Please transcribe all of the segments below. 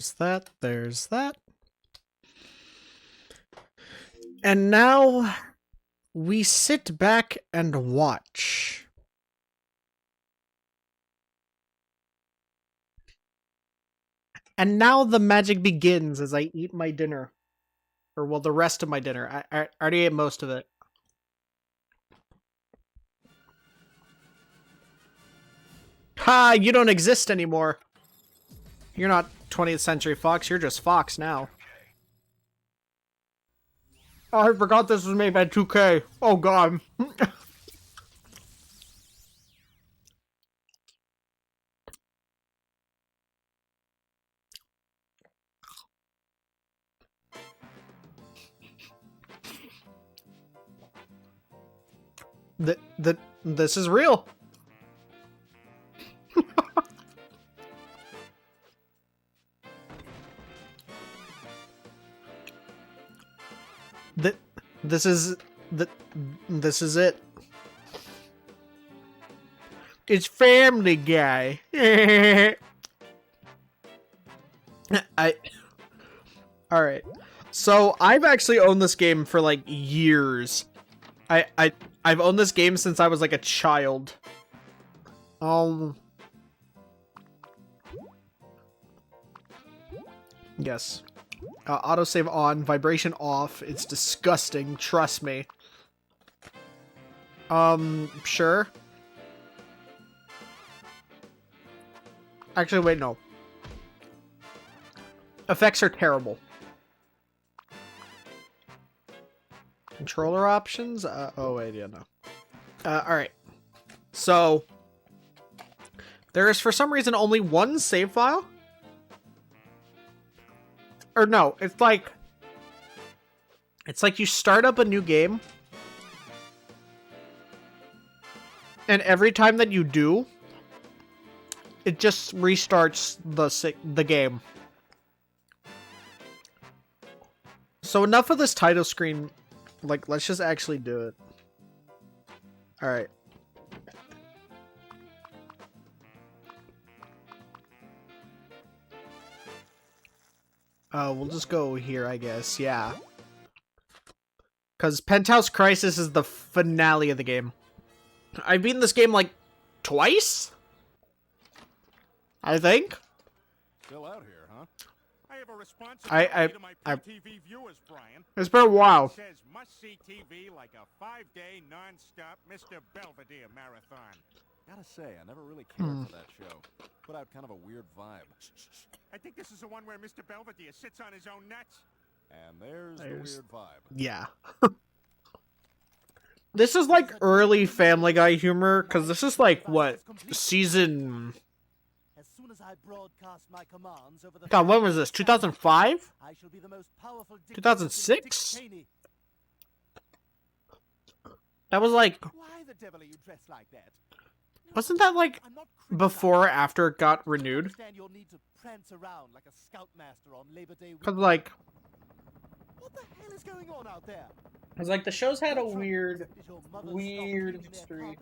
There's that, there's that. And now we sit back and watch. And now the magic begins as I eat my dinner. Or, well, the rest of my dinner. I already ate most of it. Ha! You don't exist anymore. You're not 20th Century Fox, you're just Fox now. Oh, I forgot this was made by 2K. Oh god. This is real. This is it. It's Family Guy. Alright. So I've actually owned this game for like years. I've owned this game since I was like a child. Yes. Autosave on, vibration off. It's disgusting, trust me. Sure. Actually, wait, no. Effects are terrible. Controller options? Oh wait, yeah, no. Alright. So, there is for some reason only one save file? Or no, it's like you start up a new game, and every time that you do, it just restarts the game. So enough of this title screen. Like, let's just actually do it. Alright. We'll just go here, I guess. Yeah. Because Penthouse Crisis is the finale of the game. I've beaten this game, like, twice? I think? Still out here, huh? I have a responsibility to my TV viewers, Brian. It's been a while. It says must-see TV like a 5-day non-stop Mr. Belvedere marathon. Gotta say, I never really cared for that show. Put out kind of a weird vibe. I think this is the one where Mr. Belvedere sits on his own nuts. And there's the weird vibe. Yeah. This is like early Family Guy humor, because this is like, what, season... As soon as I broadcast my commands over the God, when was this? 2005? I shall be the most powerful 2006? That was like... Why the devil are you dressed like that? Wasn't that like before or after it got renewed? Understand your need to prance around like a scoutmaster on Labor Day Cause like... What the hell is going on out there? Cause like the show's had a weird history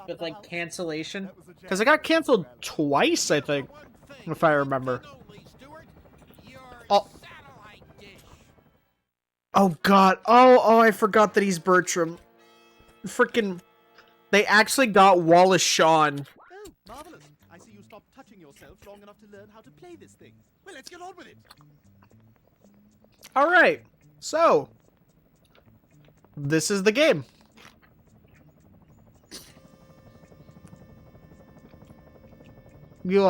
with like cancellation. Cause it got canceled twice, I think, if I remember. Oh. Oh god. Oh, I forgot that he's Bertram. Freaking... They actually got Wallace Shawn. Oh, marvelous. I see you stopped touching yourself long enough to learn how to play this thing. Well, let's get on with it. Alright. So. This is the game. You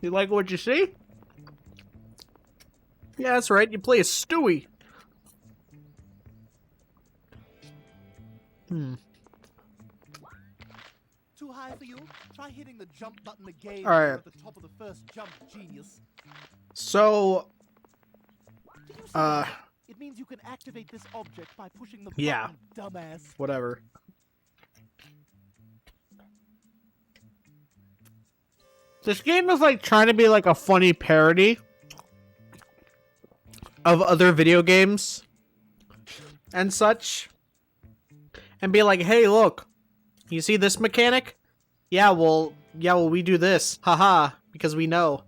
like what you see? Yeah, that's right. You play as Stewie. Too high for you? Try hitting the jump button again. All right. At the top of the first jump, genius. So, Did you see that? It means you can activate this object by pushing the yeah. button, dumbass. Whatever. This game is like trying to be like a funny parody of other video games and such. And be like, hey, look, you see this mechanic? Yeah, well, we do this. Haha. because we know.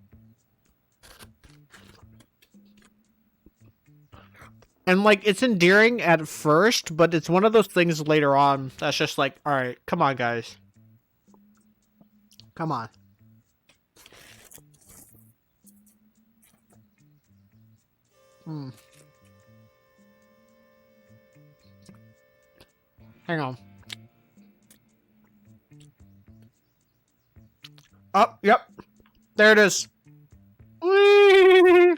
And, like, it's endearing at first, but it's one of those things later on that's just like, alright, come on, guys. Come on. Hang on. Oh, yep. There it is. Whee!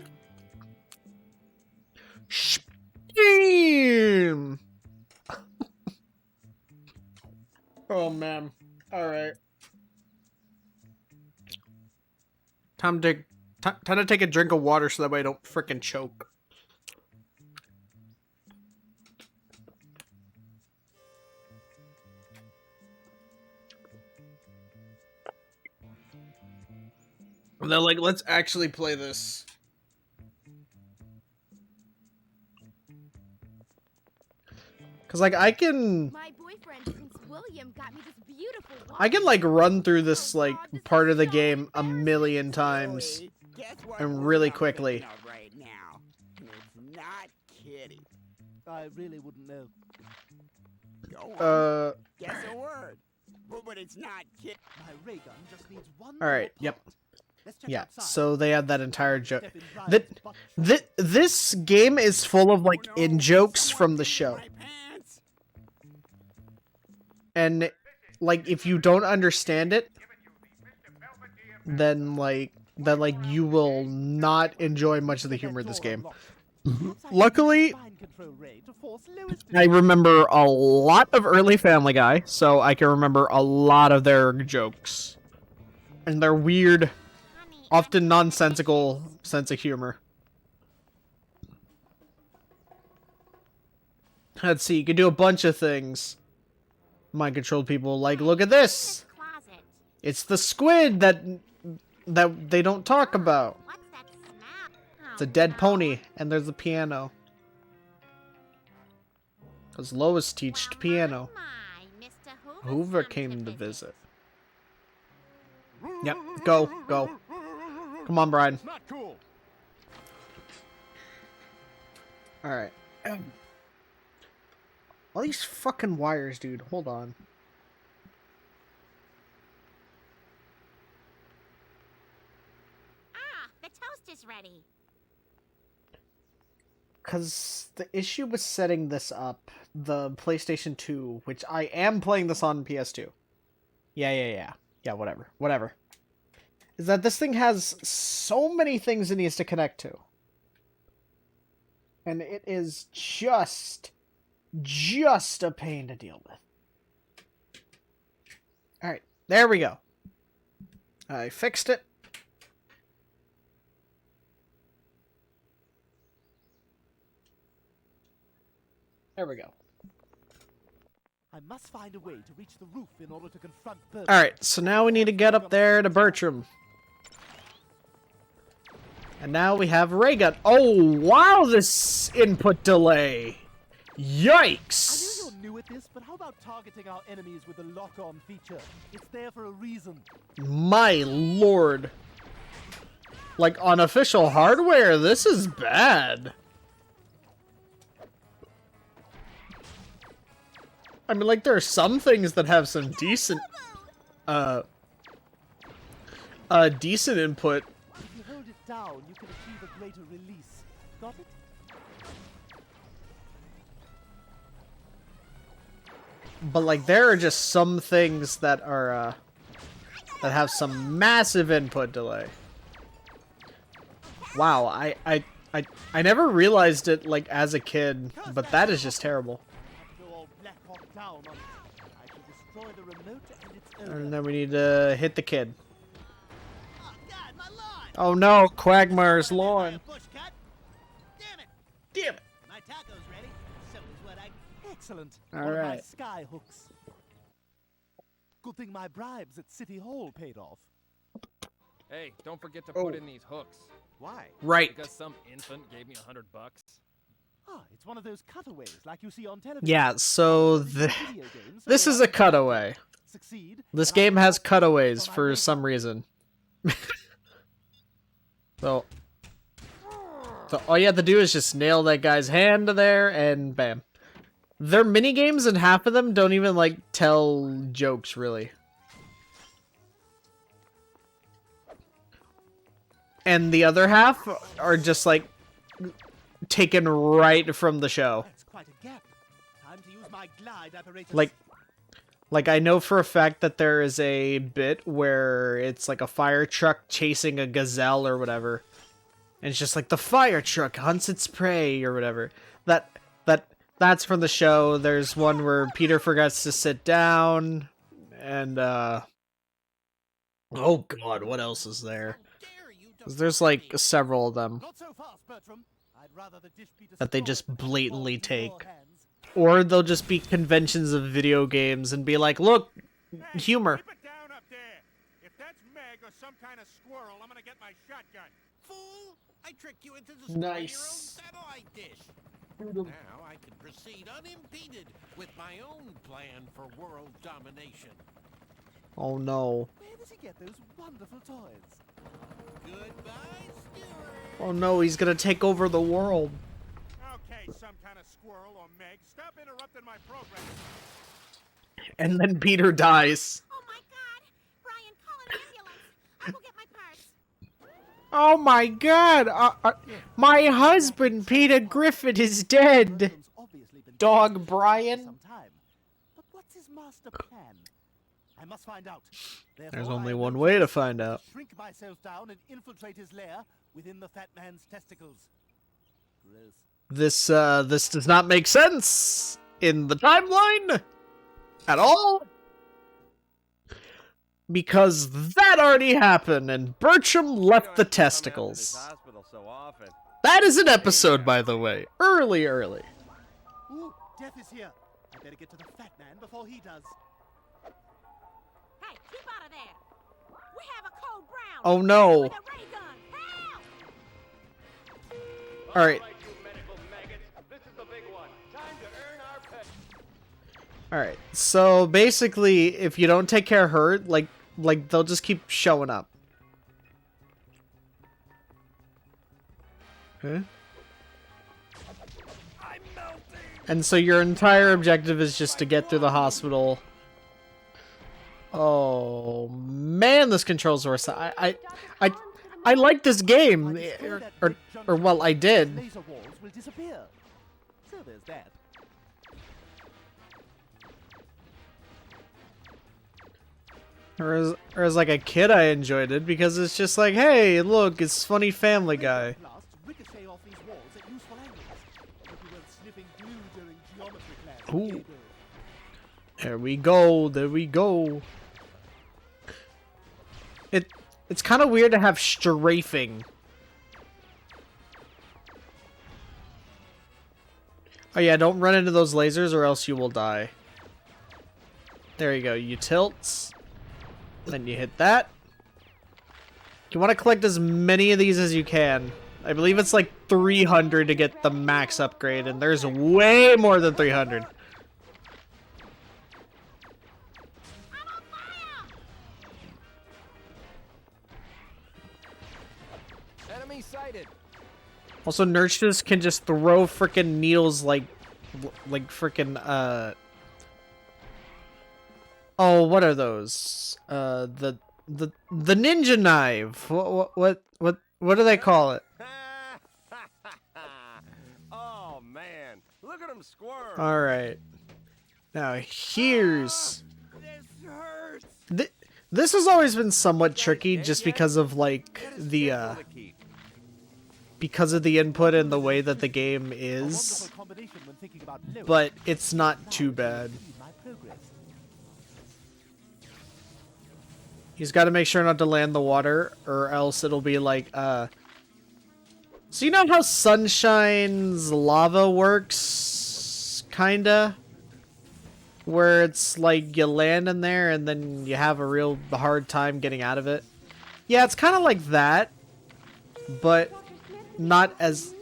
Steam! Oh, man. Alright. Time to take a drink of water so that way I don't frickin' choke. And they're like, let's actually play this. Cause like I can My boyfriend Prince William got me this beautiful watch. I can like run through this like part of the game a million times Joey, guess what and movie really I'm quickly. thinking of right now? It's not Kitty. I really wouldn't know. Go on, guess a word. But it's not Kitty. My ray gun just needs one. All right, more yep. part. Let's check Yeah, outside. so they had that entire joke. Step in That Brian's butt. this game is full of like Oh, no, in jokes someone from the peed show. my pants. And like if you don't understand it, then like you will not enjoy much of the humor of this game. Luckily, I remember a lot of early Family Guy, so I can remember a lot of their jokes. And their weird, often nonsensical sense of humor. Let's see, you can do a bunch of things. Mind-controlled people, like, look at this! Closet. It's the squid that they don't talk about. What's that smell? It's a dead pony, and there's a piano. Because Lois teached piano. My, Mr. Hoover came to visit. Yep, go. Come on, Brian. Not cool. Alright. All these fucking wires, dude. Hold on. Ah, the toast is ready. Because the issue with setting this up, the PlayStation 2, which I am playing this on PS2. Yeah, whatever. Is that this thing has so many things it needs to connect to. And it is just a pain to deal with. Alright, there we go. I fixed it. There we go. I must find a way to reach the roof in order to confront Bertram. Alright, so now we need to get up there to Bertram. And now we have ray gun. Oh, wow, this input delay. I Yikes! know you're new at this, but how about targeting our enemies with the lock-on feature? It's there for a reason. My lord. Like, on official hardware, this is bad. I mean, like, there are some things that have some decent, decent input. If you hold it down, you can achieve a greater release. Got it? But, like, there are just some things that are, that have some massive input delay. Wow, I never realized it, like, as a kid, but that is just terrible. Go all Black Hawk down on it. I shall destroy the remote and its owner. And then we need to hit the kid. Oh, God, my lawn! Oh no, Quagmire's lawn. Bush cut. Damn it! Damn it. My taco's ready. So is what I... Excellent. All One of my right. sky hooks. Good thing my bribes at City Hall paid off. Hey, don't forget to Oh. put in these hooks. Why? Right. Because some infant gave me $100. Ah, it's one of those cutaways like you see on television. Yeah, so Video the games, so this they is a have- cutaway. Succeed. This and I game can has walk cutaways on my for way. some reason. So all you have to do is just nail that guy's hand there, and bam. Their mini games, and half of them don't even like tell jokes really. And the other half are just like taken right from the show. That's quite a gap. Time to use my glide apparatus. Like I know for a fact that there is a bit where it's like a fire truck chasing a gazelle or whatever. And it's just like the fire truck hunts its prey or whatever. That's from the show. There's one where Peter forgets to sit down, and oh god, what else is there? 'Cause there's like several of them Not so fast, Bertram. I'd rather the dish be that they just destroyed than blatantly fall into your take. hands. Or they'll just be conventions of video games and be like, look, Hey, humor. keep it down up there. If that's Meg or some kind of squirrel, I'm gonna get my shotgun. Fool! I tricked you into destroying your own Nice. satellite dish. Now I can proceed unimpeded with my own plan for world domination. Oh no. Where does he get those wonderful toys? Goodbye, Stewart. Oh no, he's gonna take over the world. Okay, some kind of squirrel or Meg, stop interrupting my program. And then Peter dies. Oh my god! Brian, call an ambulance. I'll go get my purse. Oh my god, my husband, Peter Griffin, is dead. Bertram's obviously been Dog dead for Brian. some time. But what's his master plan? I must find out. There's Therefore, only I one will way to just find out. Shrink myself down and infiltrate his lair within the fat man's testicles. Gross. This does not make sense in the timeline at all. Because that already happened and Bertram left the testicles. That is an episode, by the way. Early. Ooh, Death is here. I better get to the fat man before he does. Hey, keep out of there. We have a code brown. Oh no. With a ray gun. Help! Alright. Alright, so basically, if you don't take care of her, like they'll just keep showing up. Huh? And so your entire objective is just to get through the hospital. Oh man, this controls worse. I like this game, or well, I did. Laser walls will disappear. So there's that. Or as like a kid, I enjoyed it because it's just like, hey, look, it's funny Family Guy. Blasts ricochet off these walls at useful angles. Hope you weren't sniffing glue during geometry class. Ooh. Diego. There we go. It's kind of weird to have strafing. Oh yeah, don't run into those lasers or else you will die. There you go, you tilt. Then you hit that. You want to collect as many of these as you can. I believe it's like 300 to get the max upgrade, and there's way more than 300. Enemy sighted. Also, nurses can just throw freaking needles like freaking oh, what are those? The ninja knife. What do they call it? Oh man, look at him squirm. All right. Now here's This hurts. this has always been somewhat tricky just because of like the because of the input and the way that the game A is, wonderful combination when thinking about lyrics. but it's not too bad. Speed my progress. He's got to make sure not to land the water, or else it'll be like, So you know how Sunshine's lava works? Kinda? Where it's like you land in there and then you have a real hard time getting out of it? Yeah, it's kind of like that, but not as,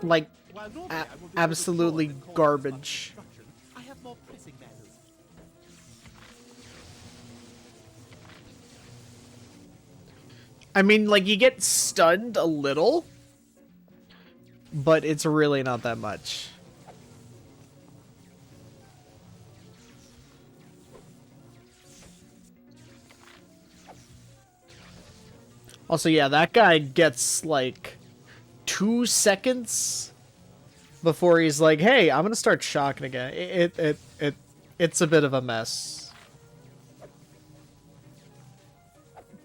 like, While normally I will be able to absolutely ignore the cause of garbage. destruction, I have more pressing matters. I mean, like, you get stunned a little, but it's really not that much. Also, yeah, that guy gets, like, 2 seconds before he's like, hey, I'm gonna start shocking again. It's a bit of a mess.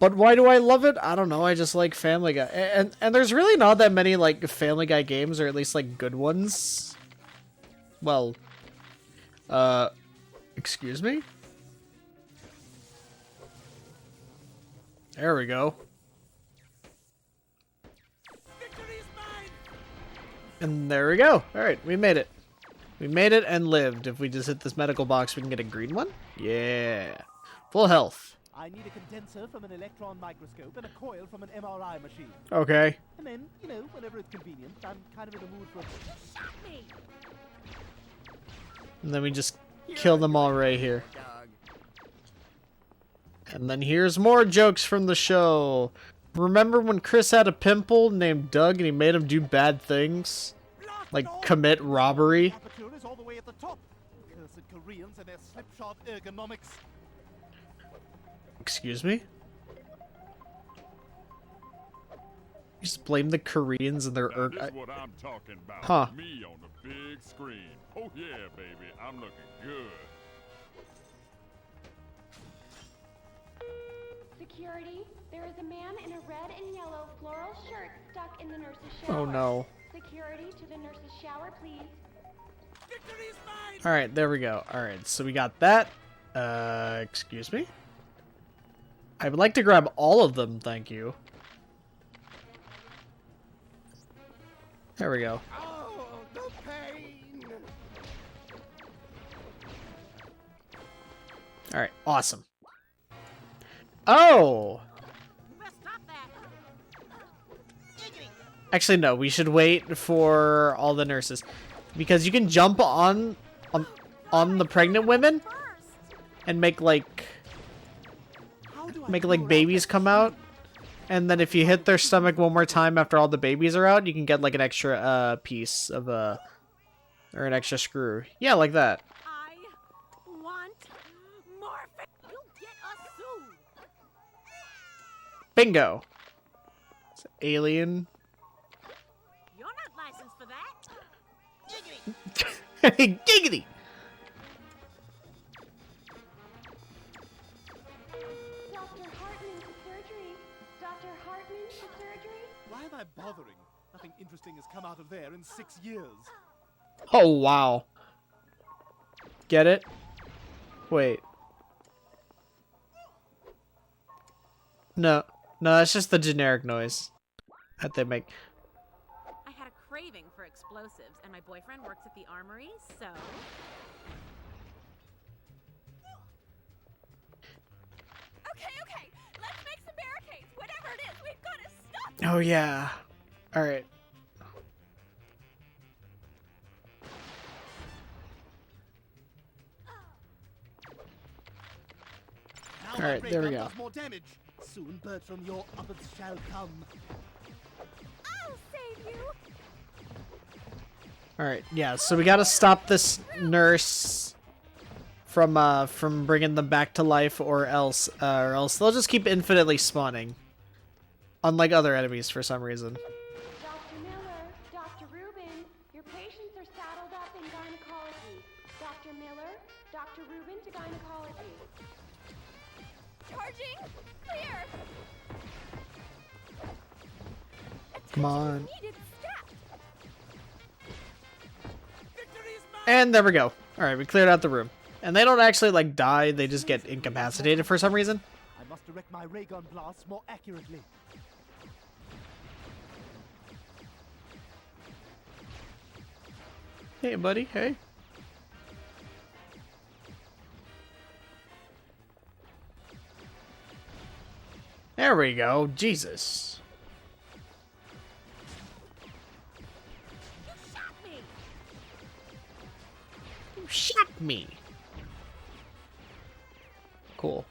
But why do I love it? I don't know, I just like Family Guy. And there's really not that many, like, Family Guy games, or at least, like, good ones. Well, excuse me? There we go. And there we go. Alright, we made it. We made it and lived. If we just hit this medical box, we can get a green one? Yeah. Full health. I need a condenser from an electron microscope and a coil from an MRI machine. Okay. And then, you know, whenever it's convenient, I'm kind of in the mood for a... Shot me! And then we just kill them all right here. And then here's more jokes from the show. Remember when Chris had a pimple named Doug and he made him do bad things? Like commit robbery? Aperture is all the way at the top. Cursed Koreans and their slipshod ergonomics. Excuse me? You just blame the Koreans and their This is what I'm talking about. Huh. Me on the big screen. Oh yeah, baby. I'm looking good. Security, there is a man in a red and yellow floral shirt stuck in the nurse's shower. Oh no. Security to the nurse's shower, please. Alright, there we go. Alright, so we got that. Excuse me? I would like to grab all of them, thank you. There we go. Oh, the pain! Alright, awesome. Oh! Stop that! Actually, no, we should wait for all the nurses. Because you can jump on the pregnant women and make like babies come out. And then if you hit their stomach one more time after all the babies are out, you can get like an extra piece of or an extra screw. Yeah, like that. I want more. You get us soon. Bingo. It's alien. You're not licensed for that. Giggity. Dr. Hartman to surgery. Dr. Hartman to surgery. Why am I bothering? Nothing interesting has come out of there in 6 years. Oh, wow. Get it? Wait. No. No, that's just the generic noise that they make. I had a craving for explosives, and my boyfriend works at the armory, so... Okay, let's make some barricades. Whatever it is, we've got to stop. Oh, yeah. All right. Now All my right, ray there we gun go. does more damage. Soon birds from your uppers shall come. I'll save you. All right. Yeah, so we got to stop this nurse from bringing them back to life, or else they'll just keep infinitely spawning. Unlike other enemies for some reason. Dr. Miller, Dr. Rubin, your patients are saddled up in gynecology. Dr. Miller, Dr. Rubin to gynecology. Charging, clear. Come on. Needed stat. And there we go. All right, we cleared out the room. And they don't actually like die, they just get incapacitated for some reason. I must direct my ray gun blasts more accurately. Hey, buddy. Hey. There we go. Jesus. You shot me! You shot me. Cool.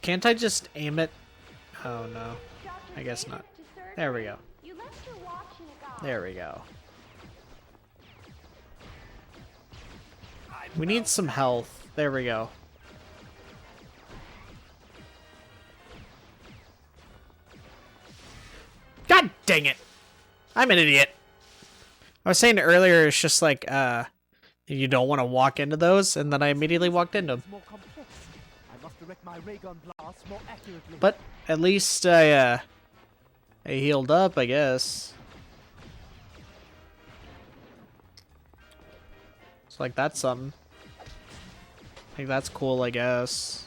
Can't I just aim it? Oh no. Dr. I guess Davis not. to surgery. There we go. You left your watch in a guy. There we go. We need some health. There we go. God dang it! I'm an idiot. I was saying earlier, it's just like, you don't want to walk into those, and then I immediately walked into them. More complex. I must direct my ray gun blasts more accurately. But at least I healed up, I guess. It's like that's something. I think that's cool, I guess.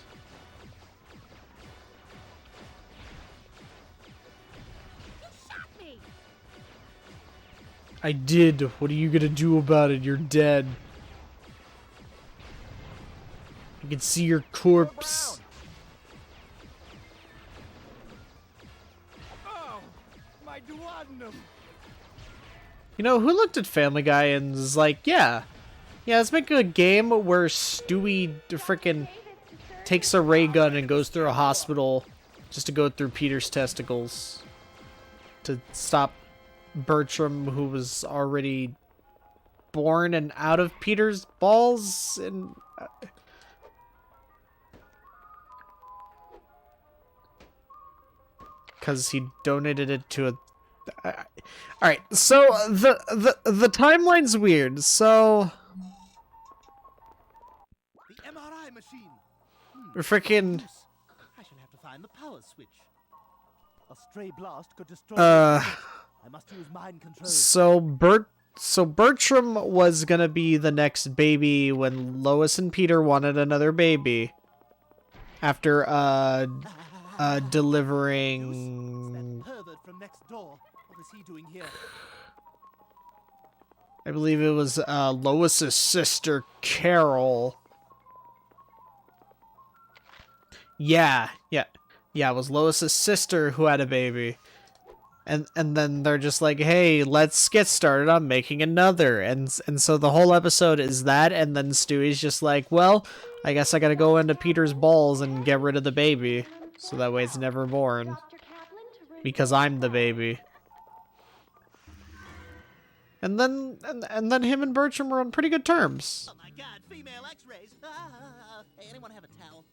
You shot me! I did. What are you gonna do about it? You're dead. I can see your corpse. Oh, my duodenum. You know, who looked at Family Guy and was like, yeah, let's make a game where Stewie frickin' takes a ray gun and goes through a hospital just to go through Peter's testicles to stop Bertram, who was already born and out of Peter's balls, and because he donated it to a. All right, so the timeline's weird. So The MRI machine. we're freaking. I shall have to find the power switch. A stray blast could destroy. Uh, I must use mind control. So Bertram was gonna be the next baby when Lois and Peter wanted another baby. After delivering, That pervert from next door. What is he doing here? I believe it was Lois's sister Carol. Yeah, it was Lois's sister who had a baby. And then they're just like, hey, let's get started on making another. And so the whole episode is that, and then Stewie's just like, well, I guess I gotta go into Peter's balls and get rid of the baby. So that way it's never born. Dr. Kaplan to review Because I'm the baby. And then him and Bertram were on pretty good terms. Oh my God! Female X-rays. Hey, anyone have a towel?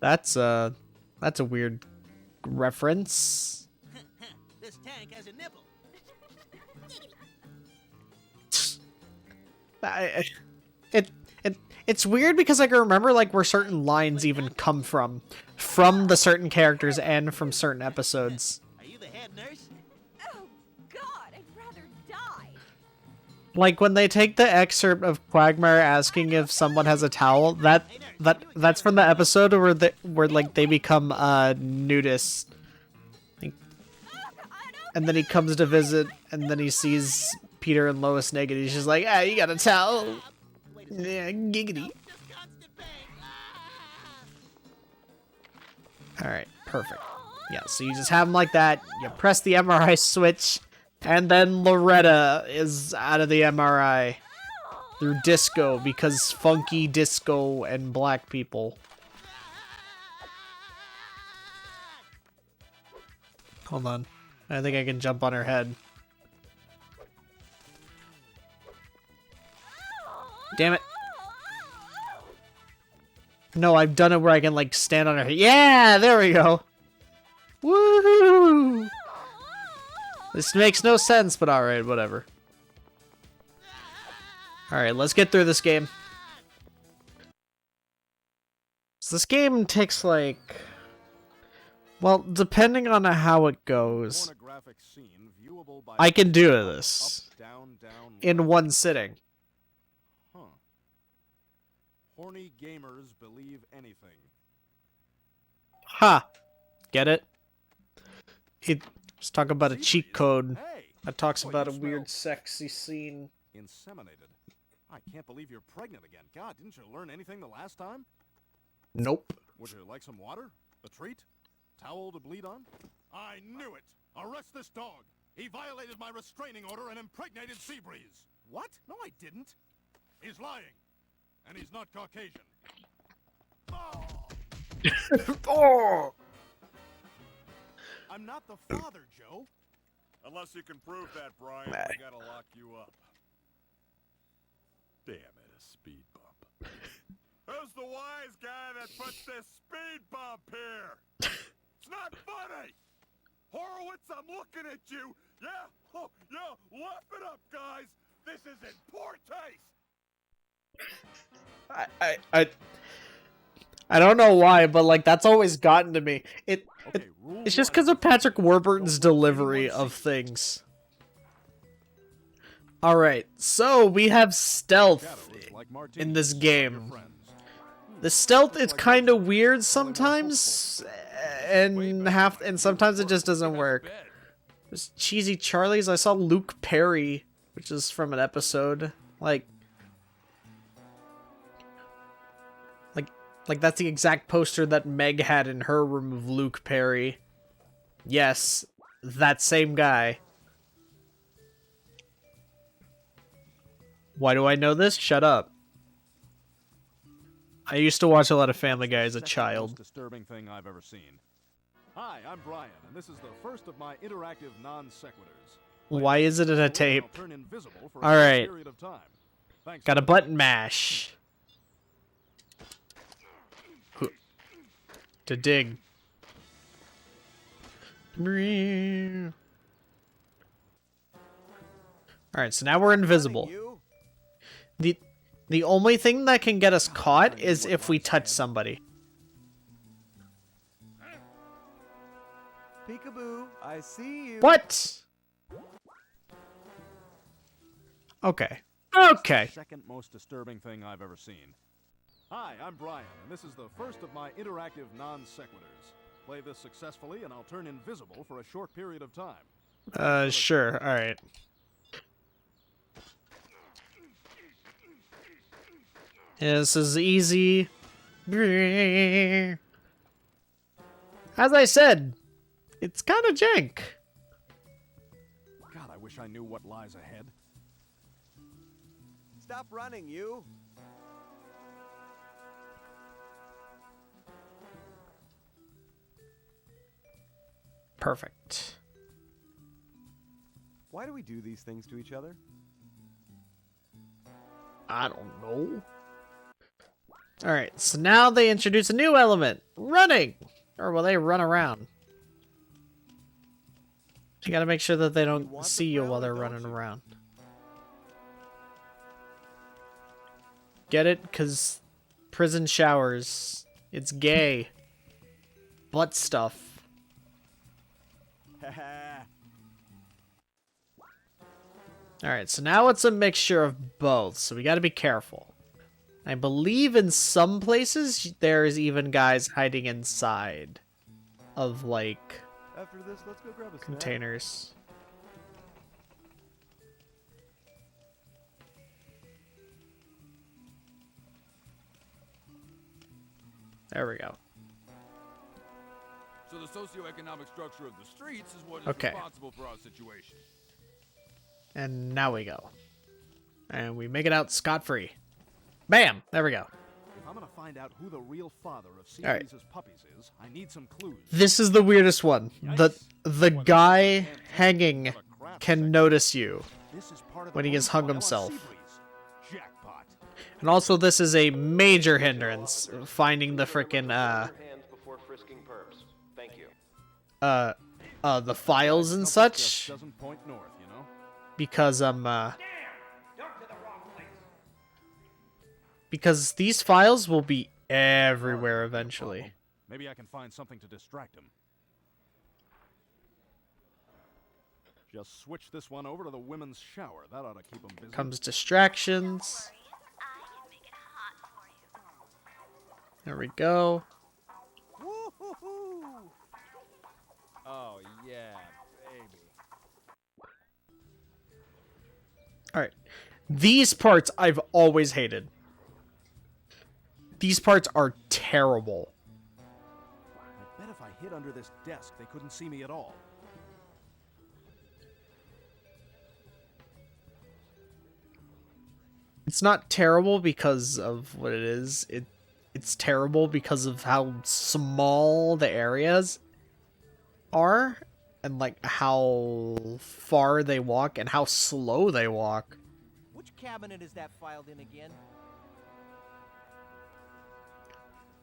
That's a weird reference. This tank has a nipple. It's weird because I can remember like where certain lines even come from the certain characters and from certain episodes. Are you the head nurse? Oh, God, I'd rather die. Like when they take the excerpt of Quagmire asking if someone has a towel, that's from the episode where like they become nudists. And then he comes to visit, and then he sees Peter and Lois naked. He's just like, you got a towel. Yeah, giggity. Just constant pain. Alright, perfect. Yeah, so you just have them like that, you press the MRI switch, and then Loretta is out of the MRI through disco, because funky disco and black people. Hold on. I think I can jump on her head. Damn it. No, I've done it where I can, like, stand on her head. Yeah, there we go. Woohoo! This makes no sense, but alright, whatever. Alright, let's get through this game. So this game takes, like... Well, depending on how it goes, Pornographic scene viewable by I can do this up, down, down, in left. one sitting. Huh. Horny gamers believe anything. Ha! Get it? Let's talk about a cheat code Hey, that talks boy, about a you weird, smell sexy scene. inseminated. I can't believe you're pregnant again. God, didn't you learn anything the last time? Nope. Would you like some water? A treat? Towel to bleed on? I knew it! Arrest this dog! He violated my restraining order and impregnated Seabreeze! What? No, I didn't. He's lying! And he's not Caucasian. Oh! Oh! I'm not the father, Joe. Unless you can prove that, Brian, Nah. I gotta lock you up. Damn it, a speed bump. Who's the wise guy that puts this speed bump here? It's not funny! Horowitz, I'm looking at you! Yeah? Oh, yeah, laugh it up, guys! This is in poor taste! I don't know why, but like that's always gotten to me. Okay, rule It's just one because of is Patrick Warburton's don't let delivery anyone of see. things. Alright, so we have stealth Shadows like in martinis this for your game. friends. The stealth is kind of weird sometimes, and sometimes it just doesn't work. There's Cheesy Charlie's. I saw Luke Perry, which is from an episode. Like that's the exact poster that Meg had in her room of Luke Perry. Yes, that same guy. Why do I know this? Shut up. I used to watch a lot of Family Guy as a Second child. most disturbing thing I've ever seen. Hi, I'm Brian, and this is the first of my interactive non sequiturs. Why is it in a I'll tape? turn invisible for a All short right. period of time. Thanks Got a for button mash. To dig. Alright, so now we're invisible. The only thing that can get us caught is if we touch somebody. Peekaboo, I see you. What? Okay. Okay. Second most disturbing thing I've ever seen. Hi, I'm Brian, and this is the first of my interactive non sequiturs. Play this successfully, and I'll turn invisible for a short period of time. Sure. Alright. Yeah, this is easy. As I said, it's kind of jank. God, I wish I knew what lies ahead. Stop running, you. Perfect. Why do we do these things to each other? I don't know. Alright, so now they introduce a new element. Running! Or will they run around? You gotta make sure that they don't want see the you crown while or they're don't running you? around. Get it? Because prison showers. It's gay. Butt stuff. Alright, so now it's a mixture of both, so we gotta be careful. I believe in some places there's even guys hiding inside of, like, After this, let's go grab a snack. containers. There we go. So the socioeconomic structure of the streets is what is Okay. responsible for our situation. And now we go. And we make it out scot-free. Bam! There we go. If I'm gonna find out who the real father of All right. Cere's puppies is, I need some clues. This is the weirdest one. The guy hanging can notice you. This is part of when the he has police hung file on himself. Seabreeze. Jackpot. And also this is a major hindrance, finding the frickin' Hands before frisking perps. Thank you. the files and Compass such, just doesn't point north, you know? because because these files will be everywhere eventually. Maybe I can find something to distract him. Just switch this one over to the women's shower. That ought to keep him busy. Comes distractions. There we go. Woo-hoo-hoo. Oh, yeah, baby. Alright. These parts I've always hated. These parts are terrible. I bet if I hid under this desk, they couldn't see me at all. It's not terrible because of what it is. it's terrible because of how small the areas are and like how far they walk and how slow they walk. Which cabinet is that filed in again?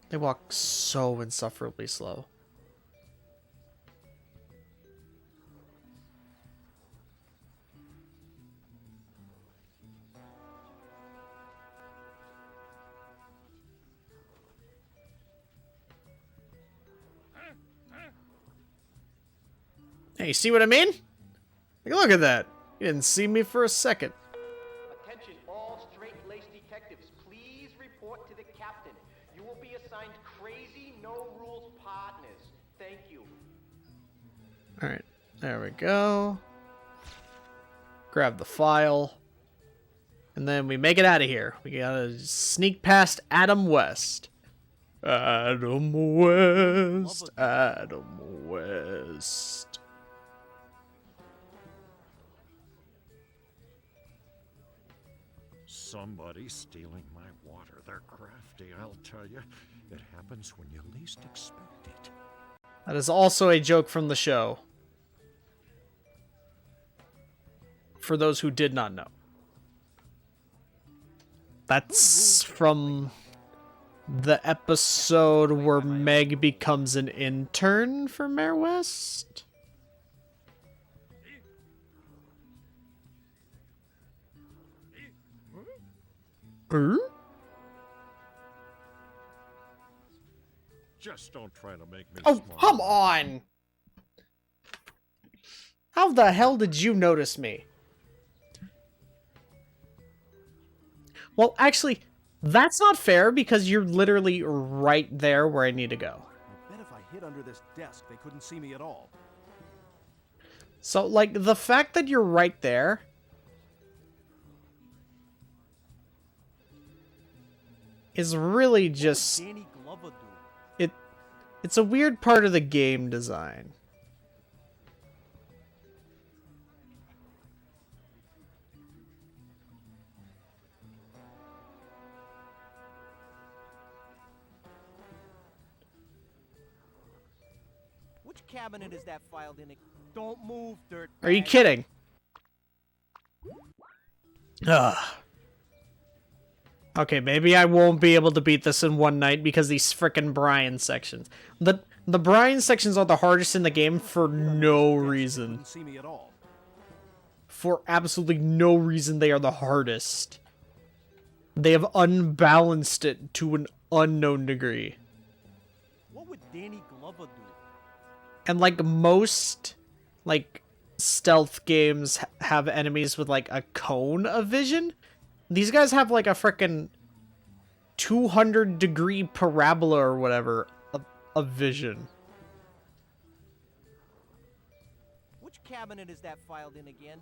They walk so insufferably slow. Hey, you see what I mean? Like, look at that. You didn't see me for a second. Attention all straight-laced detectives. Please report to the captain. You will be assigned crazy, no-rules partners. Thank you. Alright, there we go. Grab the file. And then we make it out of here. We gotta sneak past Adam West. Adam West. Adam West. Somebody's stealing my water. They're crafty, I'll tell you. It happens when you least expect it. That is also a joke from the show. For those who did not know. That's from the episode where Meg becomes an intern for Mayor West. Just don't try to make me Oh, smart. come on! How the hell did you notice me? Well, actually, that's not fair because you're literally right there where I need to go. I bet if I hid under this desk, they couldn't see me at all. So, like, the fact that you're right there is really just... Danny Glover do? It's a weird part of the game design. Which cabinet is that filed in? Don't move, dirt. Are you kidding? Ugh. Okay, maybe I won't be able to beat this in one night because these frickin' Brian sections. The Brian sections are the hardest in the game for no reason. Couldn't see me at all. For absolutely no reason they are the hardest. They have unbalanced it to an unknown degree. What would Danny Glover do? And like most like stealth games have enemies with like a cone of vision, these guys have like a frickin' 200-degree parabola or whatever of vision. Which cabinet is that filed in again?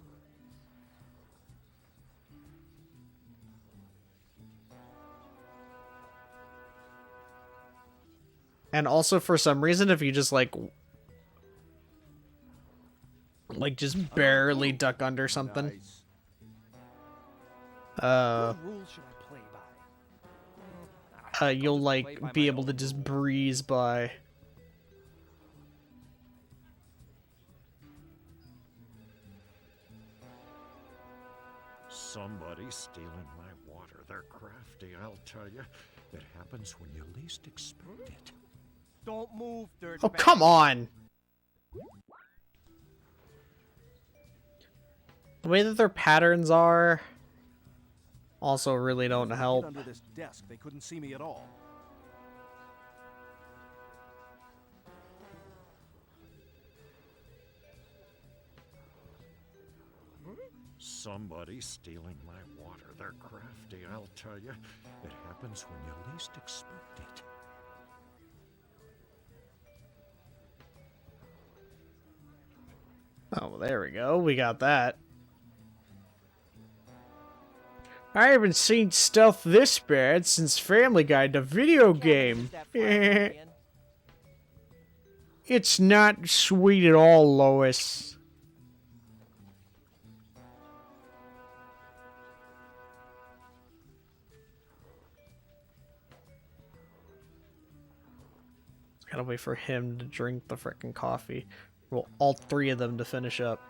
And also for some reason, if you just like just barely duck under something, Nice. What rules should I play by? you'll like be able to just breeze by. Somebody's stealing my water. They're crafty, I'll tell you. It happens when you least expect it. Don't move, dirt. Oh, come on! The way that their patterns are also really don't help. Under this desk, they couldn't see me at all. Somebody's stealing my water. They're crafty, I'll tell you. It happens when you least expect it. Oh, there we go. We got that. I haven't seen stealth this bad since Family Guy, the video game. It's not sweet at all, Lois. Gotta wait for him to drink the frickin' coffee. Well, all three of them to finish up.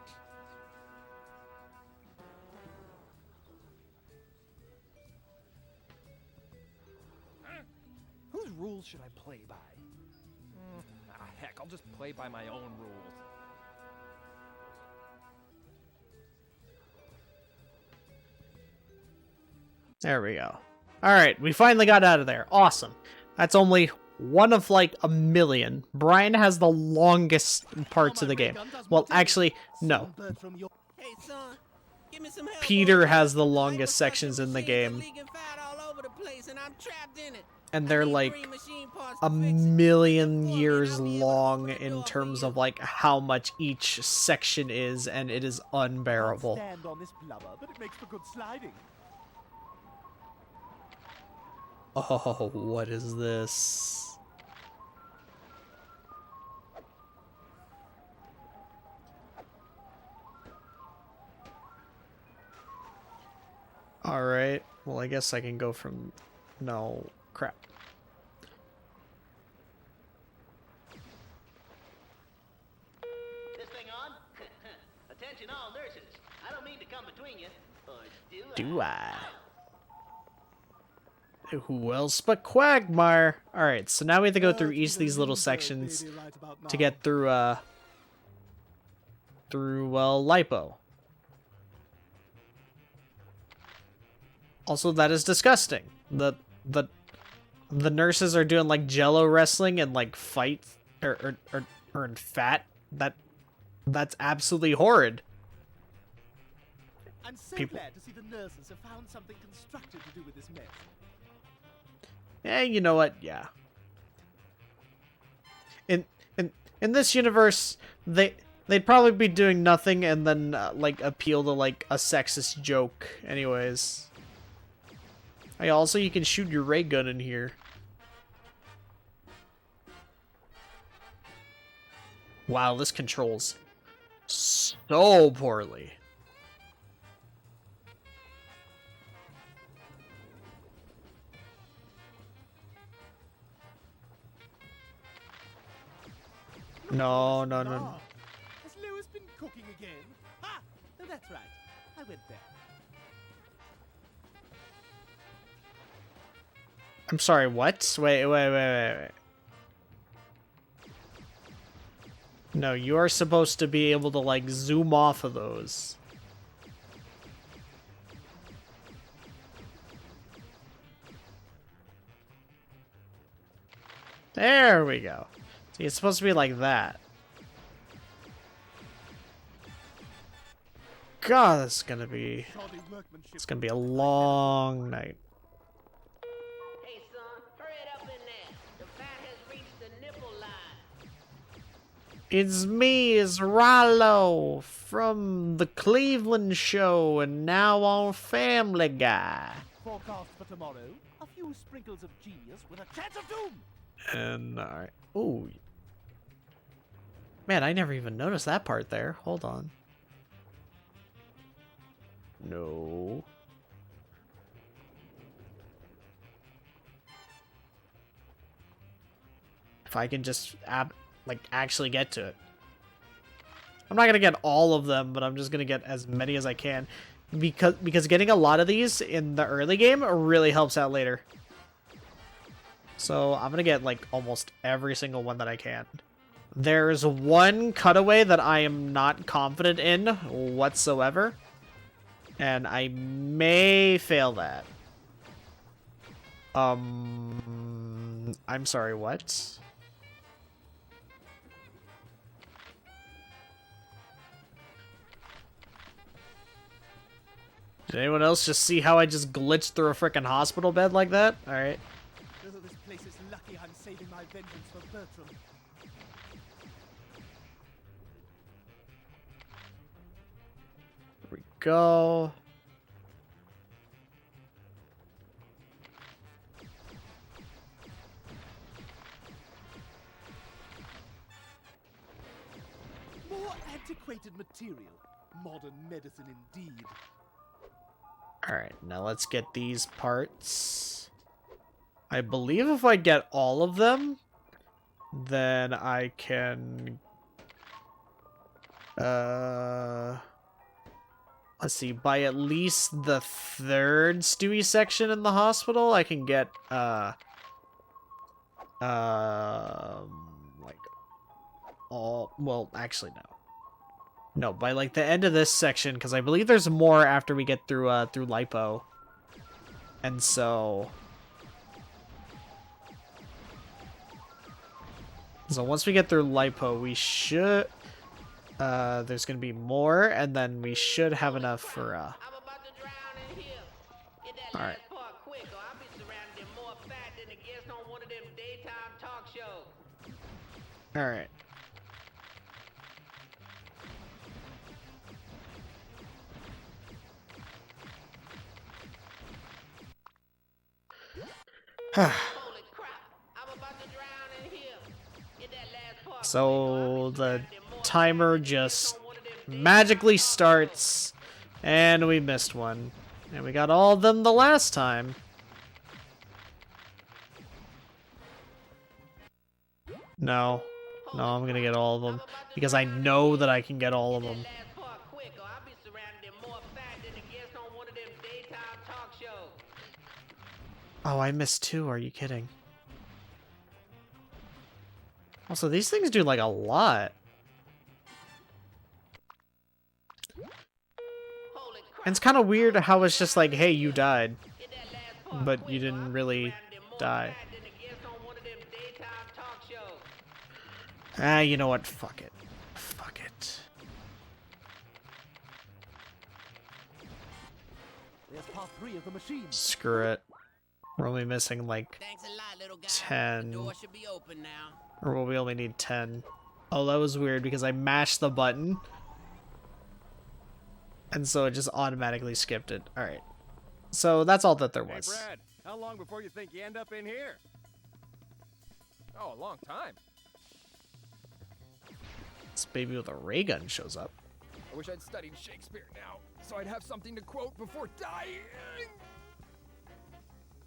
Whose rules should I play by? Heck, I'll just play by my own rules. There we go. Alright, we finally got out of there. Awesome. That's only one of like a million. Brian has the longest parts of the game. Well, actually, no. Hey, son, give me some help. Peter has the longest sections in the game. And they're like a million years long in terms of like how much each section is, and it is unbearable. Stand on this blubber, but it makes for good sliding. Oh, what is this? Alright, well I guess I can go from... No, crap. This thing on? Attention all nurses. I don't mean to come between you. Or Do I? Who else but Quagmire? Alright, so now we have to go through each of these little sections to get through, Lipo. Also, that is disgusting. The nurses are doing, like, jello wrestling and, like, fight, or in fat. That's absolutely horrid. I'm so glad to see the nurses have found something constructive to do with this mess. Eh, you know what? Yeah. In this universe, they'd probably be doing nothing and then like appeal to like a sexist joke. Anyways. Hey, also you can shoot your ray gun in here. Wow, this controls so poorly. No. Has Lewis been cooking again? Ah, no, that's right. I went there. I'm sorry, what? Wait. No, you are supposed to be able to, like, zoom off of those. There we go. See, it's supposed to be like that. God, this is gonna be... It's gonna be a long night. Hey, son, hurry it up in there. The fat has reached the nipple line. It's me, it's Rollo from the Cleveland Show and now on Family Guy. Forecast for tomorrow: a few sprinkles of genius with a chance of doom. And alright. Ooh. Man, I never even noticed that part there. Hold on. No. If I can just actually get to it. I'm not gonna get all of them, but I'm just gonna get as many as I can. Because getting a lot of these in the early game really helps out later. So I'm gonna get like almost every single one that I can. There's one cutaway that I am not confident in whatsoever. And I may fail that. I'm sorry, what? Did anyone else just see how I just glitched through a frickin' hospital bed like that? Alright. Oh, this place is lucky I'm saving my vengeance for Bertram. Here we go. More antiquated material. Modern medicine indeed. Alright, now let's get these parts. I believe if I get all of them, then I can... let's see, by at least the third Stewie section in the hospital, I can get, like, all, well, actually, no. No, by, like, the end of this section, because I believe there's more after we get through, through Lipo. And so... So once we get through Lipo, we should... there's gonna be more, and then we should have enough for, Alright. Alright. So the timer just magically starts, and we missed one. And we got all of them the last time. No. No, I'm gonna get all of them. Because I know that I can get all of them. Oh, I missed two. Are you kidding? Also, these things do, like, a lot. And it's kind of weird how it's just like, hey, you died. But you didn't really die. Ah, you know what? Fuck it. Fuck it. There's part 3 of the machine. Screw it. We're only missing, like, 10. Or will we only need 10? Oh, that was weird because I mashed the button. And so it just automatically skipped it. Alright. So that's all that there was. Hey, Brad, how long before you think you end up in here? Oh, a long time. This baby with a ray gun shows up. I wish I'd studied Shakespeare now, so I'd have something to quote before dying.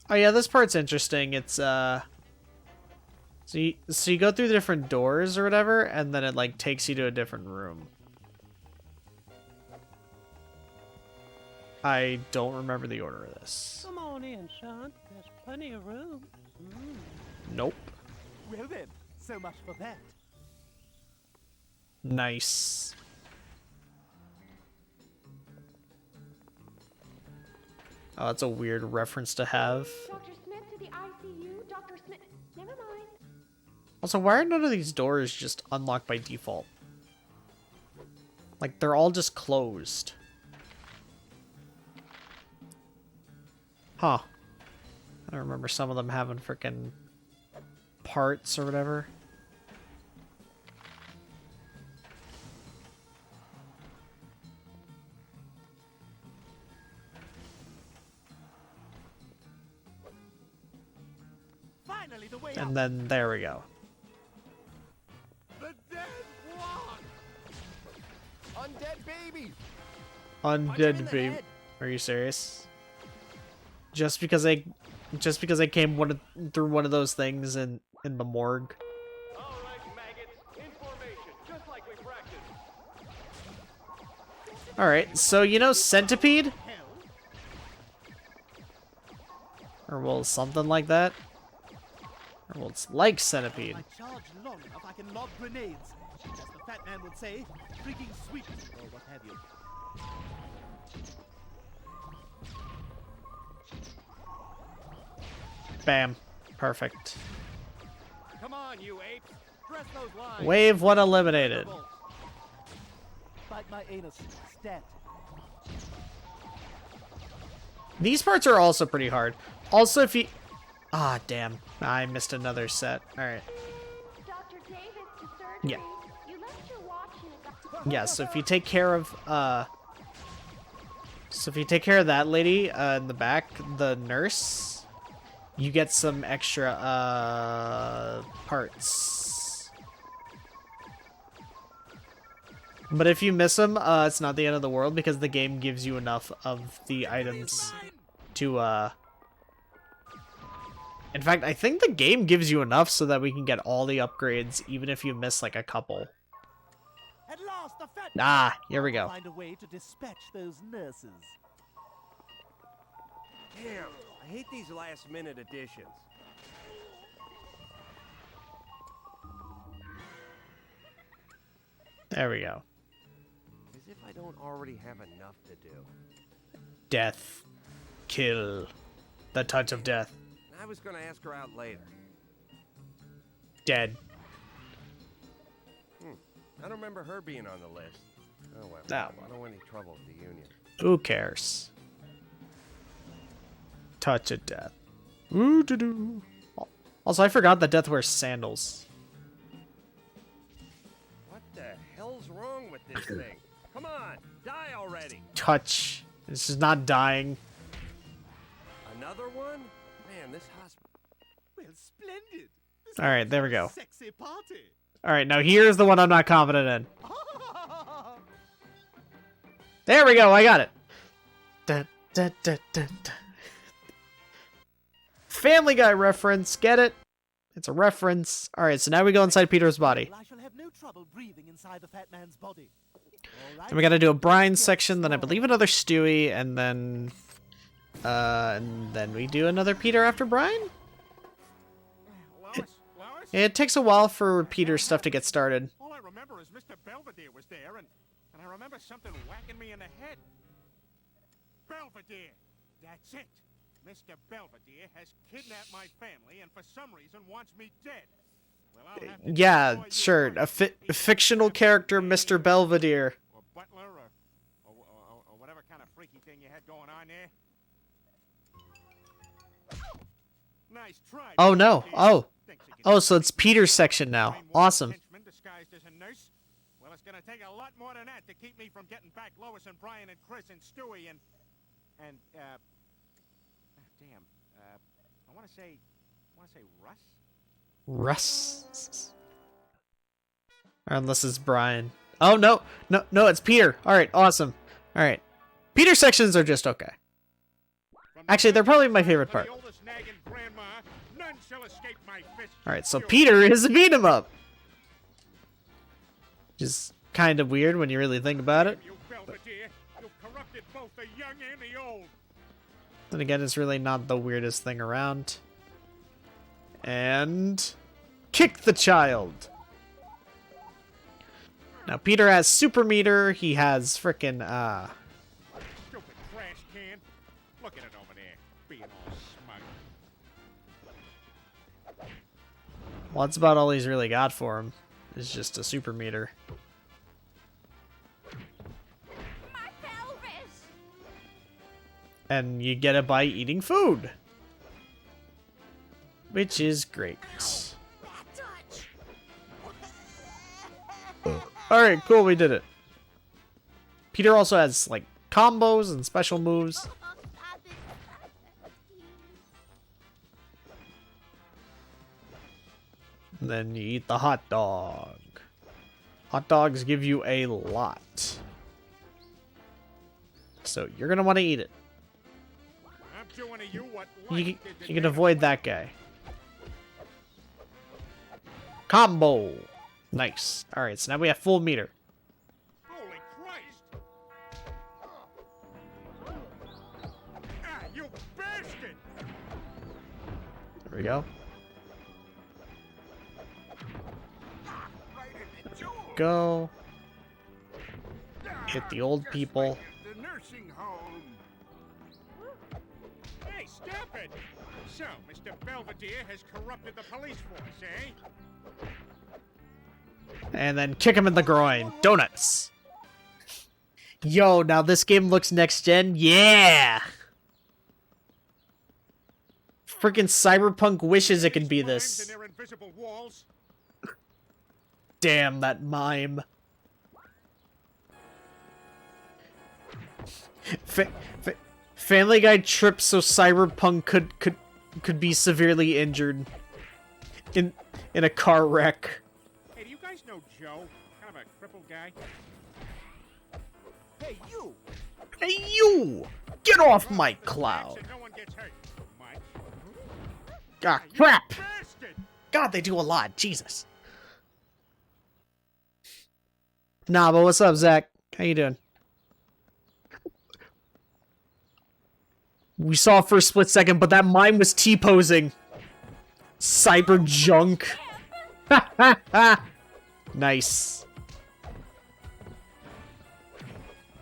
Oh yeah, this part's interesting. It's so you go through the different doors or whatever, and then it like takes you to a different room. I don't remember the order of this. Come on in, son. There's plenty of room. Nope. Well then, so much for that. Nice. Oh, that's a weird reference to have. Dr. Smith to the ICU. Dr. Smith. Never mind. Also, why are none of these doors just unlocked by default? Like, they're all just closed. Huh. I remember some of them having frickin' parts or whatever. Finally, the way And then there we go. The dead block! Undead baby! Undead baby. Are you serious? Just because I came through one of those things in the morgue. All right, maggots, in formation, just like we practiced. All right, so you know Centipede, or well, something like that, or well, it's like Centipede. I charge long enough, I can lob grenades. As the fat man would say, freaking sweet, or what have you. Bam, perfect. Come on, you apes! Dress those lines! Wave 1 eliminated. Bite my anus, stat. These parts are also pretty hard. Also, if you... Ah, damn. I missed another set. Alright. Dr. Davis to surgery. Yeah. You left your watch in a... Yeah, so if you take care of, So if you take care of that lady, in the back, the nurse, you get some extra, parts. But if you miss them, it's not the end of the world because the game gives you enough of the items to In fact, I think the game gives you enough so that we can get all the upgrades, even if you miss like a couple. At last, the fat Ah, here we go. Find a way to dispatch those nurses. Damn, I hate these last-minute additions. There we go. As if I don't already have enough to do. Death. Kill. The touch of death. I was gonna ask her out later. Dead. I don't remember her being on the list. Oh well. No. I don't want any trouble with the union. Who cares? Touch of death. Ooh doo doo. Also, I forgot that death wears sandals. What the hell's wrong with this thing? Come on, die already. Touch. This is not dying. Another one? Man, this hospital. Well, splendid. All right, there we go. Sexy party. All right, now here's the one I'm not confident in. There we go. I got it. Da, da, da, da, da. Family Guy reference. Get it? It's a reference. All right, so now we go inside Peter's body. Well, I shall have no trouble breathing inside the fat man's body. All Then we got to do a Brian section, then I believe another Stewie, and then we do another Peter after Brian. It takes a while for Peter's stuff to get started. All I remember is Mr. Belvedere was there, and I remember something whacking me in the head. Belvedere! That's it! Mr. Belvedere has kidnapped my family and for some reason wants me dead. Well, I'll have to Yeah, destroy you sure. first. A fictional character, Mr. Belvedere. Or butler, or whatever kind of freaky thing you had going on there. Nice try. Oh no. Belvedere. Oh. Thinks he can Oh, so it's Peter's section now. brainwash Awesome. henchman disguised as a nurse. Well, it's gonna take a lot more than that to keep me from getting back Lois and Brian and Chris and Stewie and damn. I want to say Russ. Russ. Or unless it's Brian. Oh no, no, it's Peter. All right, awesome. All right, Peter sections are just okay. Actually, they're probably my favorite part. The oldest nagging grandma, none shall escape my fist. All right, so Peter is a beat 'em up, which is kind of weird when you really think about it. You Belvedere, you've corrupted both the young and the old. Then again, it's really not the weirdest thing around. And kick the child. Now Peter has super meter. He has frickin' Stupid trash can. Look at it over there, being all smug. well, that's about all he's really got for him. Is just a super meter. My pelvis! And you get it by eating food. Which is great. Alright, cool, we did it. Peter also has, like, combos and special moves. And then you eat the hot dog. Hot dogs give you a lot. So you're gonna want to eat it. I'm doing to you what You, life did to you can them. avoid that guy. Combo. Nice. Alright, so now we have full meter. Holy Christ! Ah, you bastard! There we go. Go. Hit the old people. The nursing home. Hey, stop it! So, Mr. Belvedere has corrupted the police force, eh? And then kick him in the groin. Donuts. Yo, now this game looks next gen. Yeah! Freaking Cyberpunk wishes it could be this. And their invisible walls. Damn, that mime. Family Guy tripped so Cyberpunk could be severely injured in a car wreck. Hey, do you guys know Joe? Kind of a crippled guy. Hey, you! Hey, you! Get off my cloud! No one gets hurt. Mike. Ah, crap! God, they do a lot. Jesus. Nah, but what's up, Zach? How you doing? We saw for a split second, but that mime was T-posing. Cyber junk. Ha ha ha! Nice.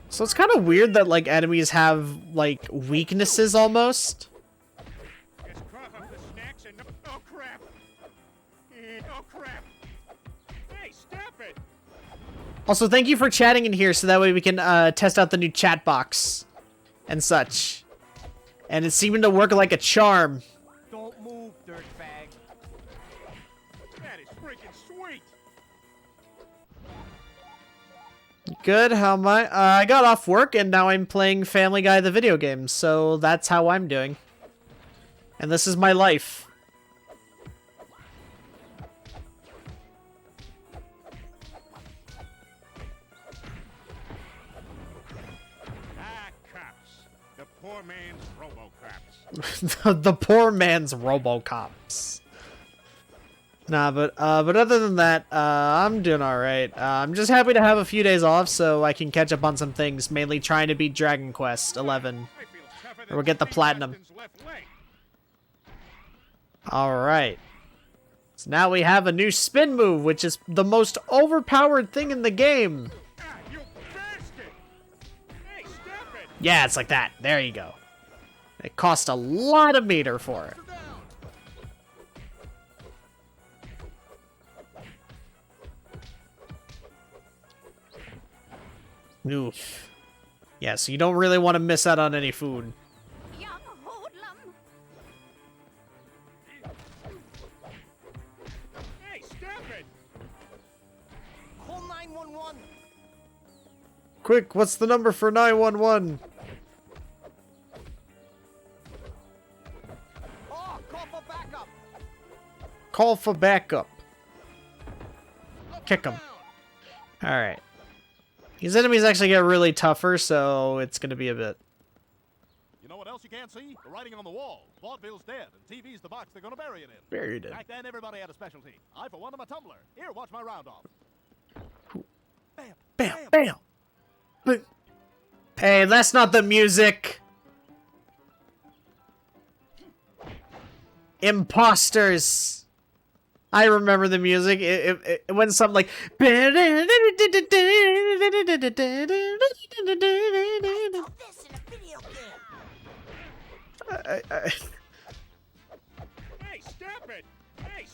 So it's kind of weird that, like, enemies have, like, weaknesses almost. Oh crap! Oh crap! Hey, stop it! Also, thank you for chatting in here so that way we can test out the new chat box and such. And it's seeming to work like a charm. Don't move, dirtbag. That is freaking sweet! Good, how am I? I got off work and now I'm playing Family Guy the video game, so that's how I'm doing. And this is my life. Ah, cops. The poor man's robo-cops. The poor man's RoboCops. Nah, but other than that, I'm doing alright. I'm just happy to have a few days off so I can catch up on some things, mainly trying to beat Dragon Quest 11. Or we'll get the platinum. Alright. So now we have a new spin move, which is the most overpowered thing in the game. Yeah, it's like that. There you go. It cost a lot of meter for it. Oof. Yeah, so you don't really want to miss out on any food. Young hoodlum. Hey, stop it! Call 911. Quick, what's the number for 911? Oh, call for backup. Call for backup. Kick him. Alright. These enemies actually get really tougher, so it's gonna be a bit. You know what else you can't see? The writing on the wall. Vaudeville's dead, and TV's the box they're gonna bury it in. Buried it. Back then, everybody had a specialty. I, for one, am a tumbler. Here, watch my round off. Bam, Bam, bam. But, hey, that's not the music. Imposters. I remember the music. It went something like.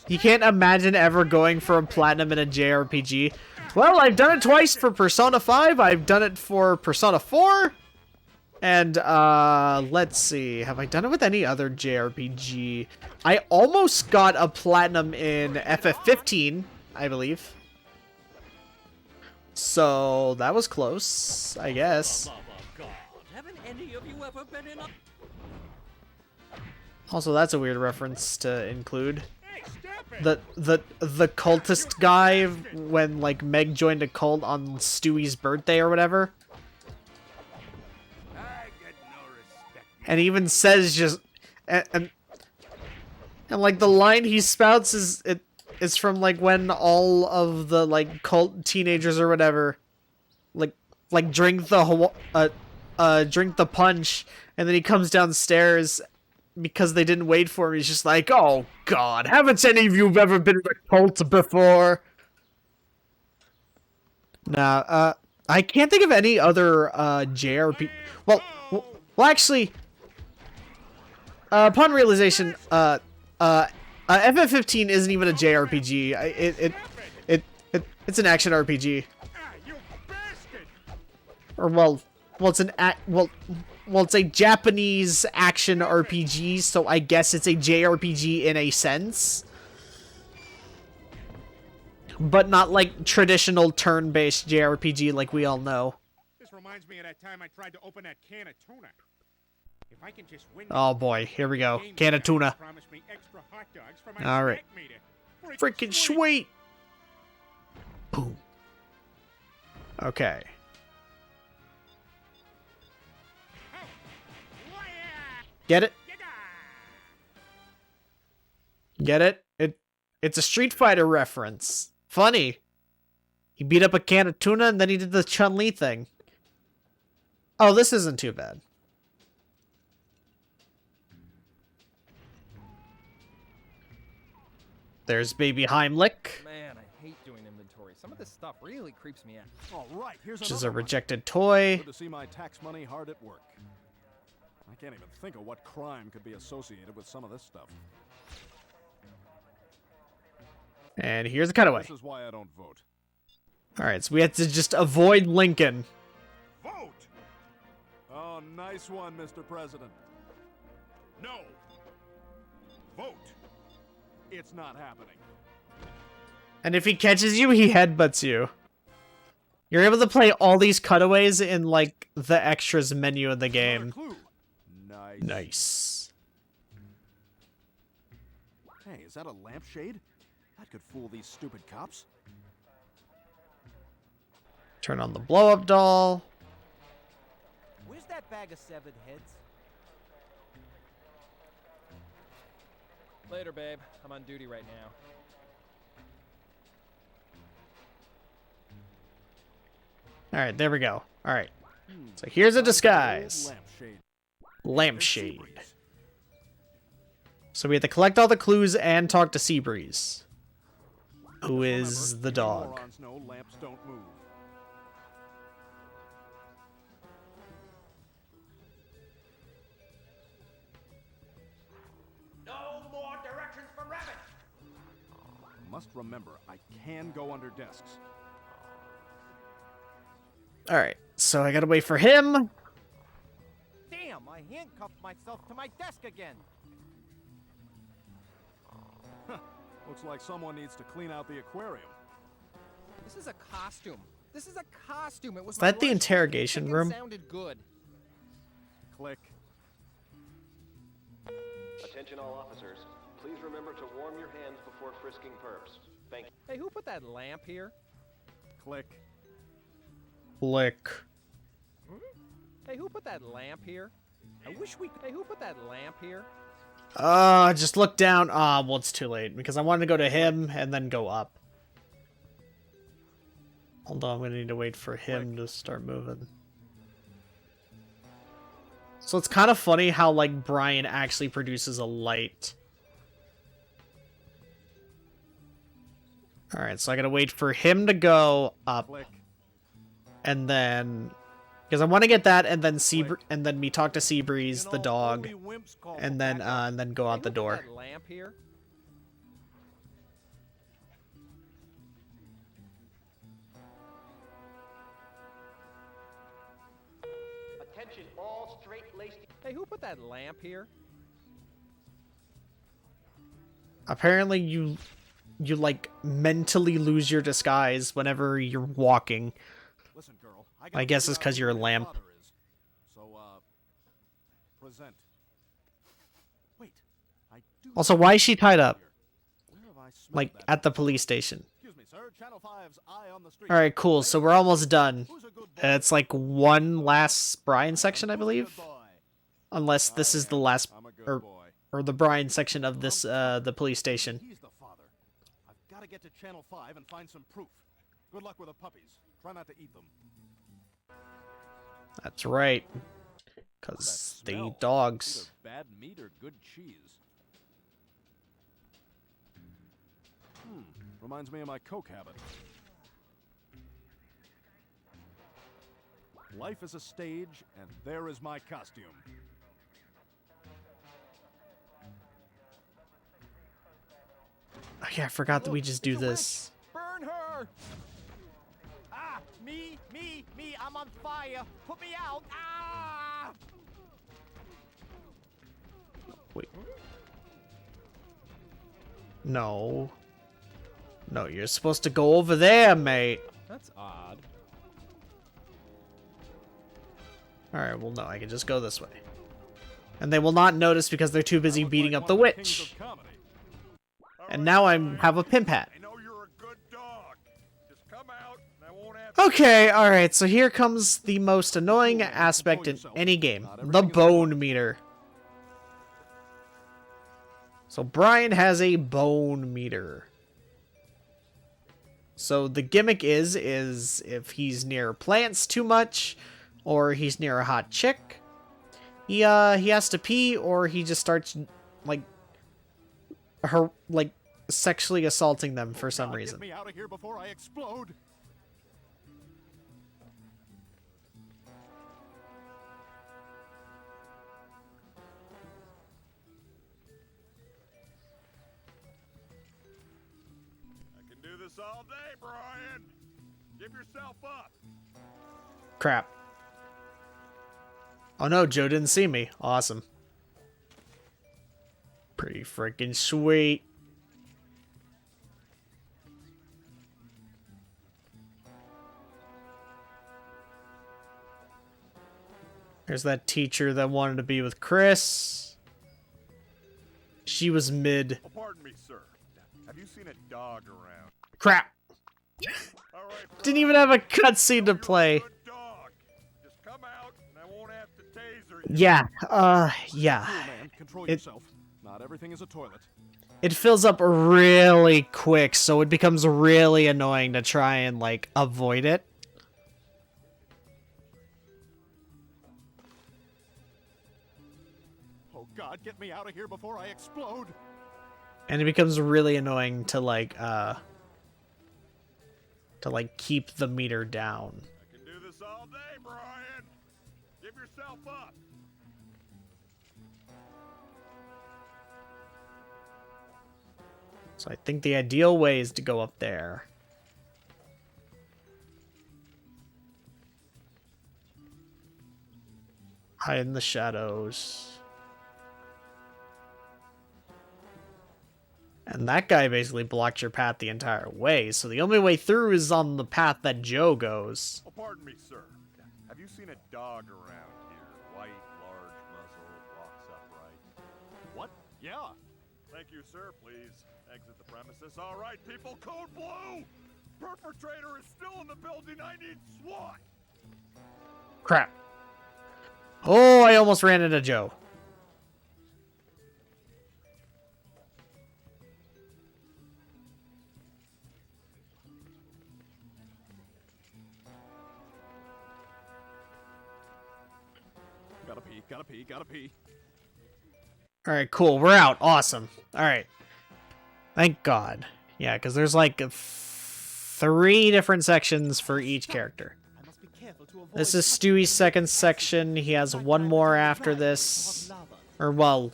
You can't imagine ever going for a platinum in a JRPG. Well, I've done it twice for Persona 5. I've done it for Persona 4. And, let's see. Have I done it with any other JRPG? I almost got a platinum in FF15, I believe. So, that was close, I guess. Haven't any of you ever been in a... Also, that's a weird reference to include. The cultist guy when, like, Meg joined a cult on Stewie's birthday or whatever. And he even says just and like the line he spouts is from like when all of the like cult teenagers or whatever like drink the drink the punch, and then he comes downstairs because they didn't wait for him. He's just like, "Oh God, haven't any of you ever been in a cult before?" Nah, I can't think of any other JRPG. Well, actually. Upon realization, FF15 isn't even a JRPG. It's an action RPG. Or well, it's it's a Japanese action RPG, so I guess it's a JRPG in a sense. But not like traditional turn-based JRPG like we all know. This reminds me of that time I tried to open that can of tuna. If I can just win Oh boy, here we go. Can of tuna. me extra hot dogs for my Alright. Freaking sweet! Boom. Okay. Get it? Get it? It's a Street Fighter reference. Funny. He beat up a can of tuna and then he did the Chun-Li thing. Oh, this isn't too bad. There's Baby Heimlich. Man, I hate doing inventory. Some of this stuff really creeps me out. All right, here's Which is a another one. rejected toy. Good to see my tax money hard at work. I can't even think of what crime could be associated with some of this stuff. And here's the cutaway. This is why I don't vote. Alright, so we have to just avoid Lincoln. Vote! Oh, nice one, Mr. President. No. Vote. It's not happening. And if he catches you, he headbutts you. You're able to play all these cutaways in, like, the extras menu of the game. Nice. Nice. Hey, is that a lampshade? That could fool these stupid cops. Turn on the blow-up doll. Where's that bag of severed heads? Later, babe. I'm on duty right now. Alright, there we go. Alright. So here's a disguise. Lampshade. So we have to collect all the clues and talk to Seabreeze, who is the dog. Morons know lamps don't move. No more directions from Rabbit! Must remember, I can go under desks. Alright, so I gotta wait for him. Damn, I handcuffed myself to my desk again. Looks like someone needs to clean out the aquarium. This is a costume. This is a costume. It was Is that the interrogation room? Sounded good. Click. Attention all officers. Please remember to warm your hands before frisking perps. Thank you. Hey, who put that lamp here? Click. Click. Hey, who put that lamp here? I wish we. Hey, who put that lamp here? Just look down. Well, it's too late because I wanted to go to him and then go up. Hold on, I'm gonna need to wait for him to start moving. So it's kind of funny how, like, Brian actually produces a light. Alright, so I gotta wait for him to go up. And then... Because I want to get that, and then and then me talk to Seabreeze, the dog, and then go out the door. That lamp here? Attention all straight-laced... Hey, who put that lamp here? Apparently you like mentally lose your disguise whenever you're walking. Listen, girl, I guess it's because you're a lamp. So, present. Wait, I do. Also, why is she tied up? Where have I smelled Like, that? at the police station. Excuse me, sir. Channel 5's Eye on the Street. Alright, cool. So we're almost done. It's like one last Brian section, I believe. Unless this is the last, or the Brian section of this, the police station. He's the father. I've got to get to Channel 5 and find some proof. Good luck with the puppies. Try not to eat them. That's right. Because they eat dogs. Either bad meat or good cheese. Reminds me of my Coke habit. Life is a stage, and there is my costume. Oh, yeah, I forgot that we just do this. Burn her! Ah! Me! I'm on fire! Put me out! Ah! Wait. No. No, you're supposed to go over there, mate. That's odd. Alright, well, no, I can just go this way. And they will not notice because they're too busy beating up the witch. And now I have a pimp hat. I know you're a good dog. Just come out, and I won't have Okay, alright, so here comes the most annoying aspect in any game. The bone meter. So Brian has a bone meter. So the gimmick is if he's near plants too much, or he's near a hot chick, he has to pee, or he just starts like sexually assaulting them for some reason. Get me out of here before I explode. This all day, Brian. Give yourself up. Crap. Oh no, Joe didn't see me. Awesome. Pretty freaking sweet. There's that teacher that wanted to be with Chris. She was mid. Oh, pardon me, sir. Have you seen a dog around? Crap. Right, didn't even have a cutscene to play. Just come out and I won't have to taser you. Yeah, yeah. Cool, man. Control yourself. Not everything is a toilet. It fills up really quick, so it becomes really annoying to try and, like, avoid it. Oh God, get me out of here before I explode. And it becomes really annoying to, like, keep the meter down. I can do this all day, Brian. Give yourself up. So I think the ideal way is to go up there. Hide in the shadows. And that guy basically blocked your path the entire way, so the only way through is on the path that Joe goes. Oh, pardon me, sir. Have you seen a dog around here? White, large muzzle, walks upright. What? Yeah. Thank you, sir. Please exit the premises. All right, people. Code blue. Perpetrator is still in the building. I need SWAT. Crap. Oh, I almost ran into Joe. Gotta pee. Alright, cool. We're out. Awesome. Alright. Thank God. Yeah, because there's like 3 different sections for each character. This is Stewie's second section. He has one more after this. Or, well,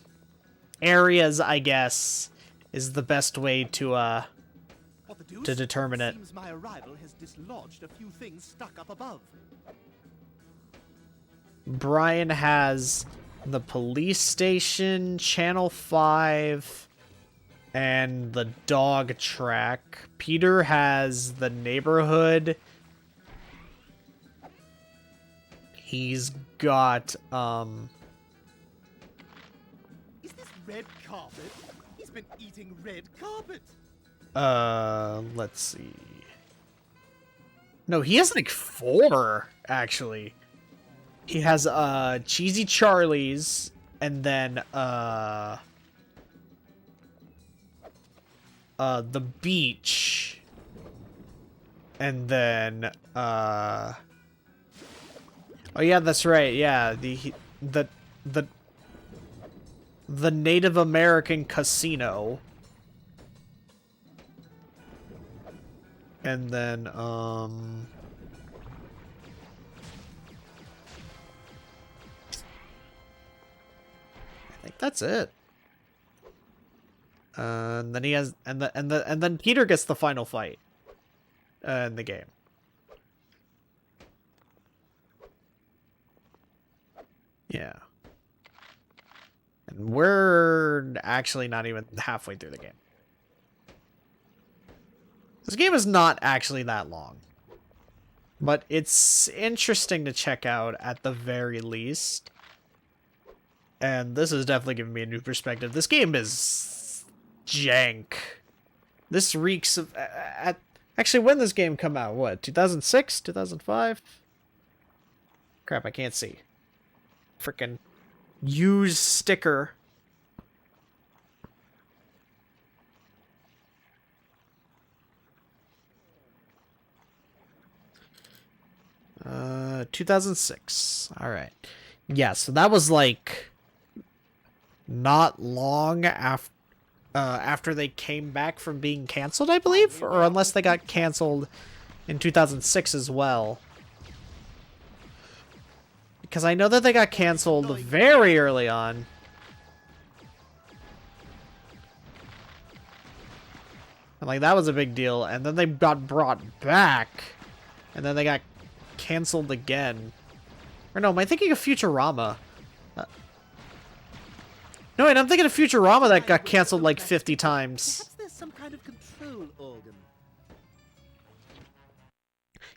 areas, I guess, is the best way to determine it. Seems my arrival has dislodged a few things stuck up above. Brian has the police station, Channel 5, and the dog track. Peter has the neighborhood. He's got, Is this red carpet? He's been eating red carpet. Let's see. No, he has like 4, actually. He has, Cheesy Charlie's, and then, the beach, and then, oh yeah, that's right, yeah, the Native American casino, and then, I think that's it. And then he has, and then Peter gets the final fight in the game. Yeah. And we're actually not even halfway through the game. This game is not actually that long. But it's interesting to check out at the very least. And this is definitely giving me a new perspective. This game is jank. This reeks of... actually, when did this game come out? What, 2006? 2005? Crap, I can't see. Frickin' used sticker. 2006. All right. Yeah, so that was like not long after they came back from being canceled, I believe, or unless they got canceled in 2006 as well. Because I know that they got canceled very early on. And like that was a big deal, and then they got brought back, and then they got canceled again. Or no, am I thinking of Futurama? No, wait, I'm thinking of Futurama that got canceled like 50 times. Perhaps there's some kind of control organ.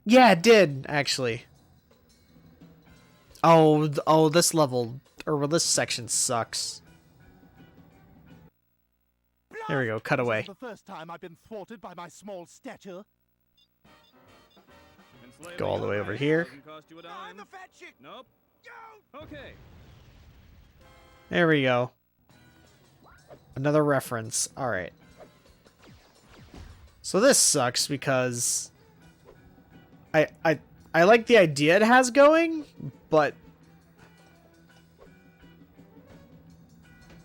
Yeah, it did, actually. Oh, this level, or this section sucks. There we go, cut away. This is the first time I've been thwarted by my small stature. Go all the way over here. Nope. Okay. There we go. Another reference. Alright. So this sucks because I like the idea it has going, but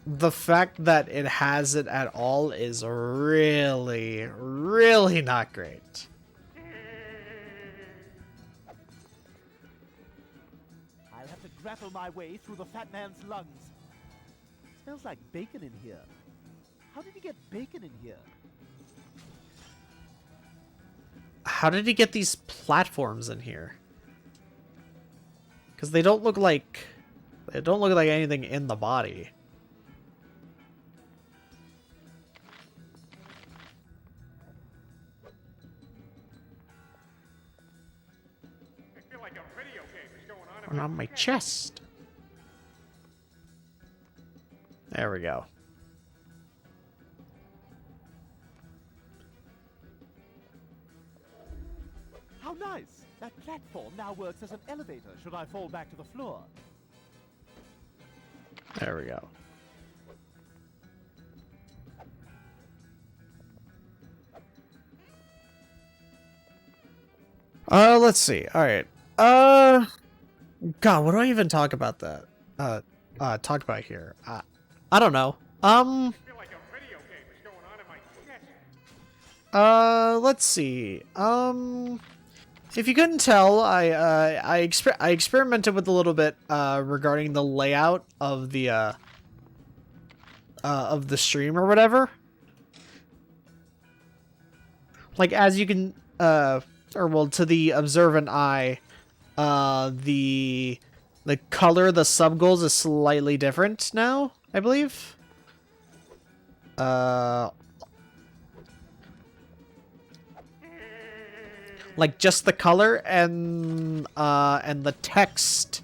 the fact that it has it at all is really, really not great. I'll have to grapple my way through the fat man's lungs. Smells like bacon in here. How did he get bacon in here? How did he get these platforms in here? Because they don't look like anything in the body. I feel like a video game is going On my chest. There we go. How nice! That platform now works as an elevator should I fall back to the floor. There we go. Let's see. All right. God, what do I even talk about that? Talk about here. I don't know. Let's see. If you couldn't tell, I experimented with a little bit regarding the layout of the stream or whatever. Like as you can or well, to the observant eye, the color, the sub goals is slightly different now, I believe. Like just the color and the text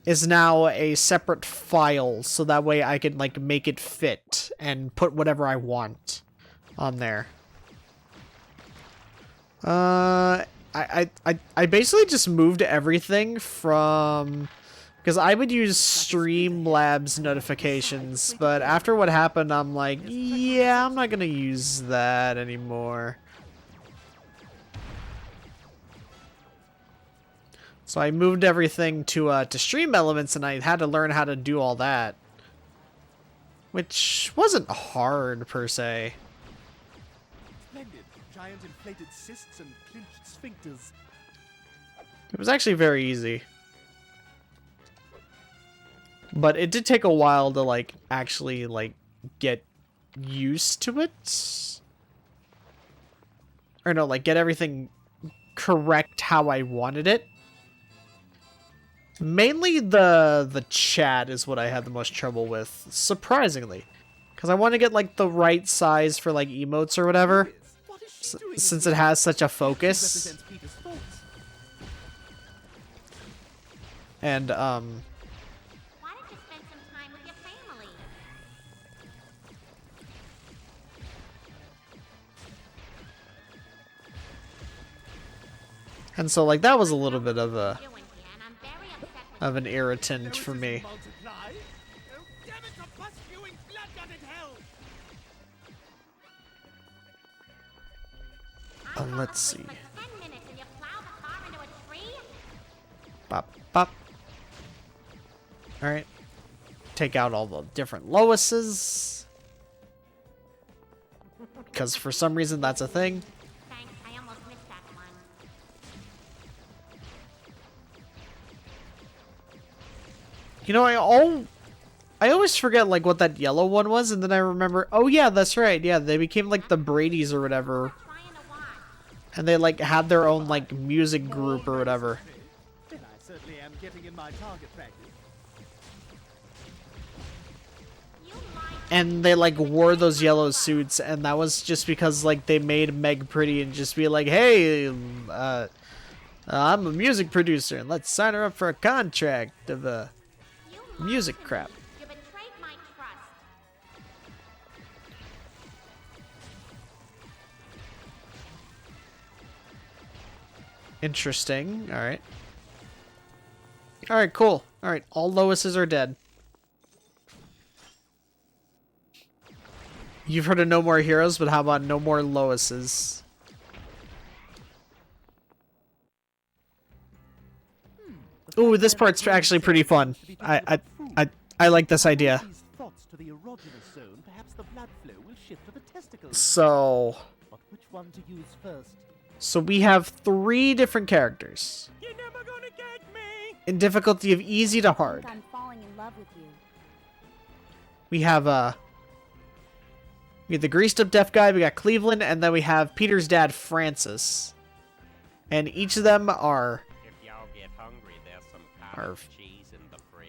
is now a separate file, so that way I can like make it fit and put whatever I want on there. I basically just moved everything from, because I would use Streamlabs notifications, but after what happened, I'm like, yeah, I'm not gonna use that anymore. So I moved everything to Stream Elements, and I had to learn how to do all that, which wasn't hard per se. Splendid. Giant inflated cysts and clinched sphincters. It was actually very easy. But it did take a while to like actually like get used to it. Or no, like get everything correct how I wanted it. Mainly the chat is what I had the most trouble with, surprisingly. Because I want to get like the right size for like emotes or whatever. Since it has such a focus. And Why don't you spend some time with your family? and so like that was a little bit of an irritant for me. Let's see. 10 minutes and you plow the car into a Bop, bop. Alright. Take out all the different Loises. Because for some reason that's a thing. Thanks, I almost missed that one. You know, I always forget like what that yellow one was, and then I remember, oh yeah, that's right. Yeah, they became like the Bradys or whatever. And they like had their own like music group or whatever. Then I certainly am getting in my target practice. And they like wore those yellow suits, and that was just because like they made Meg pretty and just be like, hey, I'm a music producer and let's sign her up for a contract of music crap. You betrayed my trust. Interesting. Alright. Alright, cool. Alright, all Loises are dead. You've heard of No More Heroes, but how about No More Loises? Ooh, this part's actually pretty fun. I like this idea. Thoughts to the erogenous zone, perhaps the blood flow will shift to the testicles. So, But which one to use first? so we have 3 different characters. You're never gonna get me. In difficulty of easy to hard. I'm falling in love with you. We have the greased up deaf guy, we got Cleveland, and then we have Peter's dad, Francis. And each of them are If y'all get hungry, there's some Are- cottage cheese in the fridge.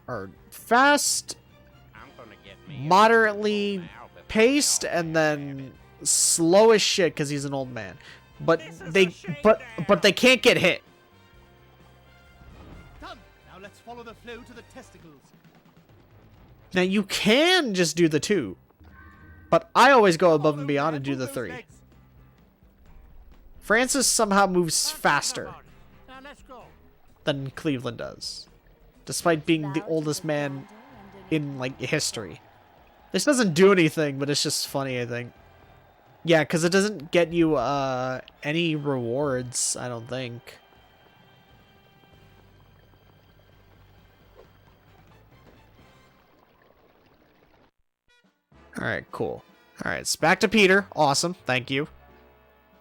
are fast, I'm gonna get me moderately paced, and then slow as shit because he's an old man. But they can't get hit. Done. Now let's follow the flow to the testicles. Now you can just do the 2, but I always go above and beyond and do the 3. Francis somehow moves faster Now let's go. than Cleveland does, despite being the oldest man in like history. This doesn't do anything, but it's just funny, I think. Yeah, because it doesn't get you any rewards, I don't think. Alright, cool. Alright, it's back to Peter. Awesome, thank you.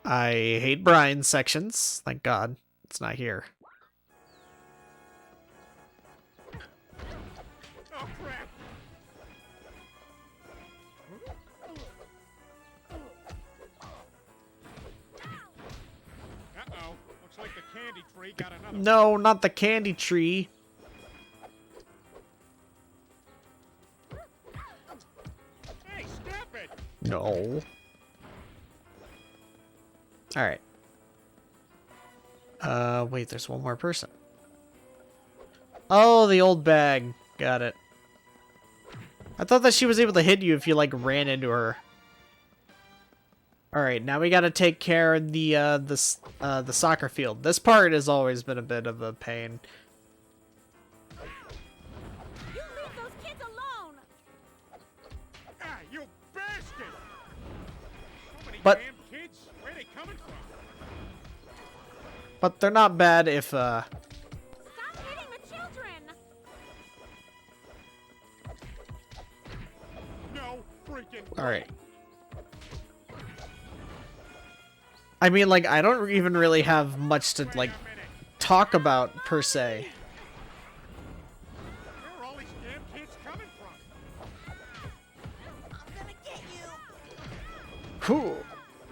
I hate Brian's sections. Thank God it's not here. Oh, crap! Uh-oh. Looks like the candy tree got another... No, not the candy tree. Hey, stop it! No. Alright. Wait, there's one more person. Oh, the old bag. Got it. I thought that she was able to hit you if you, like, ran into her. Alright, now we gotta take care of the soccer field. This part has always been a bit of a pain. You leave those kids alone! Ah, you bastard! So many But- damn kids! Where are they coming from? But they're not bad if, Stop hitting the children! No freaking... Alright. I mean, like, I don't even really have much to, like, talk about, per se. Where are all these damn kids coming from? I'm gonna get you! Cool.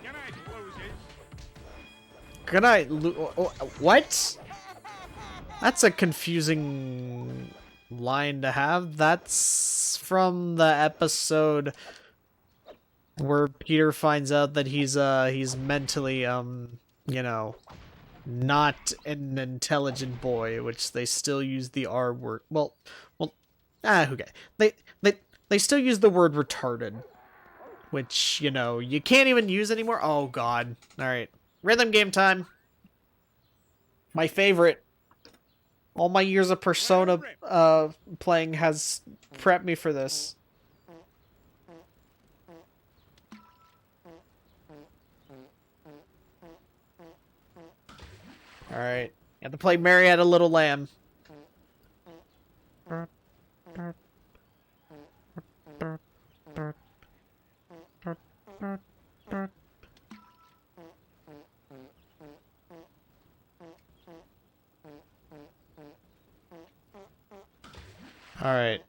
Good night, losers. Good night, what? That's a confusing line to have. That's from the episode where Peter finds out that he's mentally, you know, not an intelligent boy, which they still use the R word. Well, okay. They still use the word retarded, which, you know, you can't even use anymore. Oh, God. All right. Rhythm game time. My favorite. All my years of Persona playing has prepped me for this. Alright. have to play Marietta Little Lamb. All right.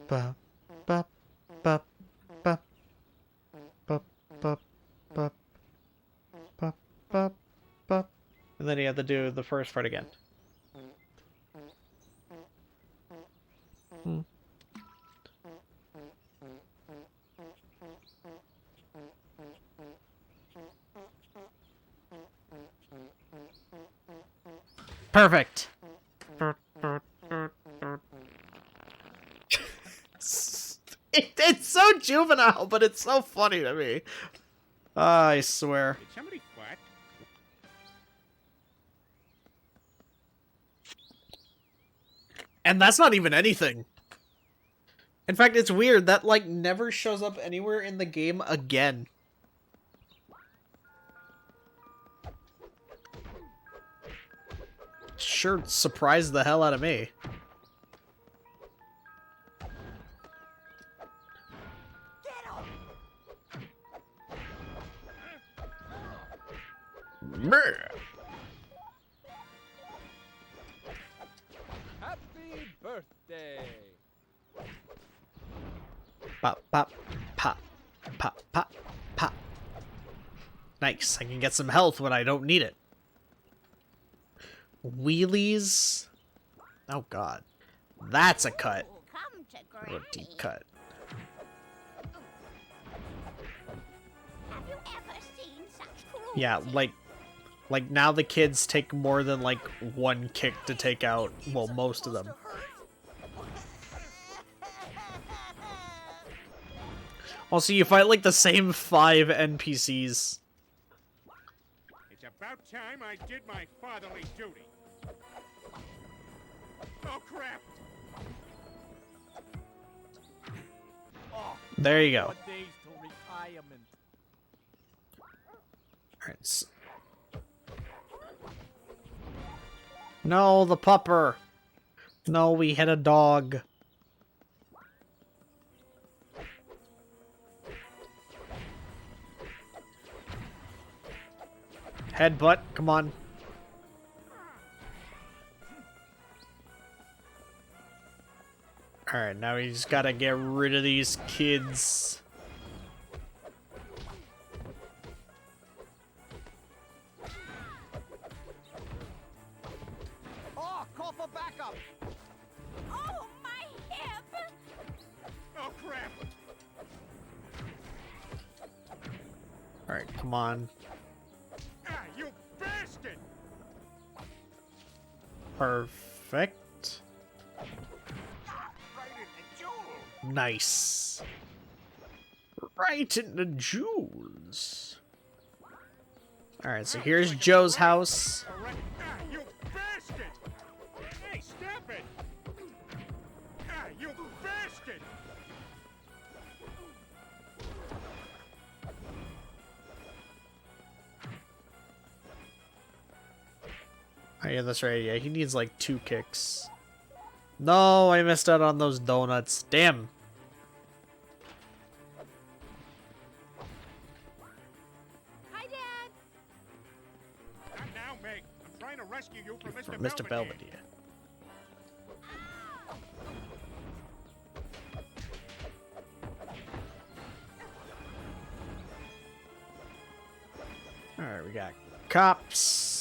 Ba ba ba ba ba ba ba ba ba ba. And then you have to do the first part again. Perfect. It's so juvenile, but it's so funny to me. I swear. Did somebody fart? And that's not even anything. In fact, it's weird. That, like, never shows up anywhere in the game again. Sure surprised the hell out of me. Happy birthday! Pop, pop, pop, pop, pop, pop. Nice, I can get some health when I don't need it. Wheelies. Oh god. That's a cut. Or a deep cut. Have you ever seen such cruelty? Yeah, like now the kids take more than like one kick to take out, well, most of them. Also, you fight like the same 5 NPCs. It's about time I did my fatherly duty. Oh crap! There you go. 4 days till retirement. Alright. No, the pupper. No, we hit a dog. Headbutt, come on. Alright, now he's gotta get rid of these kids. Oh, call for backup! Oh, my hip! Oh crap! Alright, come on. Ah, you bastard! Perfect. Right in the jewel! Nice. Right in the jewels. Alright, so here's Joe's house. Ah, you bastard! Hey, stop it! Ah, you bastard! Oh yeah, that's right. Yeah, he needs like 2 kicks. No, I missed out on those donuts. Damn. Hi, Dad. Not now, Meg. I'm trying to rescue you from Mr. Mr. Belvedere. Alright, we got cops.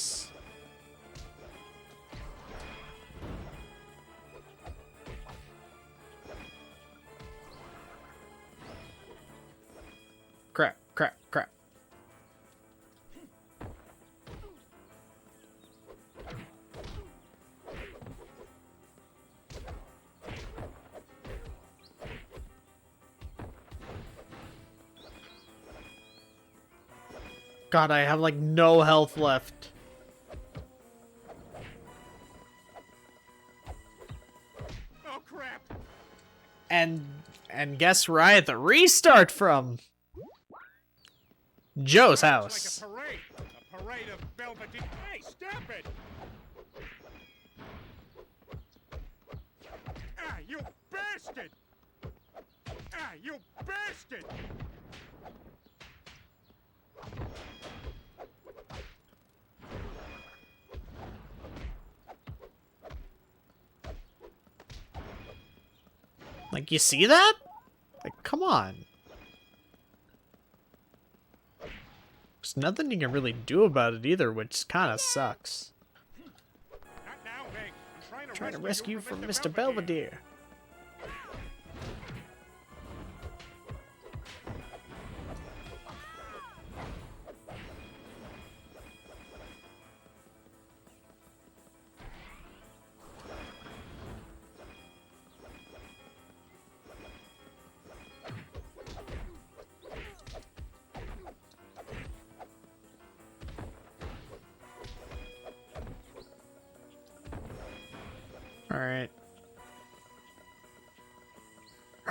Crap, crap, crap. God, I have like no health left. Oh crap! And guess where I had to restart from? Joe's house. Like a parade of Belvedere. Hey, stop it! Ah, you bastard! Ah, you bastard! Like, you see that? Like, come on. There's nothing you can really do about it either, which kind of sucks. Not now, Meg. I'm Trying to rescue you from Mr. Belvedere. Alright.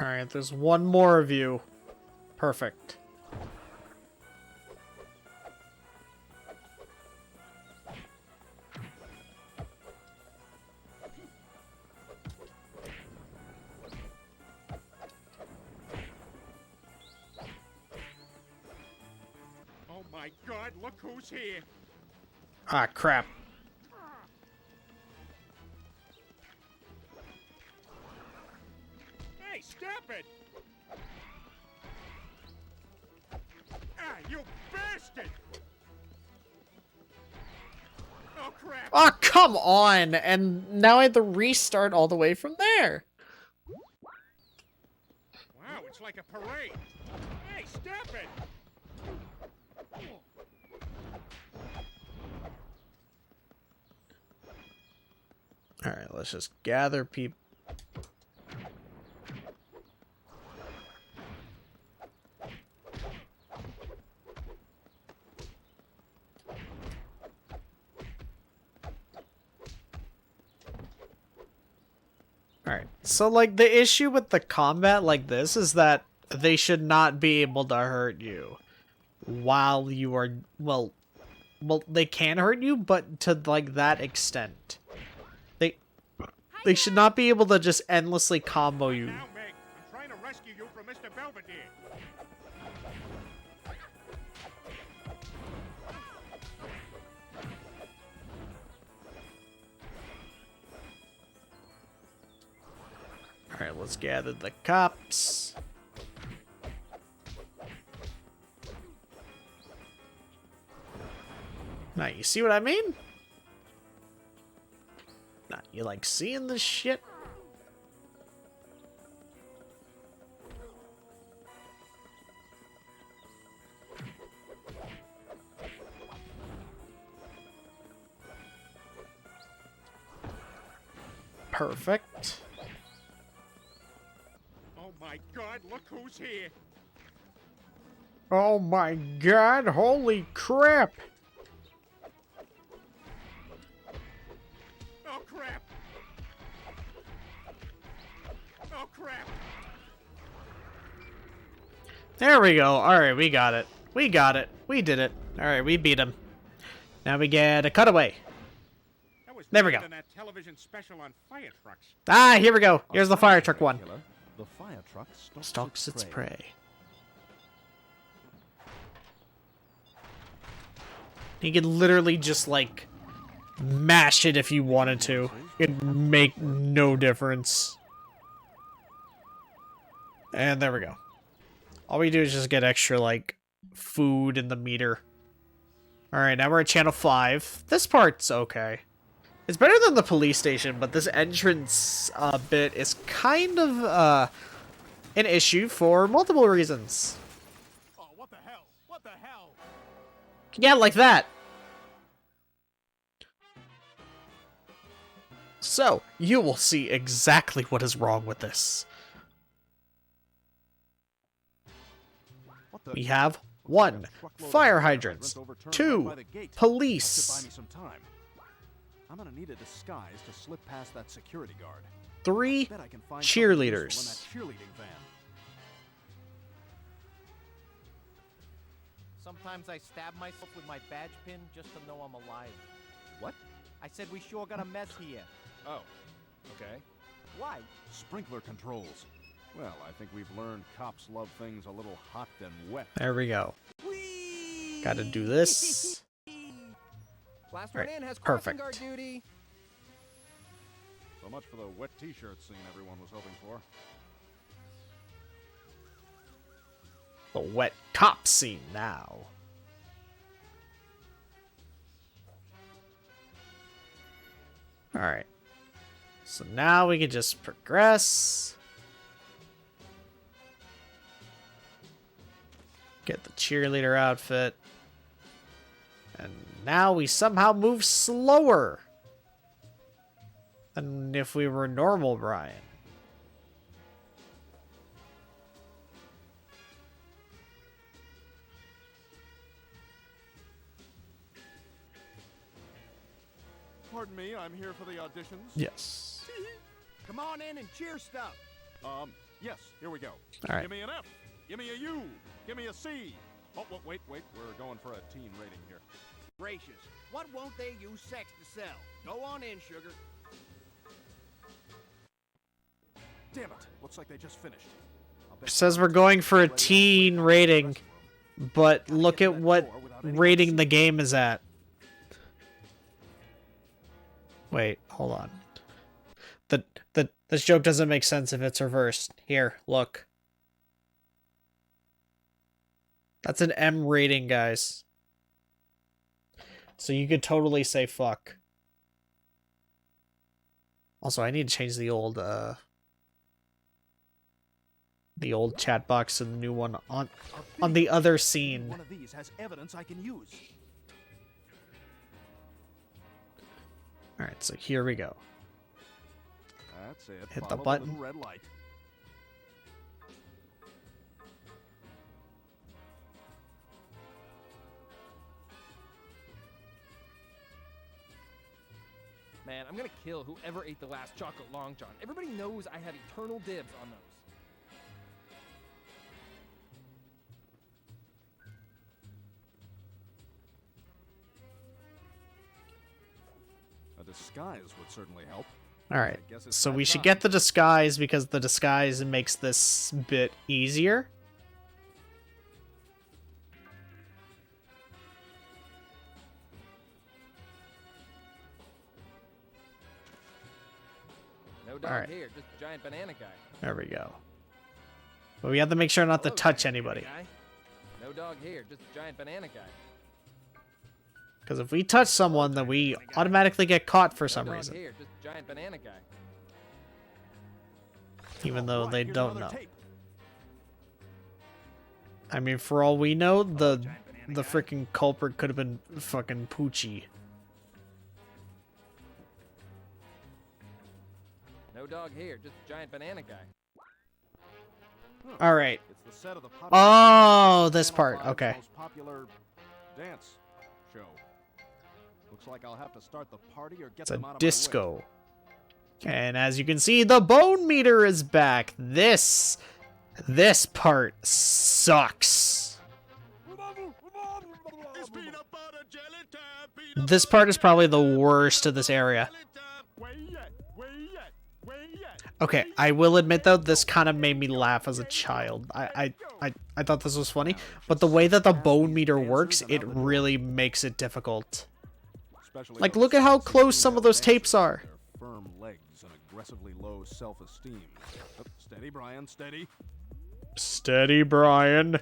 Alright, there's one more of you. Perfect. Oh my God, look who's here! Ah, crap. Hey, stop it! Ah, you bastard! Oh crap! Oh, come on! And now I have to restart all the way from there. Wow, it's like a parade! Hey, stop it! Alright, let's just gather people. Alright, so like the issue with the combat like this is that they should not be able to hurt you while you are, well, they can hurt you, but to like that extent. They should not be able to just endlessly combo you. Now, Meg, I'm trying to rescue you from Mr. Belvedere. Alright, let's gather the cops. Now, you see what I mean? Now, you like seeing this shit? Perfect. Oh my God, look who's here! Oh my God, holy crap! Oh crap! Oh crap! There we go. Alright, we got it. We got it. We did it. Alright, we beat him. Now we get a cutaway. That was There we better go. than that television special on fire trucks. Ah, here we go. Here's the fire truck one. The fire truck Stalks its prey. You could literally just, like, mash it if you wanted to. It'd make no difference. And there we go. All we do is just get extra, like, food in the meter. Alright, now we're at channel 5. This part's okay. It's better than the police station, but this entrance bit is kind of an issue for multiple reasons. Oh, what the hell? What the hell? Yeah, like that. So, you will see exactly what is wrong with this. We have 1. Fire hydrants. 2. Police. I'm gonna need a disguise to slip past that security guard. 3. Bet I can find Cheerleaders. something useful in that cheerleading van. Sometimes I stab myself with my badge pin just to know I'm alive. What? I said we sure got a mess here. Oh, okay. Why? Sprinkler controls. Well, I think we've learned cops love things a little hot and wet. There we go. Gotta do this. Last Right, one in has crossing perfect. guard duty. So much for the wet t-shirt scene everyone was hoping for. The wet cop scene now. Alright. So now we can just progress. Get the cheerleader outfit. And now we somehow move slower than if we were normal Brian. Pardon me, I'm here for the auditions. Yes. Come on in and cheer stuff. Yes, here we go. All right. Give me an F. Give me a U. Give me a C. Oh, wait. We're going for a teen rating here. Gracious, what won't they use sex to sell? Go on in, sugar. Damn it. Looks like they just finished. It says we're going for a teen rating, but look at what rating the game is at. Wait, hold on. This joke doesn't make sense if it's reversed. Here, look. That's an M rating, guys. So you could totally say fuck. Also, I need to change the old chat box to the new one on the other scene. One of these has evidence I can use. Alright, so here we go. That's it. Hit the Follow button. little red light. Man, I'm gonna kill whoever ate the last chocolate Long John. Everybody knows I have eternal dibs on those. A disguise would certainly help. Alright, I guess it's so that we should time. get the disguise because the disguise makes this bit easier. No dog Alright. here, just a giant banana guy. There we go. But we have to make sure not to Hello, touch giant anybody. banana guy. No dog here, just a giant banana guy. Because if we touch someone, then we automatically get caught for some no dog reason. here, just a giant banana guy. Even though they Here's don't another know. tape. I mean, for all we know, the freaking culprit could have been fucking Poochie. No dog here, just a giant banana guy. Alright. It's the set of the popular Oh, this Channel part. 5's Okay. most popular dance show. Looks like I'll have to start the party or get It's a them out of my way. disco. And as you can see, the bone meter is back. This part sucks. It's peanut butter jelly time, peanut This part is probably the worst of this area. Where you at? Where you at? Where you at? Okay, I will admit though, this kind of made me laugh as a child. I thought this was funny, but the way that the bone meter works, it really makes it difficult. Especially Like, those look at how sexy close some female of those dancers tapes are. with their firm legs and aggressively low self-esteem. Oh, steady, Brian, steady. Steady, Brian.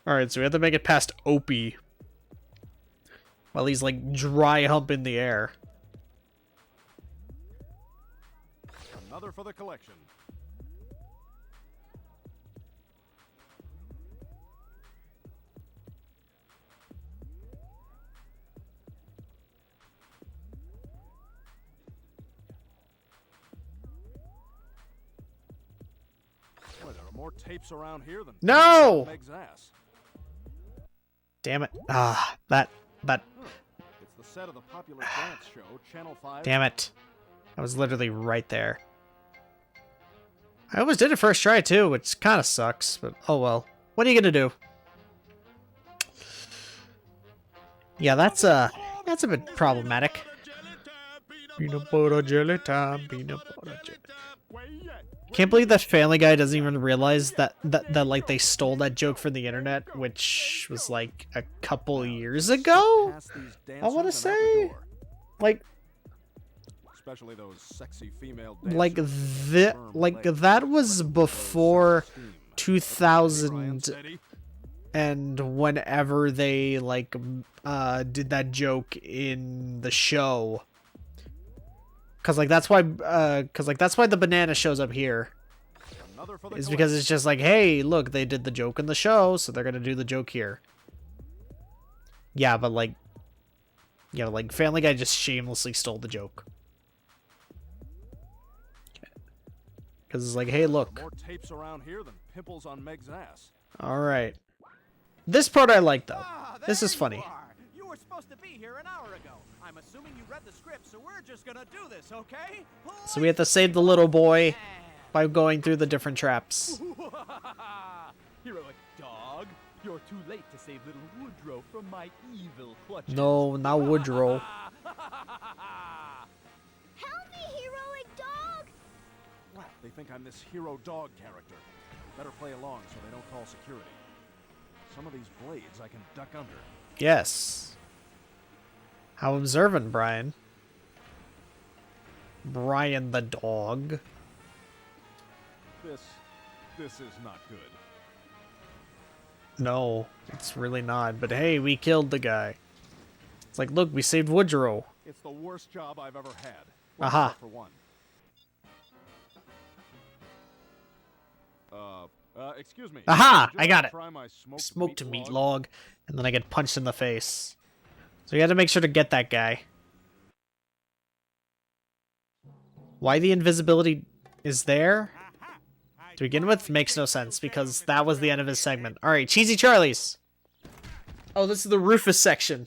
Alright, so we have to make it past Opie. While he's like dry humping the air. Another for the collection. Boy, there are more tapes around here than No! Meg's ass. Damn it. Ah, that. It's the set of the popular dance show, Channel 5. Damn it. I was literally right there. I almost did it first try too, which kind of sucks, but oh well. What are you gonna do? Yeah, that's a bit problematic. Peanut butter jelly time, peanut butter jelly. Can't believe that Family Guy doesn't even realize that like they stole that joke from the internet, which was like a couple years ago. I want to say, like, especially those sexy female that was before 2000 and whenever they like did that joke in the show. Cause that's why the banana shows up here. Is because it's just like, hey, look, they did the joke in the show, so they're gonna do the joke here. Yeah, but like, Family Guy just shamelessly stole the joke. Cause it's like, hey, look. More tapes around here than pimples on Meg's ass. All right, this part I like though. This is funny. You were supposed to be here an hour ago. I'm assuming you read the script, so we're just gonna do this, okay? So we have to save the little boy by going through the different traps. Heroic dog, you're too late to save little Woodrow from my evil clutches. No, not Woodrow. Help me, heroic dog! Wow, they think I'm this hero dog character. Better play along so they don't call security. Some of these blades I can duck under. Yes. How observant, Brian. Brian the dog. This is not good. No, it's really not. But hey, we killed the guy. It's like, look, we saved Woodrow. It's the worst job I've ever had. Aha. For one. Excuse me. Aha! I got it. Try my Smoked meat log, and then I get punched in the face. So you have to make sure to get that guy. Why the invisibility is there to begin with makes no sense, because that was the end of his segment. Alright, Cheesy Charlie's. Oh, this is the Rufus section.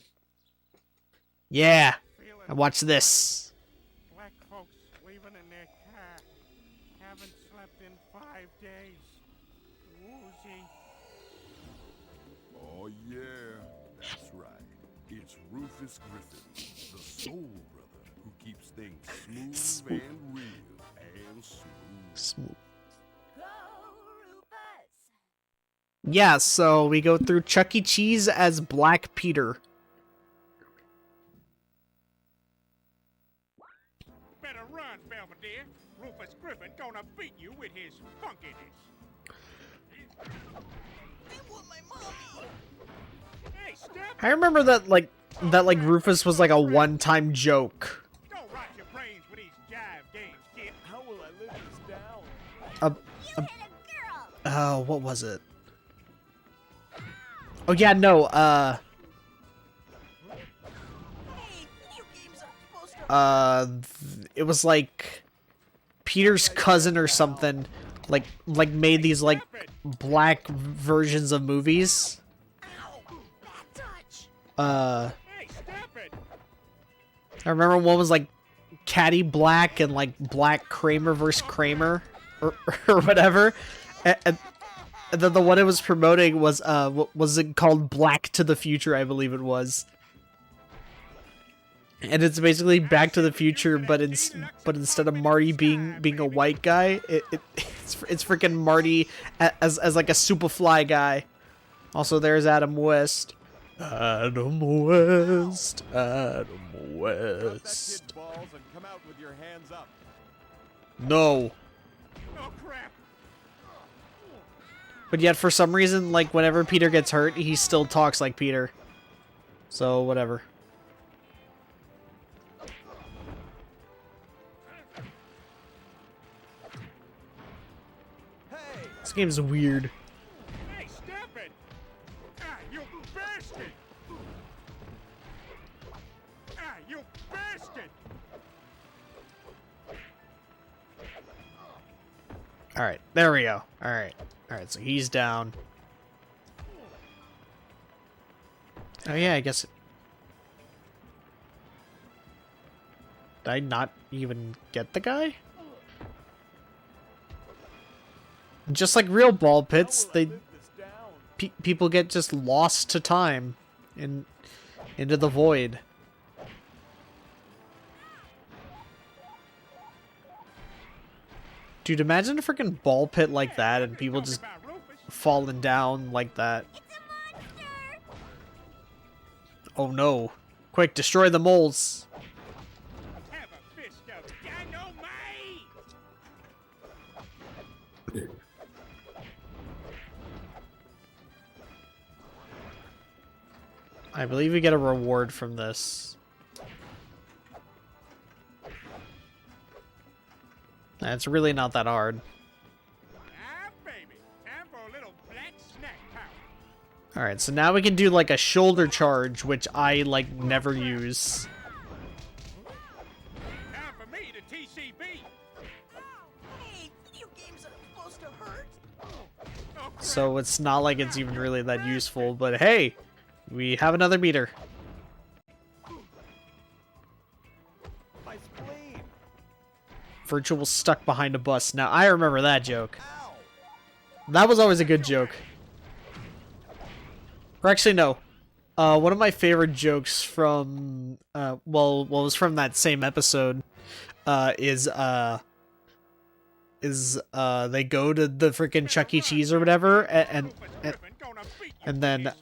Yeah. I watched this. Black folks leaving in their car. Haven't slept in 5 days. Woozy. Oh yeah, that's right. It's Rufus Griffin, the soul brother who keeps things smooth and real and smooth. Yeah, so we go through Chuck E. Cheese as Black Peter. Better run, Belvedere. Rufus Griffin gonna beat you with his funkiness. I want my mommy. Hey, stop! I remember that Rufus was like a one-time joke. Don't rot your brains with these jive games, kid. How will I live this down? You hit a girl. What was it? Oh yeah, no, Hey, video games are supposed to... it was like Peter's cousin or something, like made these like black versions of movies. I remember one was like Caddy Black and like Black Kramer versus Kramer or whatever, and then the one it was promoting was what was it called, Black to the Future, I believe it was. And it's basically Back to the Future, but instead of Marty being a white guy, it's freaking Marty as like a Superfly guy. Also, there's Adam West. Adam West. Adam West. Balls and come out with your hands up. No. Oh crap! But yet, for some reason, like whenever Peter gets hurt, he still talks like Peter. So whatever. This game's weird. Hey, stop it! Ah, you bastard! Ah, you bastard! Alright, there we go. Alright. Alright, so he's down. Oh yeah, I guess... Did I not even get the guy? Just like real ball pits, people get just lost to time into the void. Dude, imagine a freaking ball pit like that and people just falling down like that. Oh no. Quick, destroy the moles. Have a fist of dynamite! I believe we get a reward from this. It's really not that hard. Ah, baby. Time for a little black snack power. Alright, so now we can do like a shoulder charge, which I like never use. Time for me to TCB. Hey, video games are supposed to hurt. So it's not like it's even really that useful, but hey, we have another meter. My spleen. Virtual stuck behind a bus. Now, I remember that joke. That was always a good joke. Or actually, no. One of my favorite jokes from, well, what was from that same episode, is they go to the freaking Chuck E. Cheese or whatever, and then,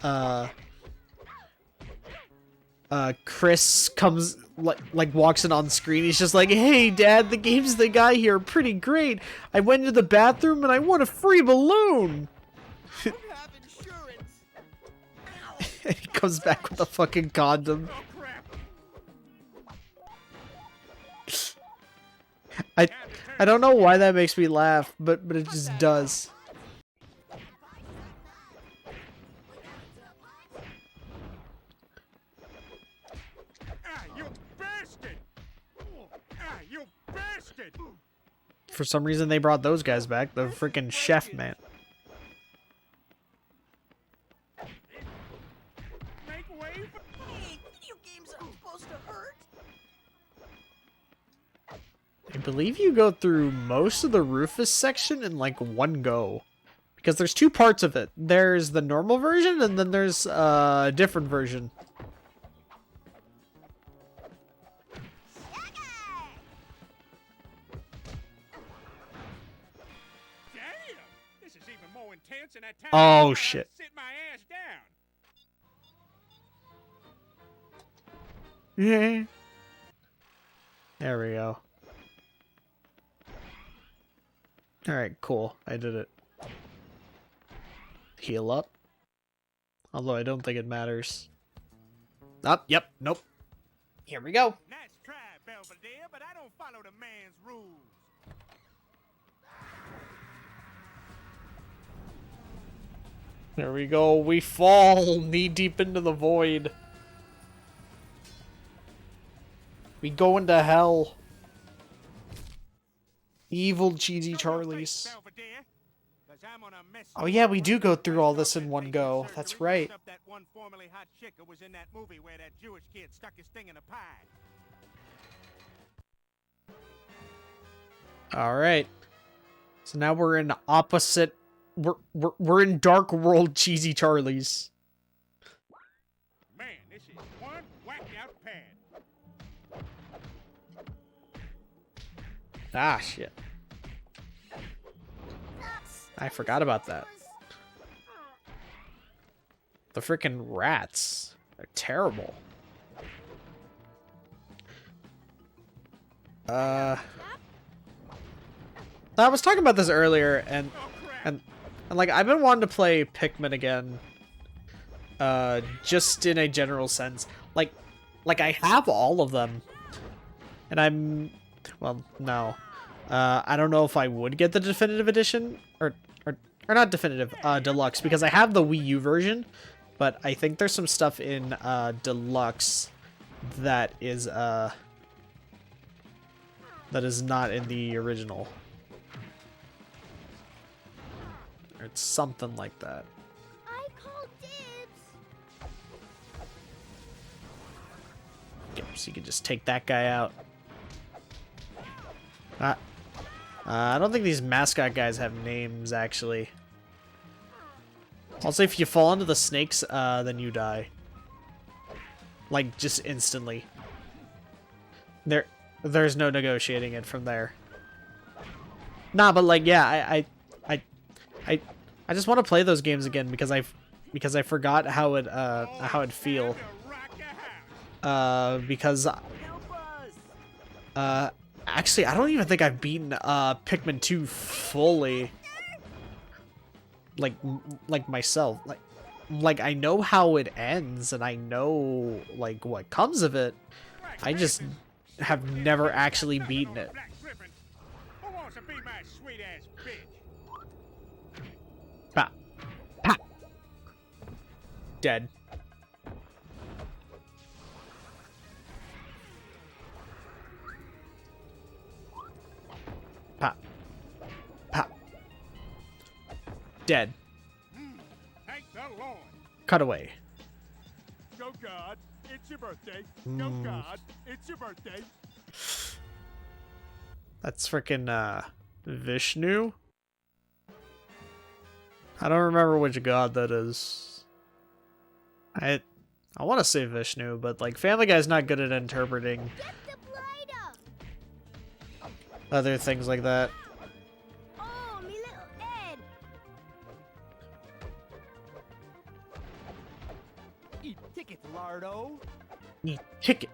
Chris comes, like walks in on screen. He's just like, "Hey, Dad, the games they got here are pretty great. I went into the bathroom and I won a free balloon." And he comes back with a fucking condom. I don't know why that makes me laugh, but it just does. For some reason, they brought those guys back. The freaking chef, man. Hey, video games are supposed to hurt. I believe you go through most of the Rufus section in like one go. Because there's two parts of it. There's the normal version, and then there's a different version. Oh shit. Sit my ass down. Yeah. There we go. Alright, cool. I did it. Heal up. Although I don't think it matters. Oh, yep, nope. Here we go. Nice try, Belvedere, but I don't follow the man's rules. There we go. We fall knee deep into the void. We go into hell. Evil cheesy Charlies. Oh yeah, we do go through all this in one go. That's right. That one formerly hot chick who was in that movie where that Jewish kid stuck his thing in a pie. All right. So now we're in opposite. We're in Dark World cheesy Charlies. Man, this is one whacked out pad. Ah shit. I forgot about that. The freaking rats. They're terrible. I was talking about this earlier, and like I've been wanting to play Pikmin again. Just in a general sense. Like I have all of them. And well, no. I don't know if I would get the definitive edition or not definitive, deluxe, because I have the Wii U version, but I think there's some stuff in deluxe that is not in the original. Or it's something like that. I call dibs. Okay, so you can just take that guy out. I don't think these mascot guys have names, actually. Also, if you fall into the snakes, then you die. Like, just instantly. There's no negotiating it from there. Nah, but like, yeah, I just want to play those games again because I forgot how it feel. Because actually, I don't even think I've beaten Pikmin 2 fully. Like myself, like I know how it ends and I know like what comes of it. I just have never actually beaten it. Who wants to be my sweet ass bitch? Pa. Pa. Dead. Pa. Pa. Dead. Thank the Lord. Cut away. Go God, it's your birthday. Go God, it's your birthday. That's freaking Vishnu. I don't remember which god that is. I want to say Vishnu, but like Family Guy's not good at interpreting other things like that. Oh, me little Ed. Eat ticket, Lardo. Eat ticket.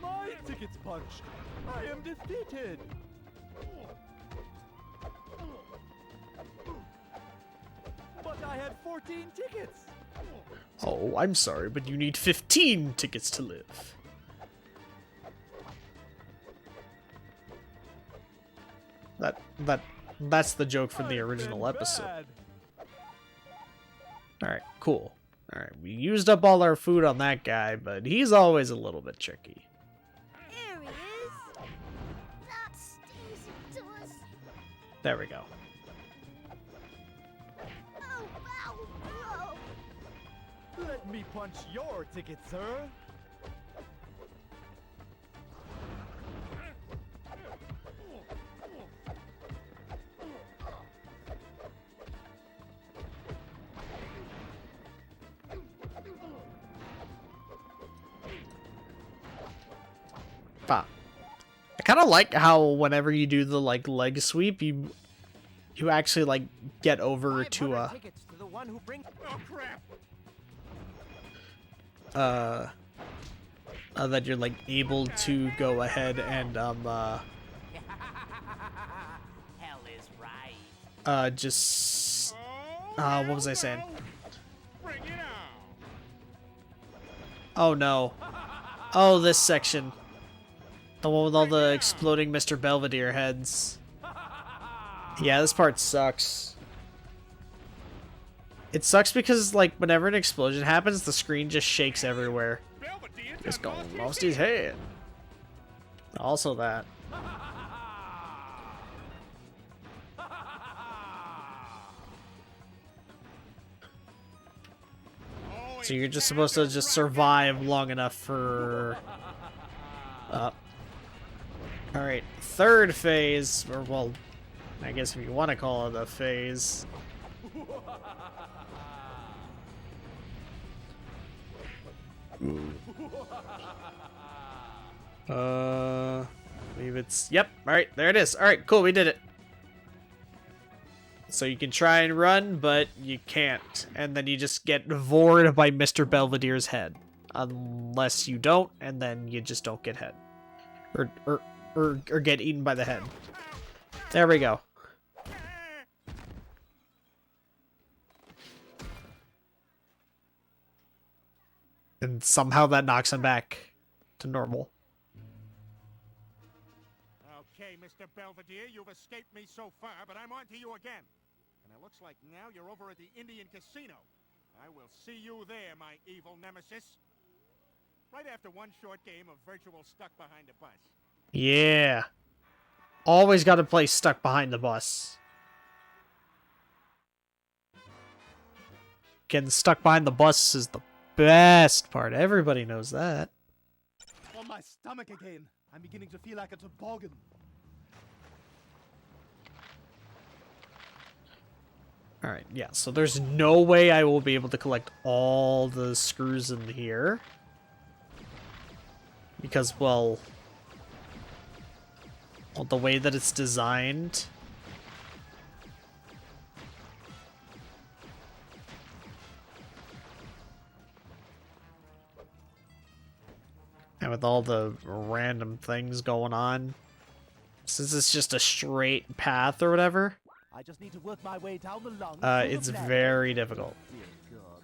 My ticket's punched. I am defeated. But I had 14 tickets. Oh, I'm sorry, but you need 15 tickets to live. That's the joke from the original episode. Alright, cool. Alright, we used up all our food on that guy, but he's always a little bit tricky. There he is. That stings to us. There we go. Oh, ow, ow. Let me punch your ticket, sir. I kind of like how whenever you do the like leg sweep, you actually like get over to tickets to the one who brings. Oh crap! that you're like able to go ahead and Hell is right. just what was I saying? Bring it on! Oh no. Oh, this section. The one with all the exploding Mr. Belvedere heads. Yeah, this part sucks. It sucks because, like, whenever an explosion happens, the screen just shakes everywhere. Just going lost his head. Also that. So you're just supposed to just survive long enough for... Alright, third phase, or well, I guess if you want to call it a phase. I believe it's, yep, alright, there it is. Alright, cool, we did it. So you can try and run, but you can't. And then you just get devoured by Mr. Belvedere's head. Unless you don't, and then you just don't get head. Or get eaten by the head. There we go. And somehow that knocks him back to normal. Okay, Mr. Belvedere, you've escaped me so far, but I'm on to you again. And it looks like now you're over at the Indian Casino. I will see you there, my evil nemesis. Right after one short game of virtual stuck behind a bus. Yeah. Always got to play stuck behind the bus. Getting stuck behind the bus is the best part. Everybody knows that. On my stomach again. I'm beginning to feel like a toboggan. Alright, yeah, so there's no way I will be able to collect all the screws in here. Because, well, the way that it's designed. And with all the random things going on. Since it's just a straight path or whatever. I just need to work my way down the lungs. It's very difficult. Dear God.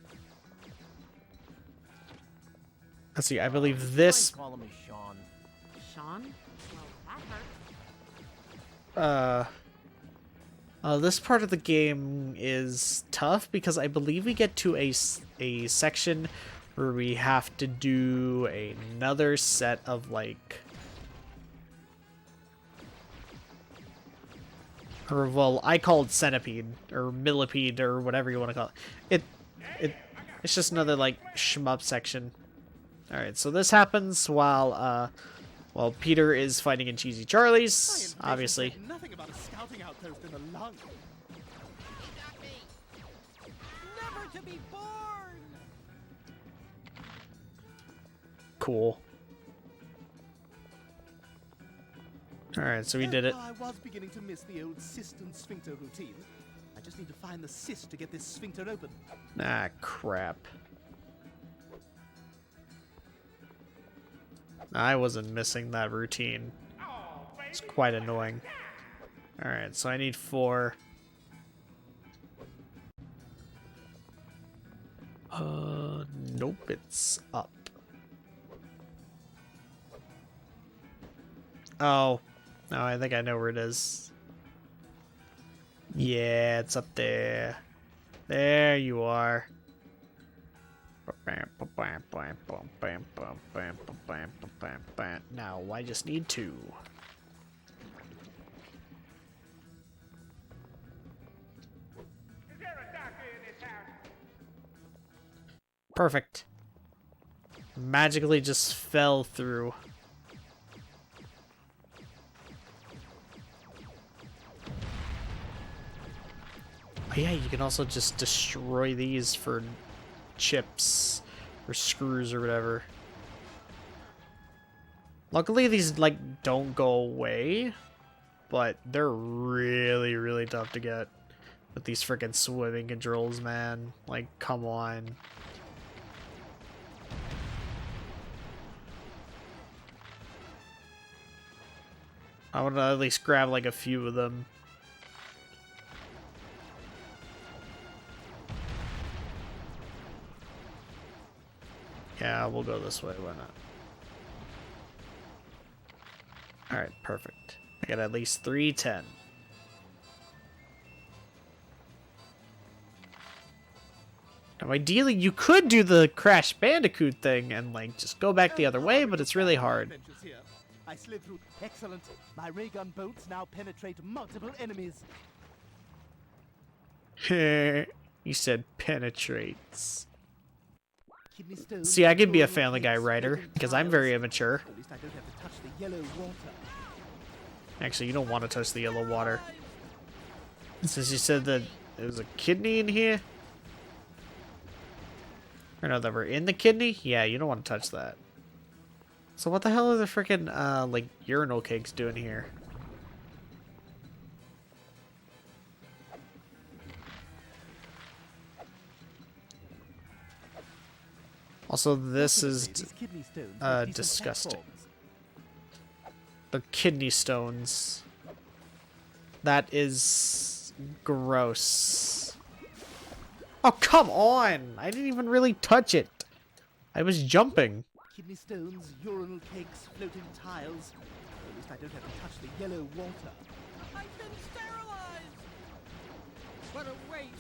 Let's see, I believe this... Call me Sean. Sean? Well, that hurts. This part of the game is tough because I believe we get to a section where we have to do another set of, like... Or, well, I call it centipede, or millipede, or whatever you want to call it. It's just another, like, shmup section. Alright, so this happens while Peter is fighting in Cheesy Charlie's, obviously. Nothing about a scouting outpost in the lung. Never to be born. Cool. Alright, so we did it. I was beginning to miss the old cyst and sphincter routine. I just need to find the cyst to get this sphincter open. Ah, crap. I wasn't missing that routine. It's quite annoying. Alright, so I need 4. Nope, it's up. Oh. No, I think I know where it is. Yeah, it's up there. There you are. Now, I just need 2. Is there a doctor in this house? Perfect. Magically just fell through. Oh yeah, you can also just destroy these for chips or screws or whatever. Luckily these like don't go away, but they're really, really tough to get with these freaking swimming controls, man. Like, come on. I want to at least grab like a few of them. Yeah, we'll go this way, why not? Alright, perfect. I got at least 310. Now, ideally, you could do the Crash Bandicoot thing and, like, just go back the other way, but it's really hard. I slid through. Excellent. My ray gun bolts now penetrate multiple enemies. You said penetrates. See, I could be a Family Guy writer, because I'm very immature. At least I don't have to touch the yellow water. Actually, you don't want to touch the yellow water. Since you said that there was a kidney in here? Or no, that we're in the kidney? Yeah, you don't want to touch that. So what the hell are the freaking, like, urinal cakes doing here? Also, this is disgusting. The kidney stones. That is gross. Oh, come on! I didn't even really touch it. I was jumping. Kidney stones, urinal cakes, floating tiles. At least I don't have to touch the yellow water. I've been sterilized. What a waste.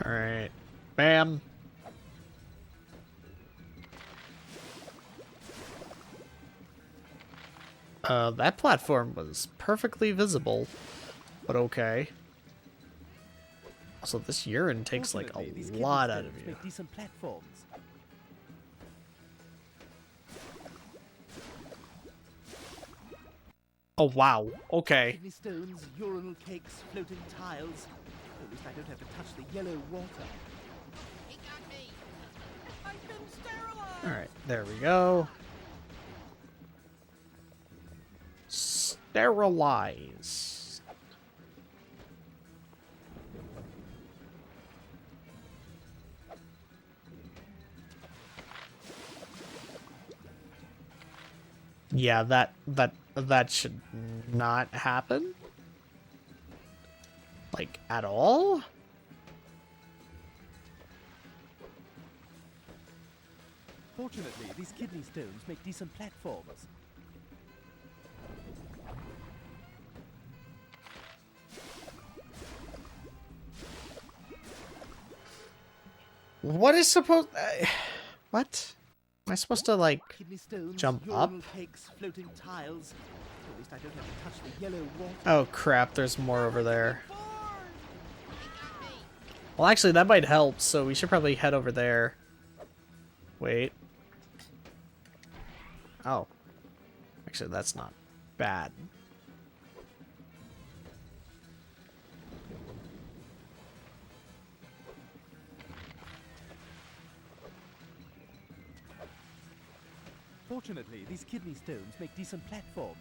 Alright. Bam. That platform was perfectly visible, but okay. Also, this urine takes like a lot out of you. Make decent platforms. Oh, wow. Okay. Kidney stones, urinal cakes, floating tiles. At least I don't have to touch the yellow water. He got me. I've been sterilized. Alright, there we go. Sterilize. Yeah, that should not happen. Like, at all? Fortunately, these kidney stones make decent platforms. What is supposed... what? Am I supposed to, like, Kidney stones, jump up? urinal cakes, floating tiles. At least I don't have to touch the yellow water. Oh crap, there's more over there. Well, actually, that might help, so we should probably head over there. Wait. Oh. Actually, that's not bad. Fortunately, these kidney stones make decent platforms.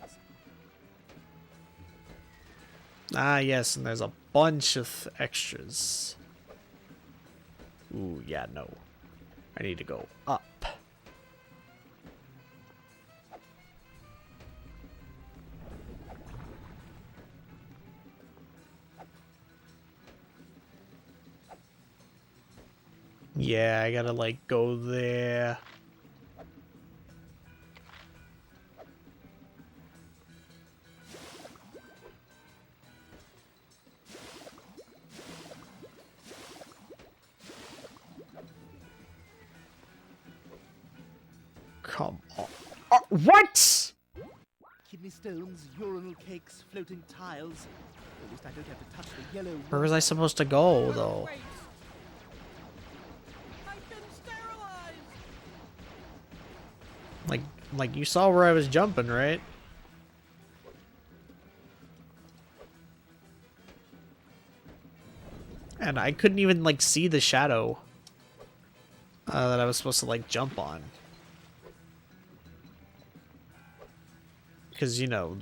Ah, yes, and there's a bunch of extras. Ooh, yeah, no. I need to go up. Yeah, I gotta, like, go there. Come on. What? Kidney stones, urinal cakes, floating tiles. At least I don't have to touch the yellow water. Where was I supposed to go, though? I've been sterilized. Like you saw where I was jumping, right? And I couldn't even, like, see the shadow that I was supposed to, like, jump on. Because, you know,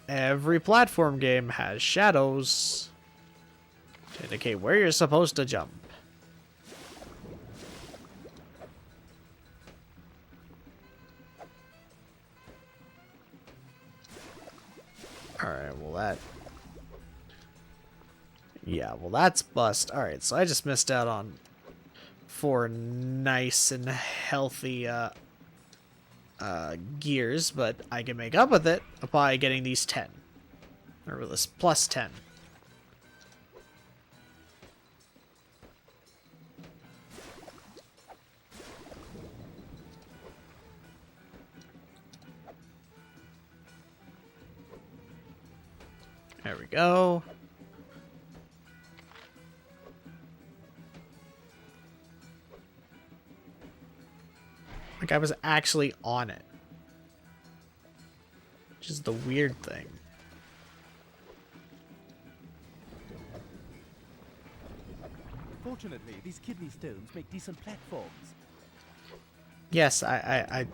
every platform game has shadows to indicate where you're supposed to jump. Alright, well that... yeah, well that's bust. Alright, so I just missed out on 4 nice and healthy gears, but I can make up with it by getting these 10. Or this plus 10. There we go. Like I was actually on it. Which is the weird thing. Fortunately, these kidney stones make decent platforms. Yes, I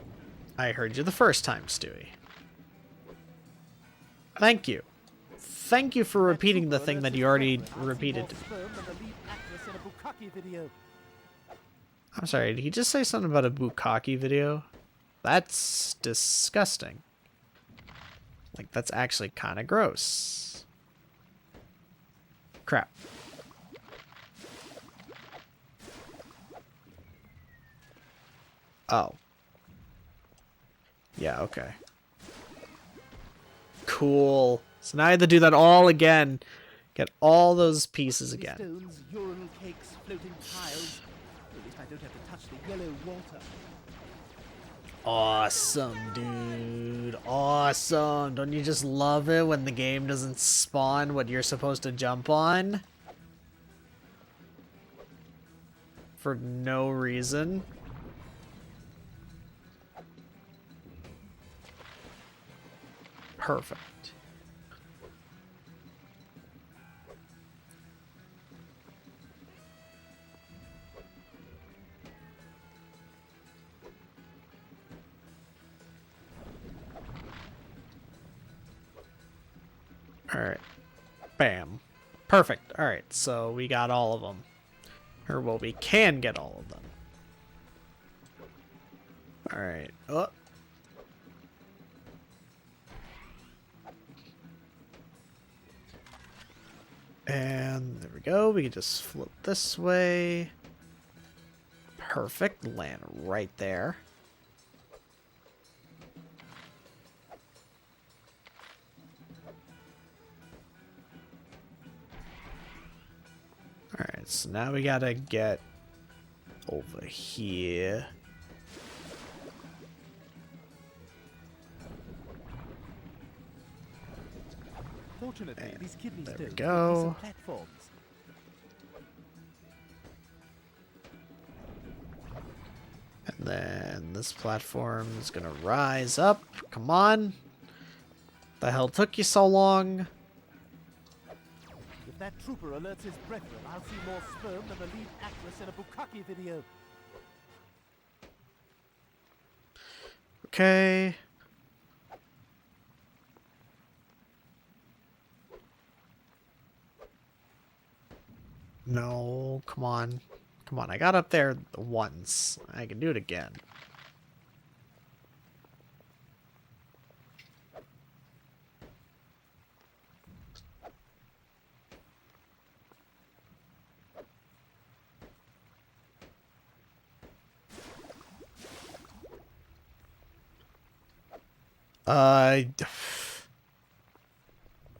heard you the first time, Stewie. Thank you. Thank you for repeating the thing that you already repeated to me. I'm sorry, did he just say something about a bukkake video? That's disgusting. Like, that's actually kind of gross. Crap. Oh. Yeah, okay. Cool. So now I have to do that all again. Get all those pieces again. Stones, urinal cakes, floating tiles. At least I don't have to touch the yellow water. Awesome, dude. Awesome. Don't you just love it when the game doesn't spawn what you're supposed to jump on? For no reason. Perfect. Alright. Bam. Perfect. Alright, so we got all of them. Or, well, we can get all of them. Alright. Oh. And there we go. We can just flip this way. Perfect. Land right there. Alright, so now we gotta get over here. Fortunately, these kidney there we stones go. give me some platforms. And then this platform is gonna rise up. Come on. The hell took you so long? If that trooper alerts his brethren, I'll see more sperm than the lead actress in a Bukkake video. Okay. No, come on. Come on, I got up there once. I can do it again.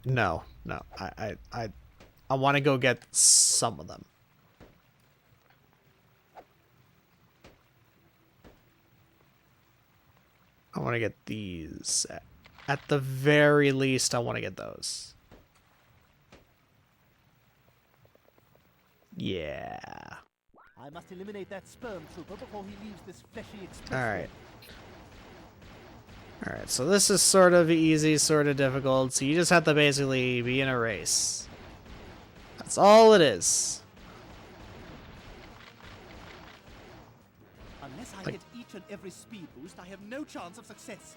No. I want to go get some of them. I want to get these. At the very least, I want to get those. Yeah. I must eliminate that sperm trooper before he leaves this fleshy expressway. Alright. Alright, so this is sort of easy, sort of difficult. So you just have to basically be in a race. That's all it is. Unless I hit each and every speed boost, I have no chance of success.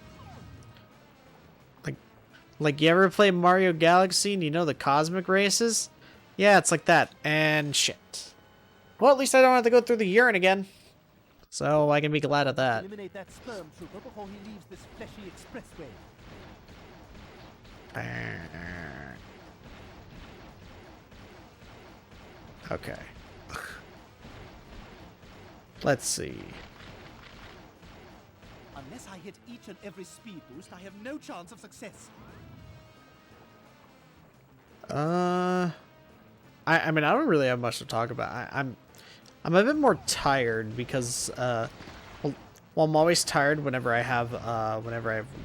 Like you ever play Mario Galaxy and you know the cosmic races? Yeah, it's like that. And shit. Well, at least I don't have to go through the urine again. So I can be glad of that. Eliminate that sperm trooper before he leaves this fleshy expressway. Okay. Let's see. Unless I hit each and every speed boost, I have no chance of success. I mean, I don't really have much to talk about. I'm a bit more tired because well, I'm always tired whenever I have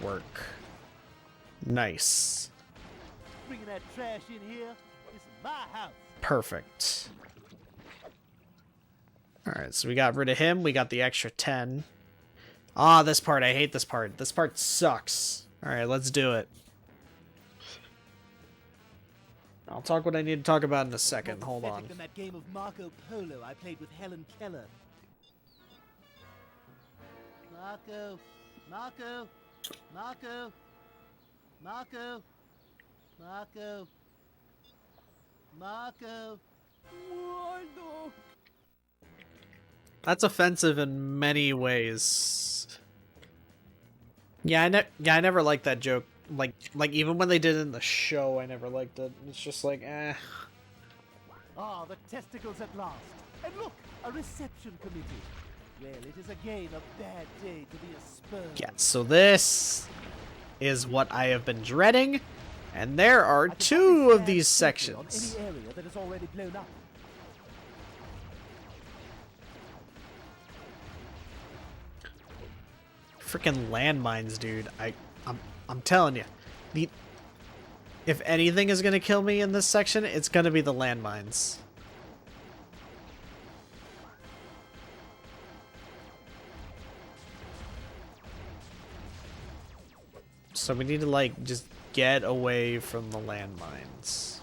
work. Nice. Bringing that trash in here. This is my house. Perfect. Alright, so we got rid of him. We got the extra 10. Ah, this part. I hate this part. This part sucks. Alright, let's do it. I'll talk what I need to talk about in a second. Hold on. Than that game of Marco Polo I played with Helen Keller. Marco. Marco. Marco. Marco. Marco. Marco. Waldo. That's offensive in many ways. Yeah, I never liked that joke. Like even when they did it in the show, I never liked it. It's just like, eh. Ah, the testicles at last. And look, a reception committee. Well, it is again a bad day to be a sperm. Yeah, so this is what I have been dreading, and there are 2 of these sections. On any area that is already blown up. Freaking landmines, dude. I'm telling you. If anything is gonna kill me in this section, it's gonna be the landmines. So we need to, like, just get away from the landmines.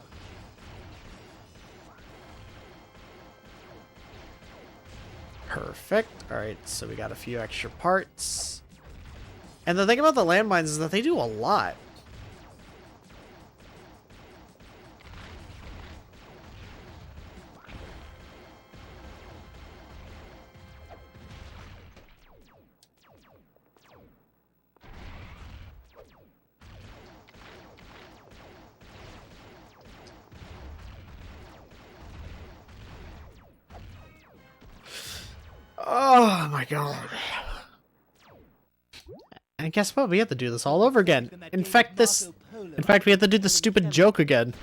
Perfect. Alright, so we got a few extra parts. And the thing about the landmines is that they do a lot. Oh my god. And guess what? We have to do this all over again. In fact, we have to do the stupid joke again.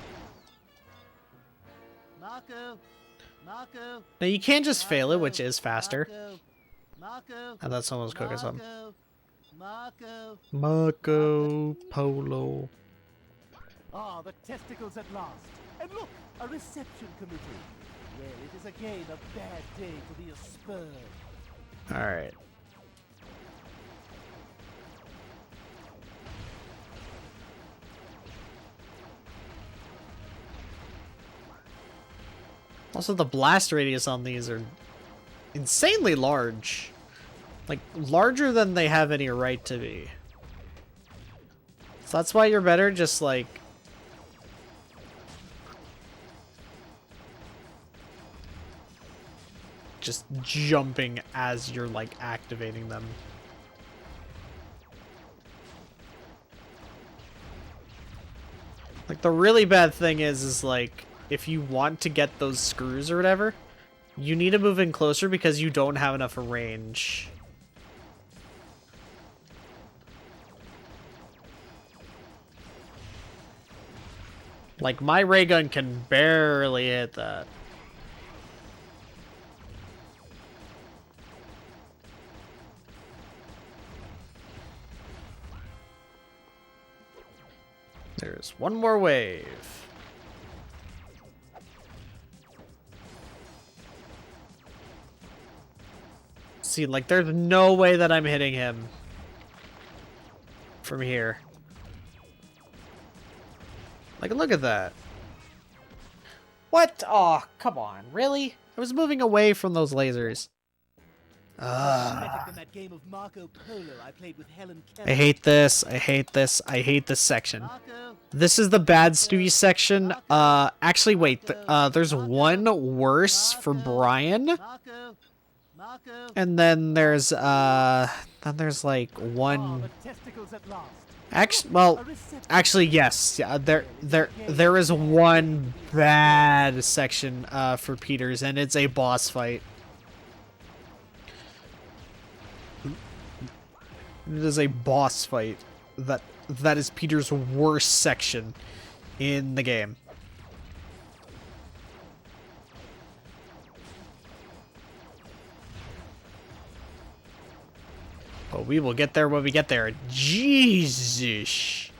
Marco, Marco. Now you can't just fail it, which is faster. Marco, And that's almost cooking some. Marco. Marco Polo. Ah, the testicles at last. And look, a reception committee. Well, it is again a bad day to be a sperm. Alright. Also, the blast radius on these are insanely large. Like, larger than they have any right to be. So that's why you're better just, like... just jumping as you're, like, activating them. Like, the really bad thing is like, if you want to get those screws or whatever, you need to move in closer because you don't have enough range. Like, my ray gun can barely hit that. There's one more wave. See, like, there's no way that I'm hitting him from here. Like, look at that. What? Oh, come on. Really? I was moving away from those lasers. I hate this. I hate this. I hate this section. This is the bad Stewie section. Actually, wait. There's one worse for Brian. And then there's like one. Actually, yes. Yeah, there is one bad section for Peters, and it's a boss fight. It is a boss fight that is Peter's worst section in the game. But we will get there when we get there. Jesus.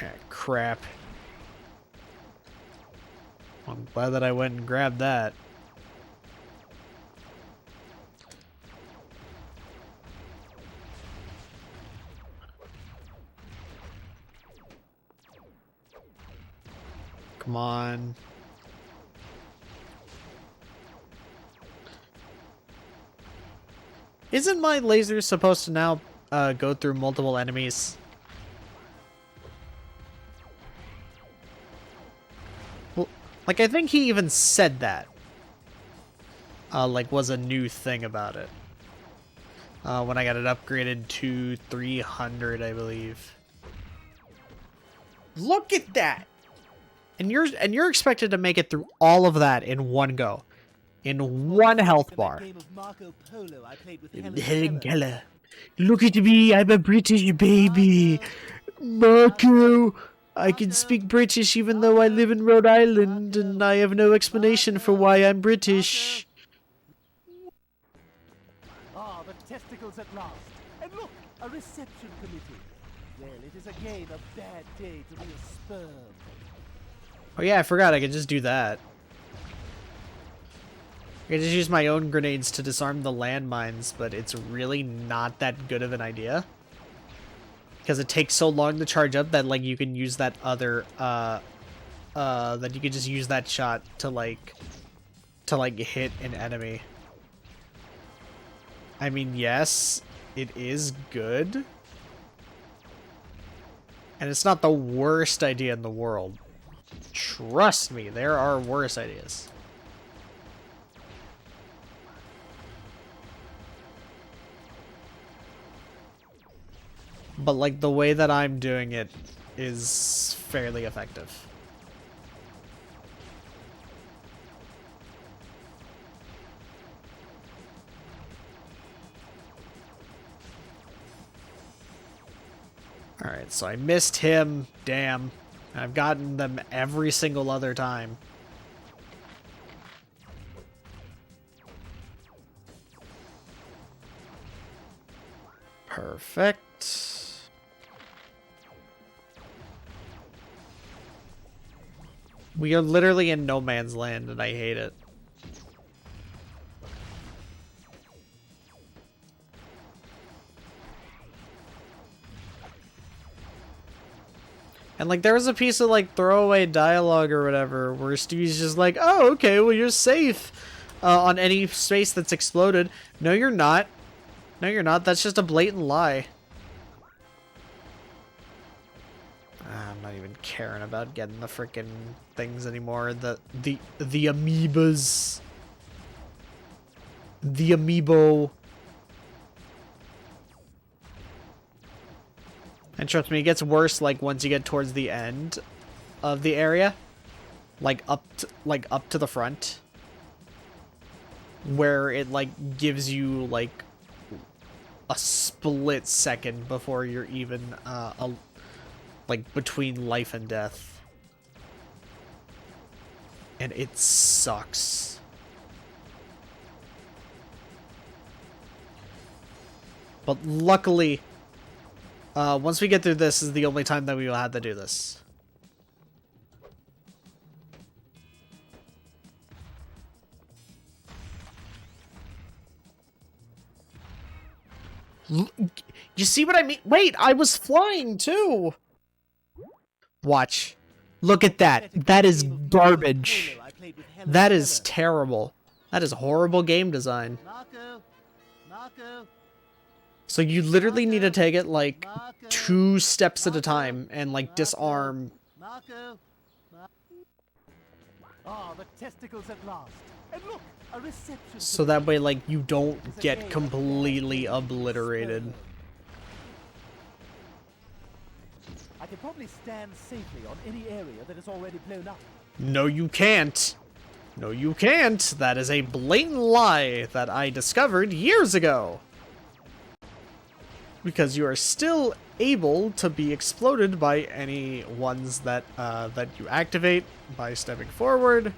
Ah, crap. I'm glad that I went and grabbed that. Come on. Isn't my laser supposed to now go through multiple enemies? Well, like, I think he even said that. Like, was a new thing about it. When I got it upgraded to 300, I believe. Look at that! And you're expected to make it through all of that in one go. In one health bar. Helen Keller. Look at me, I'm a British baby. Marco, I can speak British even though I live in Rhode Island, and I have no explanation for why I'm British. Ah, the testicles at last. And look, a reception committee. Well, it is again a bad day to be a sperm. Oh yeah, I forgot I could just do that. I can just use my own grenades to disarm the landmines, but it's really not that good of an idea. Because it takes so long to charge up that, like, you can use that other, that you could just use that shot to, like, hit an enemy. I mean, yes, it is good. And it's not the worst idea in the world. Trust me, there are worse ideas. But, like, the way that I'm doing it is fairly effective. Alright, so I missed him. Damn. I've gotten them every single other time. Perfect. We are literally in no man's land, and I hate it. And, like, there was a piece of, like, throwaway dialogue or whatever where Stevie's just like, oh, okay, well, you're safe on any space that's exploded. No, you're not. No, you're not. That's just a blatant lie. I'm not even caring about getting the frickin' things anymore. The amoebas. The amiibo. And trust me, it gets worse, like, once you get towards the end of the area. Like, up to the front. Where it, like, gives you, like, a split second before you're even, like, between life and death. And it sucks. But luckily, once we get through this is the only time that we will have to do this. You see what I mean? Wait, I was flying too! Watch. Look at that. That is garbage. That is terrible. That is horrible game design. So you literally need to take it, like, 2 steps at a time and, like, disarm. Ah, the testicles at last. And look, a reception. So that way, like, you don't get completely obliterated. I can probably stand safely on any area that is already blown up. No, you can't. No, you can't. That is a blatant lie that I discovered years ago. Because you are still able to be exploded by any ones that that you activate by stepping forward.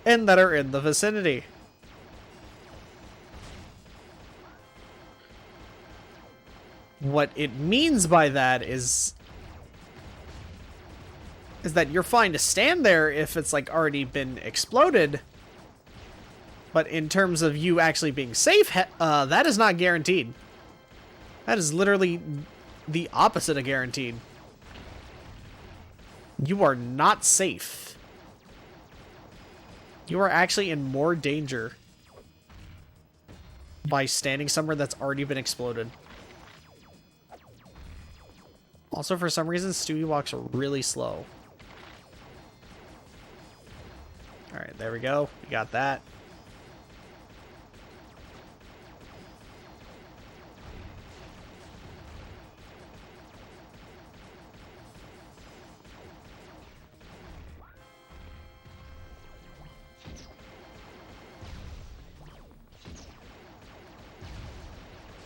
And that are in the vicinity. What it means by that is that you're fine to stand there if it's, like, already been exploded. But in terms of you actually being safe, that is not guaranteed. That is literally the opposite of guaranteed. You are not safe. You are actually in more danger by standing somewhere that's already been exploded. Also, for some reason, Stewie walks really slow. Alright, there we go. We got that.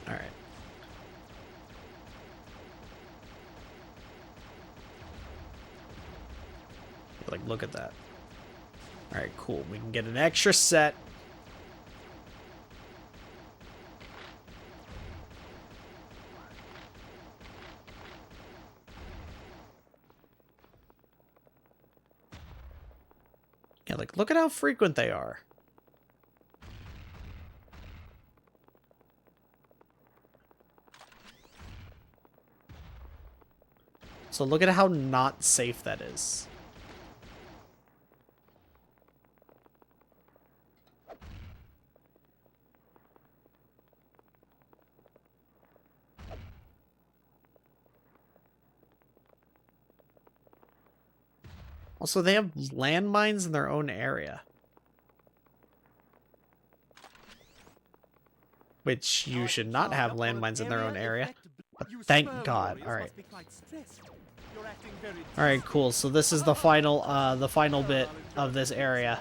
Alright. Like, look at that. Alright, cool. We can get an extra set. Yeah, like, look at how frequent they are. So look at how not safe that is. Also, they have landmines in their own area. Which you should not have landmines in their own area. But thank God. Alright. Alright, cool. So this is the final bit of this area.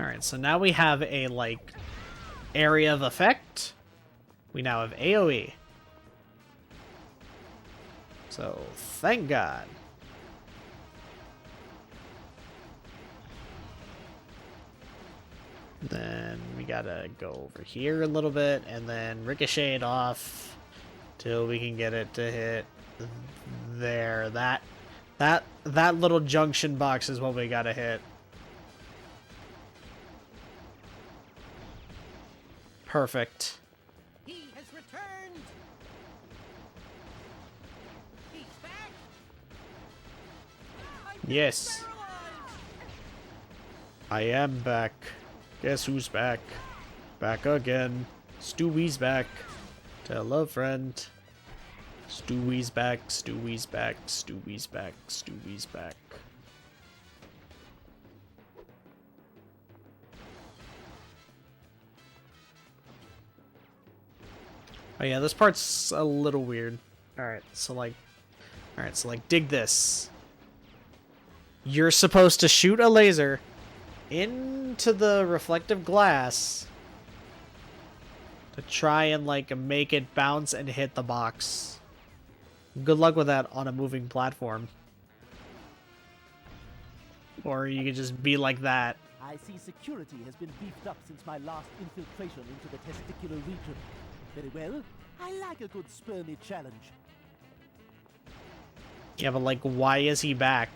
Alright, so now we have a, like, area of effect. We now have AoE. So, thank God. Then we gotta go over here a little bit, and then ricochet it off till we can get it to hit there. That little junction box is what we gotta hit. Perfect. He has returned. He's back. Yes. I am back. Guess who's back? Back again. Stewie's back. Tell a friend. Stewie's back. Stewie's back. Stewie's back. Stewie's back. Oh yeah, this part's a little weird. Alright, so like dig this. You're supposed to shoot a laser into the reflective glass to try and like make it bounce and hit the box. Good luck with that on a moving platform. Or you could just be like that. I see security has been beefed up since my last infiltration into the testicular region. Very well. I like a good spermy challenge. Yeah, but like, why is he back?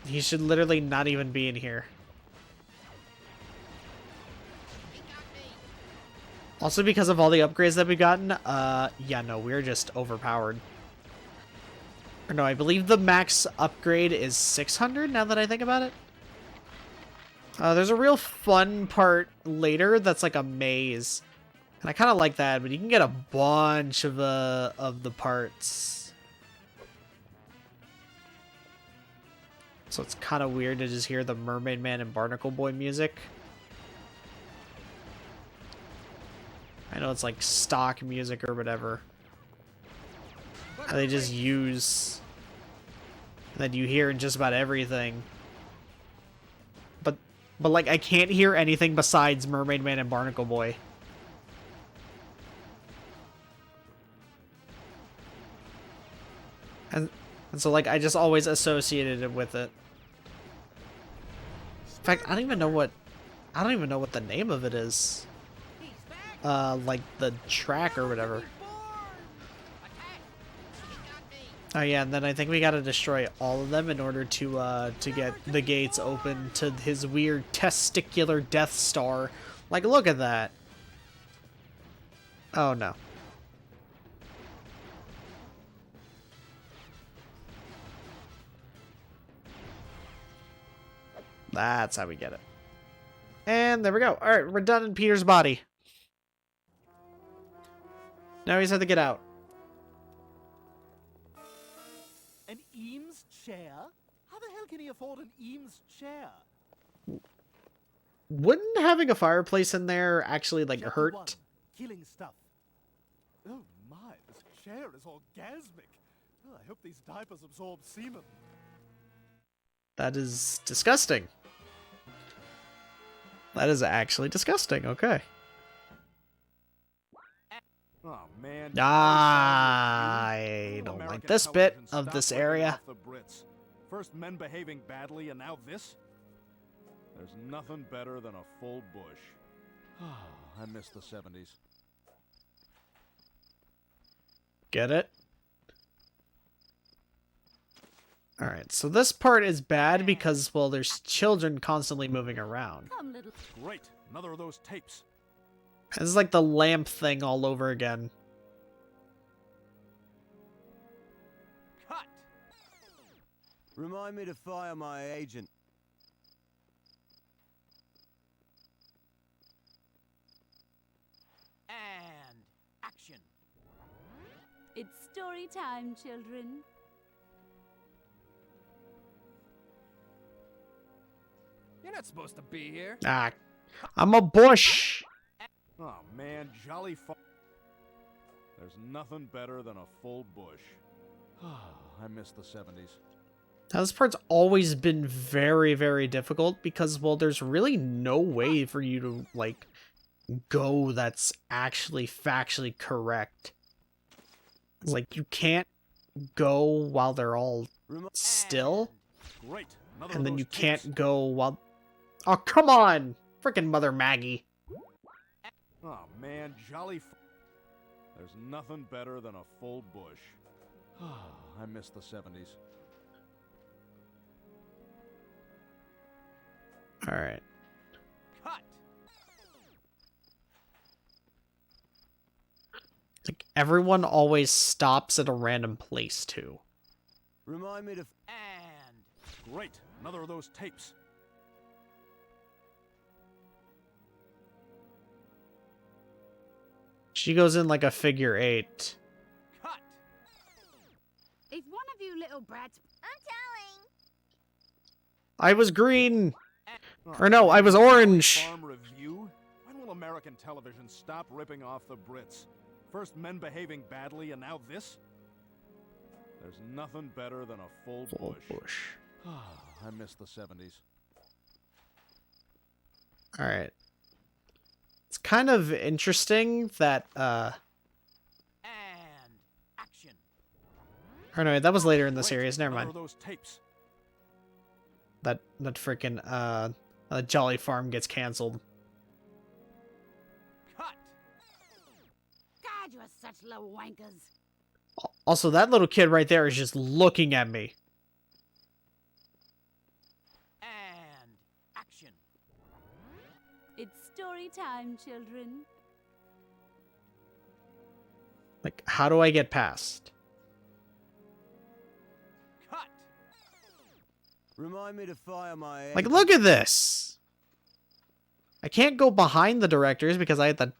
He should literally not even be in here. Also, because of all the upgrades that we've gotten, yeah, no, we're just overpowered. Or no, I believe the max upgrade is 600, now that I think about it. There's a real fun part later that's like a maze. And I kind of like that, but you can get a bunch of the parts. So it's kind of weird to just hear the Mermaid Man and Barnacle Boy music. I know it's like stock music or whatever. They just use that you hear in just about everything. But like I can't hear anything besides Mermaid Man and Barnacle Boy. And so like I just always associated it with it. In fact, I don't even know what the name of it is. Like the track or whatever. Oh yeah, and then I think we gotta destroy all of them in order to get the gates open to his weird testicular Death Star. Like, look at that. Oh no. That's how we get it. And there we go. Alright, we're done in Peter's body. Now we just have to get out. An Eames chair? How the hell can he afford an Eames chair? Wouldn't having a fireplace in there actually, like, hurt? 1, killing stuff. Oh my, this chair is orgasmic. Oh, I hope these diapers absorb semen. That is disgusting. That is actually disgusting, okay. Oh, man. I don't like this bit of this area. First men behaving badly and now this? There's nothing better than a full bush. I miss the 70s. Get it? Alright, so this part is bad because, well, there's children constantly moving around. Great, another of those tapes. This is like the lamp thing all over again. Cut! Remind me to fire my agent. And action. It's story time, children. You're not supposed to be here. Ah, I'm a bush. Oh man, jolly fun. There's nothing better than a full bush. I miss the 70s. Now, this part's always been very, very difficult because, well, there's really no way for you to, like, go that's actually factually correct. Like, you can't go while they're all still. Great. And then you can't go while... Oh, come on! Frickin' Mother Maggie. Oh man, jolly There's nothing better than a full bush. I miss the 70s. Alright. Cut! Like, everyone always stops at a random place, too. Remind me to... And... Great, another of those tapes. She goes in like a figure 8. Cut! If one of you little brats... I'm telling. I was green! Or no, I was orange! Farm Review? When will American television stop ripping off the Brits? First men behaving badly, and now this? There's nothing better than a full bush. I miss the 70s. Alright. It's kind of interesting that, And action. Or no, that was later in the series, never mind. Those tapes. That frickin', Jolly Farm gets cancelled. Cut! God, you're such low wankers. Also, that little kid right there is just looking at me. And action. It's story time, children. Like, how do I get past? Cut! Remind me to fire my... Like, look at this! I can't go behind the directors because I have to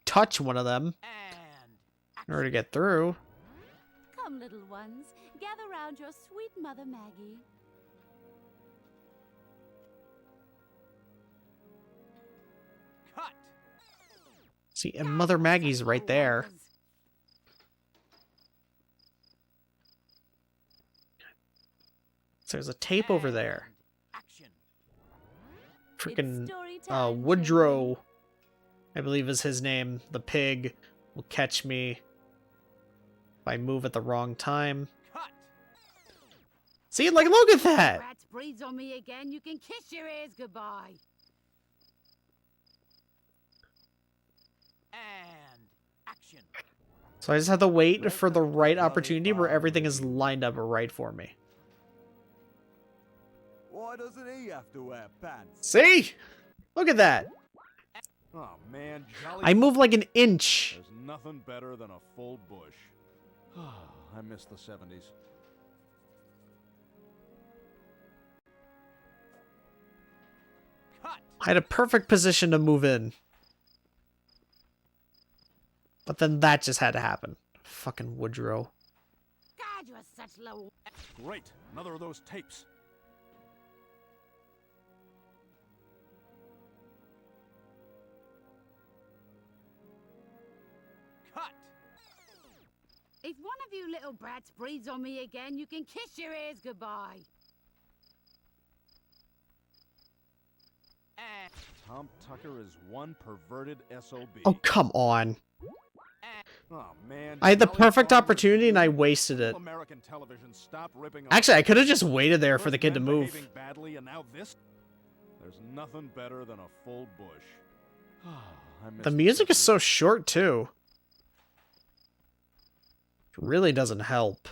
touch one of them in order to get through. Come, little ones, gather round your sweet mother Maggie. Cut! See, and Mother Maggie's right there. So there's a tape over there. Freaking Woodrow, I believe is his name. The pig will catch me if I move at the wrong time. Cut! See, like, look at that! Rats breeds on me again. You can kiss your ears goodbye. And action. So I just have to wait for the right opportunity where everything is lined up right for me. Why doesn't he have to wear pants? See? Look at that! Oh man, jolly... I move like an inch. There's nothing better than a full bush. I miss the 70s. Cut! I had a perfect position to move in. But then that just had to happen. Fucking Woodrow. God, you're such low... Great, another of those tapes. Cut! If one of you little brats breeds on me again, you can kiss your ears goodbye. And... Tom Tucker is one perverted SOB. Oh, come on. Oh, man, I had the jolly perfect farm opportunity and I review. wasted it. American television, stop ripping off... Actually, I could have just waited there for First the kid to men move. behaving badly, and now this? There's nothing better than a full bush. I miss The music is 70s. so short, too. really doesn't help.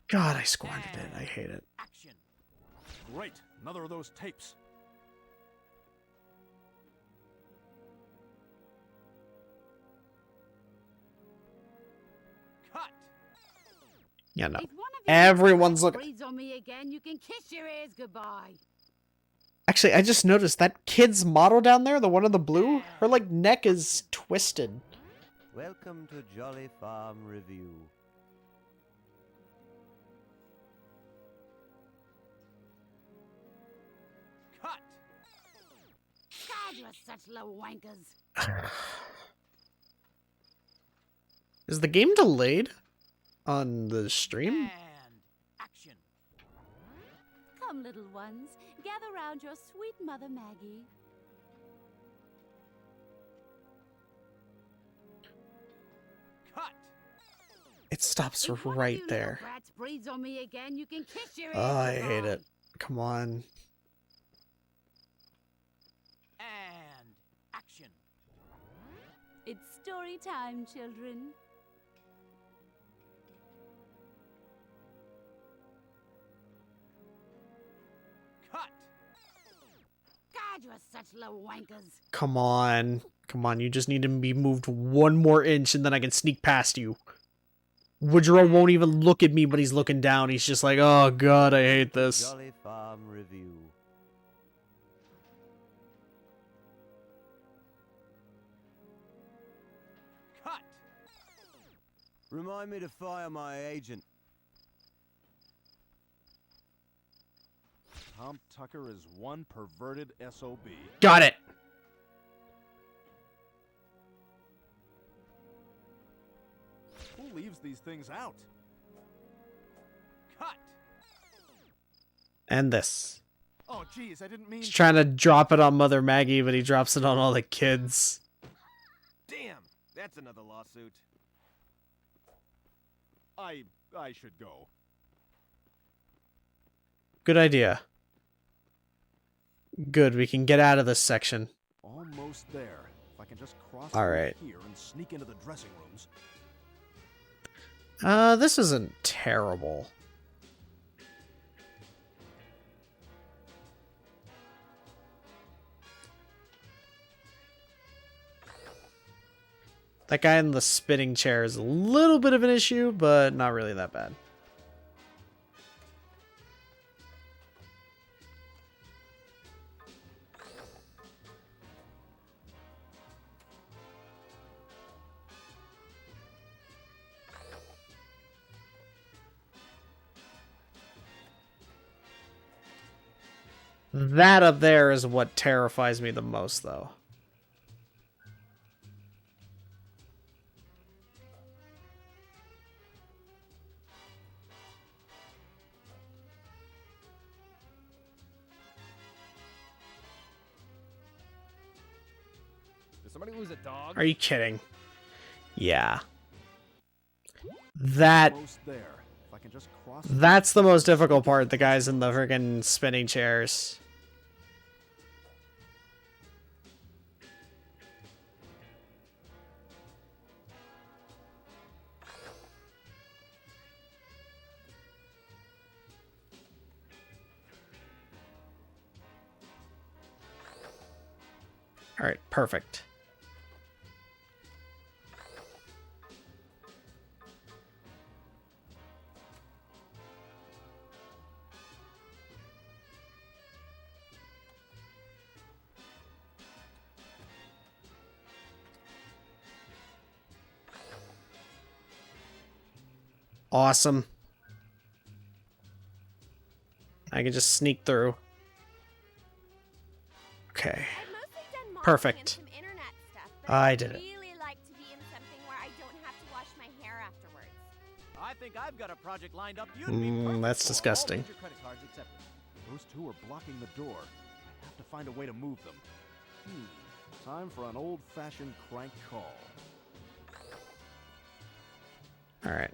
God, I squandered it. I hate it. Action. Great. Another of those tapes. Cut. Yeah, no. If one of you Everyone's looking. breathes on me again, you can kiss your ears goodbye. Actually, I just noticed that kid's model down there, the one in the blue, her like neck is twisted. Welcome to Jolly Farm Review. Cut. God, you're such low wankers. Is the game delayed on the stream? And action. Come, little ones, gather round your sweet mother Maggie. Cut. It stops If one of right you there. little brats breathes on me again, you can kiss your ears Oh, I goodbye. hate it. Come on. And action. It's story time, children. Cut. God, you're such low wankers. Come on. Come on, you just need to be moved 1 more inch and then I can sneak past you. Woodrow won't even look at me, but he's looking down. He's just like, oh god, I hate this. Jolly Farm Review. Cut. Remind me to fire my agent. Tom Tucker is one perverted SOB. Got it. Who leaves these things out? Cut. And this. Oh, geez, I didn't mean. He's trying to drop it on Mother Maggie, but he drops it on all the kids. Damn, that's another lawsuit. I should go. Good idea. Good, we can get out of this section. Almost there. If I can just cross All through right. here and sneak into the dressing rooms. This isn't terrible. That guy in the spinning chair is a little bit of an issue, but not really that bad. That up there is what terrifies me the most, though. Did somebody lose a dog? Are you kidding? Yeah. That... Almost there. If I can just cross. That's the most difficult part, the guys in the friggin' spinning chairs. Alright, perfect. Awesome. I can just sneak through. Okay. Perfect. I did it. Really like to be in something where I don't have to wash my hair afterwards. I think I've got a project lined up. You'd be perfect That's for. disgusting. All major credit cards accepted. Those two are blocking the door. I have to find a way to move them. Time for an old-fashioned crank call. Alright.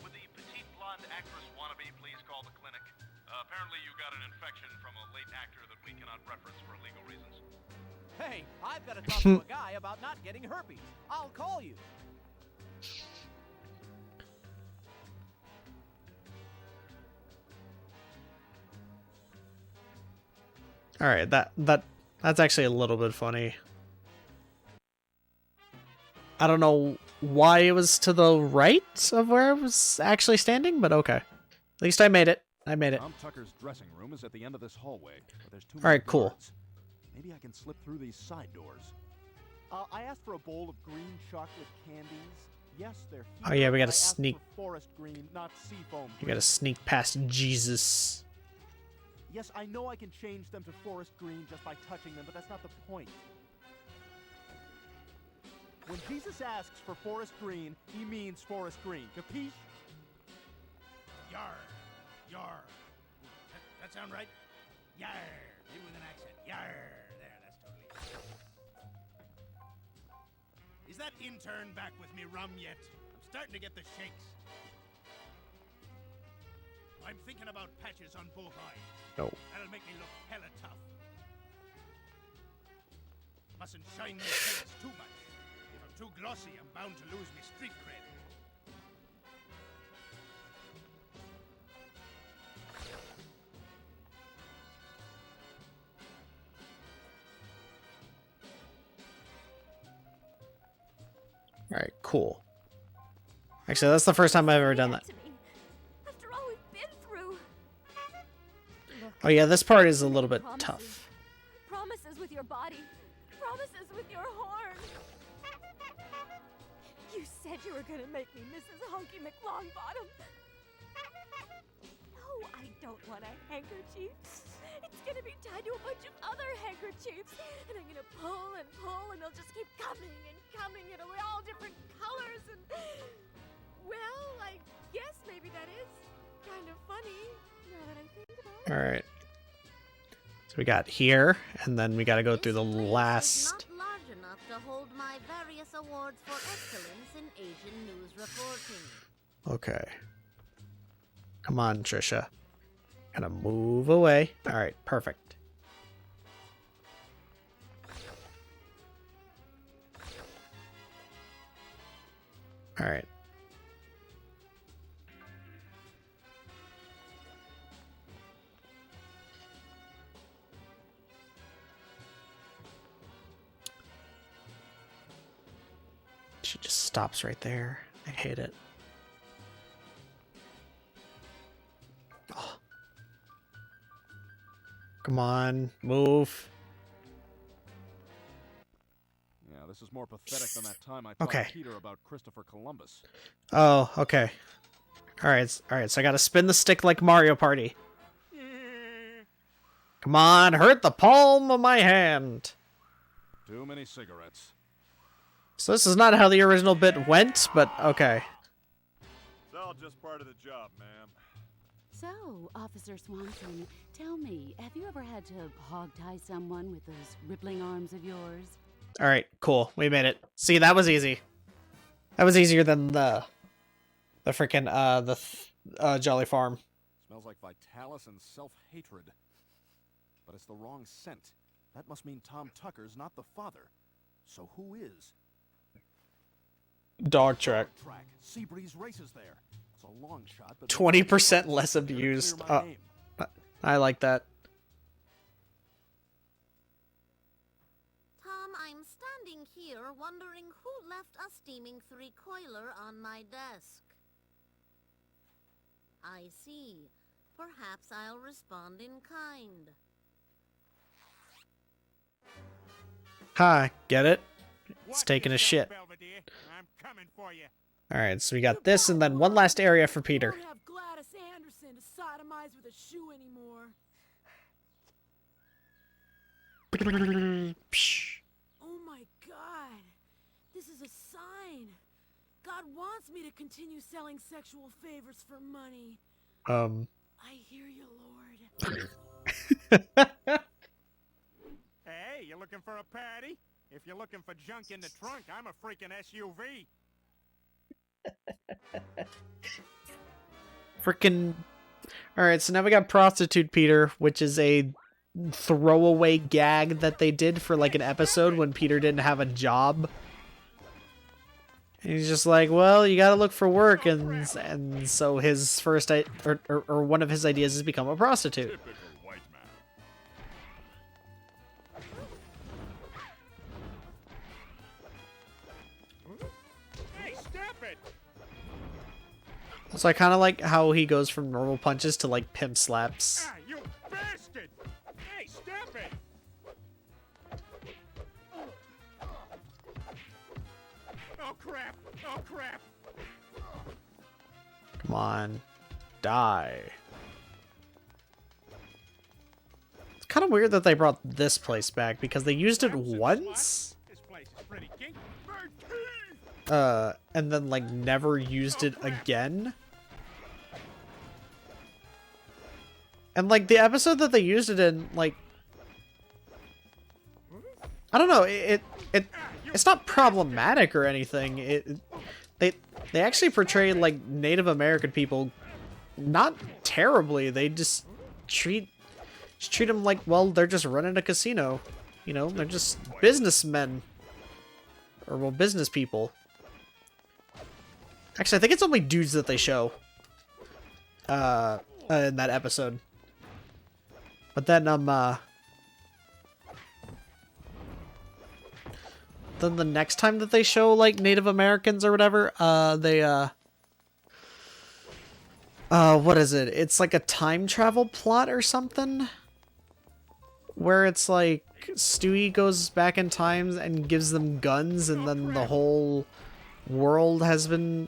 Would the petite blonde actress wannabe please call the clinic? Apparently you got an infection from a late actor that we cannot reference for legal reasons. Hey, I've got to talk to a guy about not getting herpes. I'll call you. All right, that's actually a little bit funny. I don't know why it was to the right of where I was actually standing, but okay. At least I made it. I made it. Tom Tucker's dressing room is at the end of this hallway, but there's too All right, many cool. guards. Maybe I can slip through these side doors. I asked for a bowl of green chocolate candies. Yes, they're here. Oh yeah, we but I gotta asked sneak. for forest green, not seafoam You green. gotta sneak past Jesus. Yes, I know I can change them to forest green just by touching them, but that's not the point. When Jesus asks for forest green, he means forest green. Capiche? Yar. Yar. That sound right? Yar. Maybe with an accent. Yar. There, that's totally. Is that intern back with me rum yet? I'm starting to get the shakes. I'm thinking about patches on both eyes. No. That'll make me look hella tough. Mustn't shine my face too much. If I'm too glossy, I'm bound to lose my street cred. All right, cool. Actually, that's the first time I've ever done that. After all we've been through. Look, Oh yeah, this part is a little bit promises. tough. Promises with your body. Promises with your horn. You said you were gonna make me Mrs. Hunky McLongbottom. No, I don't want a handkerchief. It's gonna be tied to a bunch of other handkerchiefs. And I'm gonna pull, and they'll just keep coming and coming, and it'll be all different colors. And, well, I guess maybe that is kind of funny, now that I think about it. All right. So we got here, and then we got to go through the Is last. not large enough to hold my various awards for excellence in Asian news reporting. Okay. Come on, Trisha. Gotta move away. All right, perfect. All right. She just stops right there. I hate it. Oh. Come on, move. Yeah, this is more pathetic than that time I taught Okay. Peter about Christopher Columbus. Oh, okay. All right. So I gotta spin the stick like Mario Party. Come on, hurt the palm of my hand. Too many cigarettes. So this is not how the original bit went, but okay. It's all just part of the job, ma'am. So, Officer Swanson, tell me, have you ever had to hog-tie someone with those rippling arms of yours? All right, cool. We made it. See, that was easy. That was easier than the freaking Jolly Farm. Smells like Vitalis and self-hatred. But it's the wrong scent. That must mean Tom Tucker's not the father. So who is? Dog track. Track. Seabreeze races there. It's a long shot, but 20% less abused. Clear my name. I like that. Tom, I'm standing here wondering who left a steaming three-coiler on my desk. I see. Perhaps I'll respond in kind. Ha, get it? It's taking a shit. Belvedere. I'm coming for you. Alright, so we got this and then one last area for Peter. Don't have Gladys Anderson to sodomize with a shoe anymore. Oh my God. This is a sign. God wants me to continue selling sexual favors for money. I hear you, Lord. Hey, you looking for a patty? If you're looking for junk in the trunk, I'm a freaking SUV. Freaking. Alright, so now we got Prostitute Peter, which is a throwaway gag that they did for like an episode when Peter didn't have a job. And he's just like, well, you gotta look for work, and so his first or one of his ideas is become a prostitute. Hey, stop it! So I kind of like how he goes from normal punches to like pimp slaps. Ah, you bastard! Hey, stop it! Oh crap! Oh crap! Come on, die. It's kind of weird that they brought this place back because they used it once. This place is pretty kinky. And then like never used it again. And like the episode that they used it in, like, I don't know, it's not problematic or anything. They actually portray like Native American people not terribly. They just treat them like, well, they're just running a casino. You know, they're just businessmen. Or, well, business people. Actually, I think it's only dudes that they show. In that episode. But then, then the next time that they show, like, Native Americans or whatever, what is it? It's like a time travel plot or something? Where it's like, Stewie goes back in time and gives them guns, and then the whole world has been...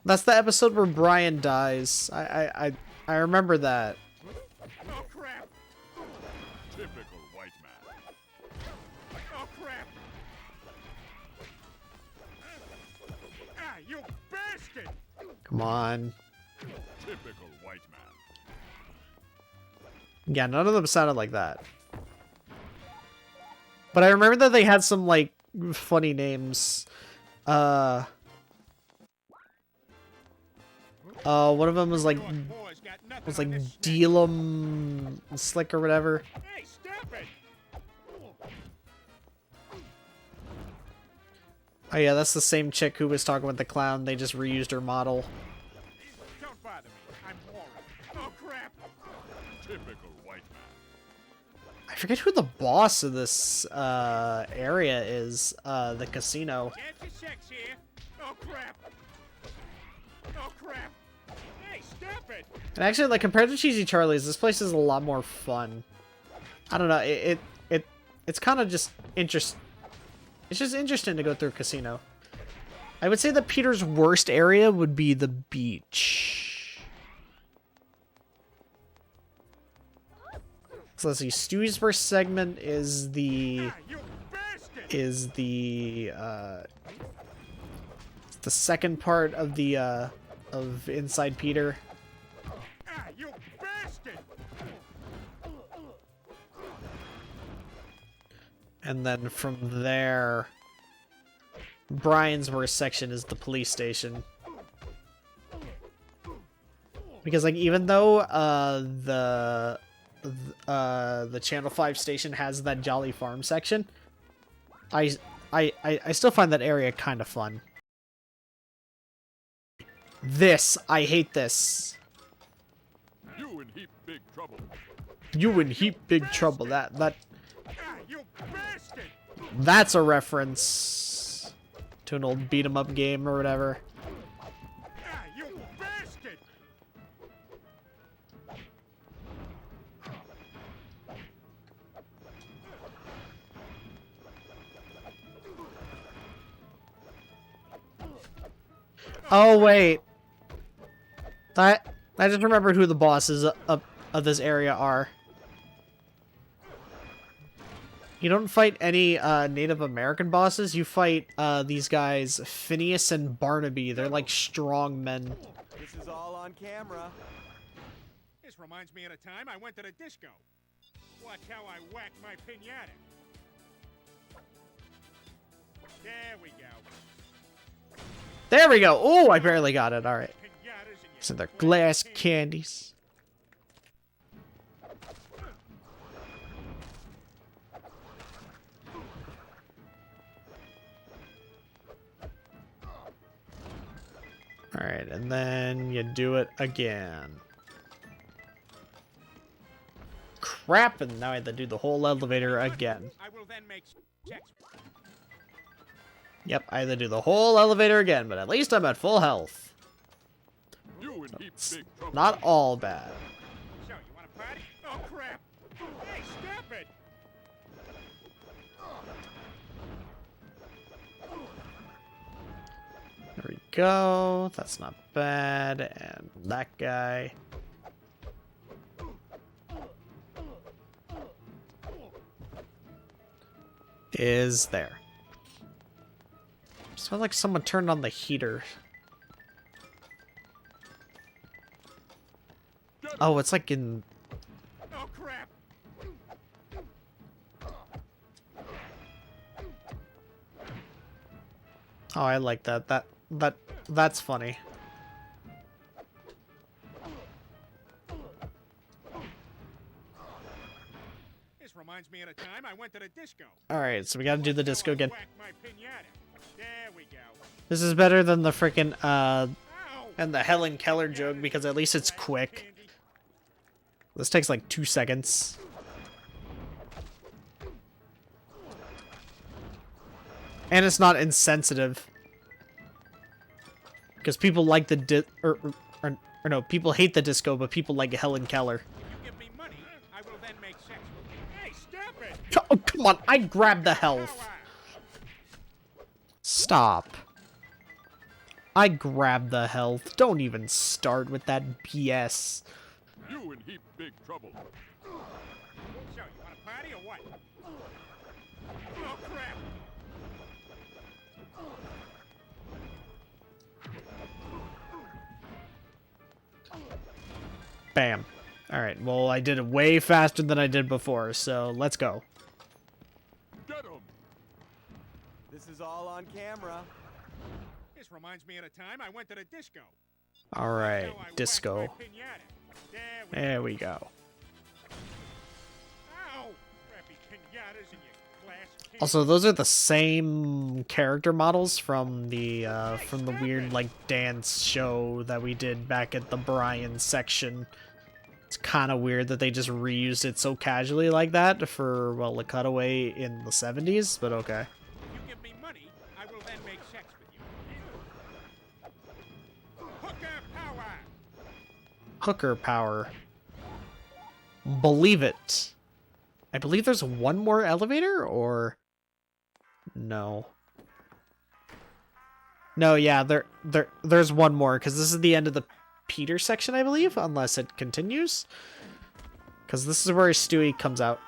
That's the episode where Brian dies. I remember that. Oh crap! Typical white man. Oh crap! Ah, you bastard! Come on. Typical white man. Yeah, none of them sounded like that. But I remember that they had some, like, funny names. One of them was like Dealum Slick or whatever. Hey, stop it! Oh yeah, that's the same chick who was talking with the clown. They just reused her model. Don't bother me. I'm Warren. Oh crap! Typical white man. I forget who the boss of this area is. The casino. Anti-sex here. Oh crap! Oh crap! Hey, stop it! And actually, like, compared to Cheesy Charlie's, this place is a lot more fun. I don't know, it's kind of just it's just interesting to go through a casino. I would say that Peter's worst area would be the beach. So let's see, Stewie's worst segment is the second part of the of Inside Peter. Ah, you bastard! And then from there, Brian's worst section is the police station. Because, like, even though the Channel 5 station has that Jolly Farm section, I still find that area kind of fun. I hate this. You in heap big trouble. You in heap big trouble. That Ah, you bastard! that's a reference to an old beat 'em up game or whatever. Ah, you bastard! Oh wait, I just remembered who the bosses of this area are. You don't fight any Native American bosses. You fight these guys, Phineas and Barnaby. They're like strong men. This is all on camera. This reminds me of a time I went to the disco. Watch how I whack my pinata. There we go. There we go. Oh, I barely got it. All right. So they're glass candies. Alright, and then you do it again. Crap, and now I have to do the whole elevator again. I will then make checks. Yep, I had to do the whole elevator again, but at least I'm at full health. You in heap big trouble. Not all bad. So, you want a party? Oh, crap! Hey, stop it! There we go. That's not bad. And that guy. Is there. Just felt like someone turned on the heater. Oh, it's like in... Oh, crap! Oh, I like that. That's funny. This reminds me of a time I went to the disco. Alright, so we gotta do the disco again. Whack my pinata. There we go. This is better than the frickin' and the Helen Keller joke because at least it's quick. This takes like 2 seconds. And it's not insensitive. Because people like the or no, people hate the disco, but people like Helen Keller. You give me money, I will then make sex with you. Hey, stop it! Oh, come on, I grabbed the health. Stop. I grabbed the health. Don't even start with that BS. You in heap big trouble. So, you want a party or what? Oh, crap! Bam. Alright, well, I did it way faster than I did before, so let's go. Get him. This is all on camera. This reminds me of a time I went to the disco. Alright, So I whacked disco. my pinata. There we go. Ow! Crappy pinatas in your glass can. Also, those are the same character models from the weird like dance show that we did back at the Brian section. It's kind of weird that they just reused it so casually like that for, well, a cutaway in the 70s, but okay. You give me money, I will then make sex with you. Hooker power! Hooker power. Believe it. I believe there's one more elevator, or... No. No, yeah, there's one more, because this is the end of the Peter section, I believe, unless it continues. Because this is where Stewie comes out.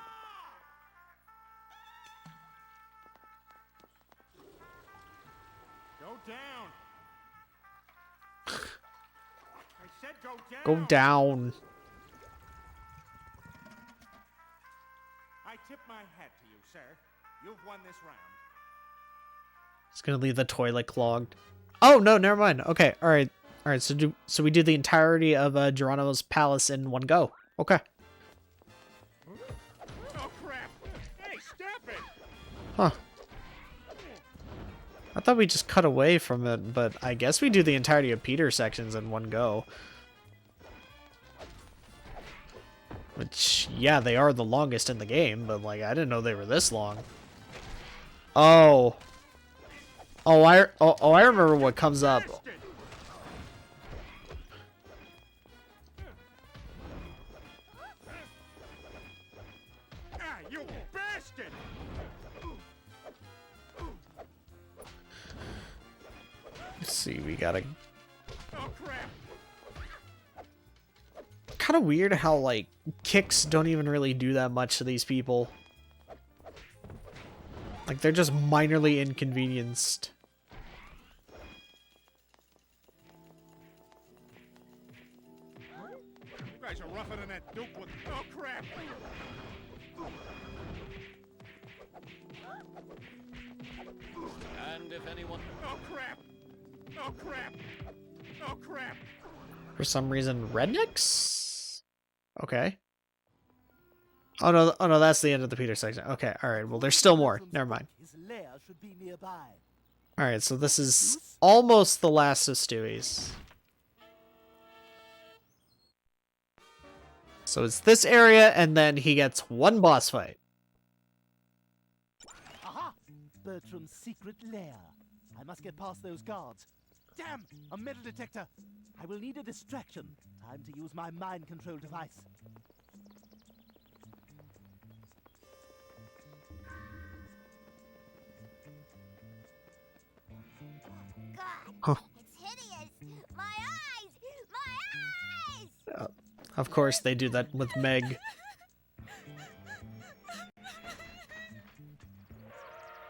Go down! I said go down! Go down. I tip my hat to you, sir. You've won this round. It's gonna leave the toilet clogged. Oh, no, never mind. Okay, alright. Alright, so we do the entirety of Geronimo's palace in one go. Okay. Oh, crap! Hey, stop it! Huh. I thought we just cut away from it, but I guess we do the entirety of Peter sections in one go. Which, yeah, they are the longest in the game, but, like, I didn't know they were this long. Oh. Oh, I remember what comes up. Ah, you bastard! Let's see, we gotta... Oh, crap! Kind of weird how, like, kicks don't even really do that much to these people. Like, they're just minorly inconvenienced. You guys are rougher than that Duke with... Oh, crap! And if anyone... Oh, crap! Oh, crap! Oh, crap! For some reason, rednecks? Okay. Oh no, that's the end of the Peter section. Okay, alright, well, there's still more. Never mind. His lair should be nearby. Alright, so this is almost the last of Stewie's. So it's this area, and then he gets one boss fight. Aha! Bertram's secret lair. I must get past those guards. Damn! A metal detector! I will need a distraction. Time to use my mind control device. God, it's hideous! My eyes! My eyes! Of course, they do that with Meg.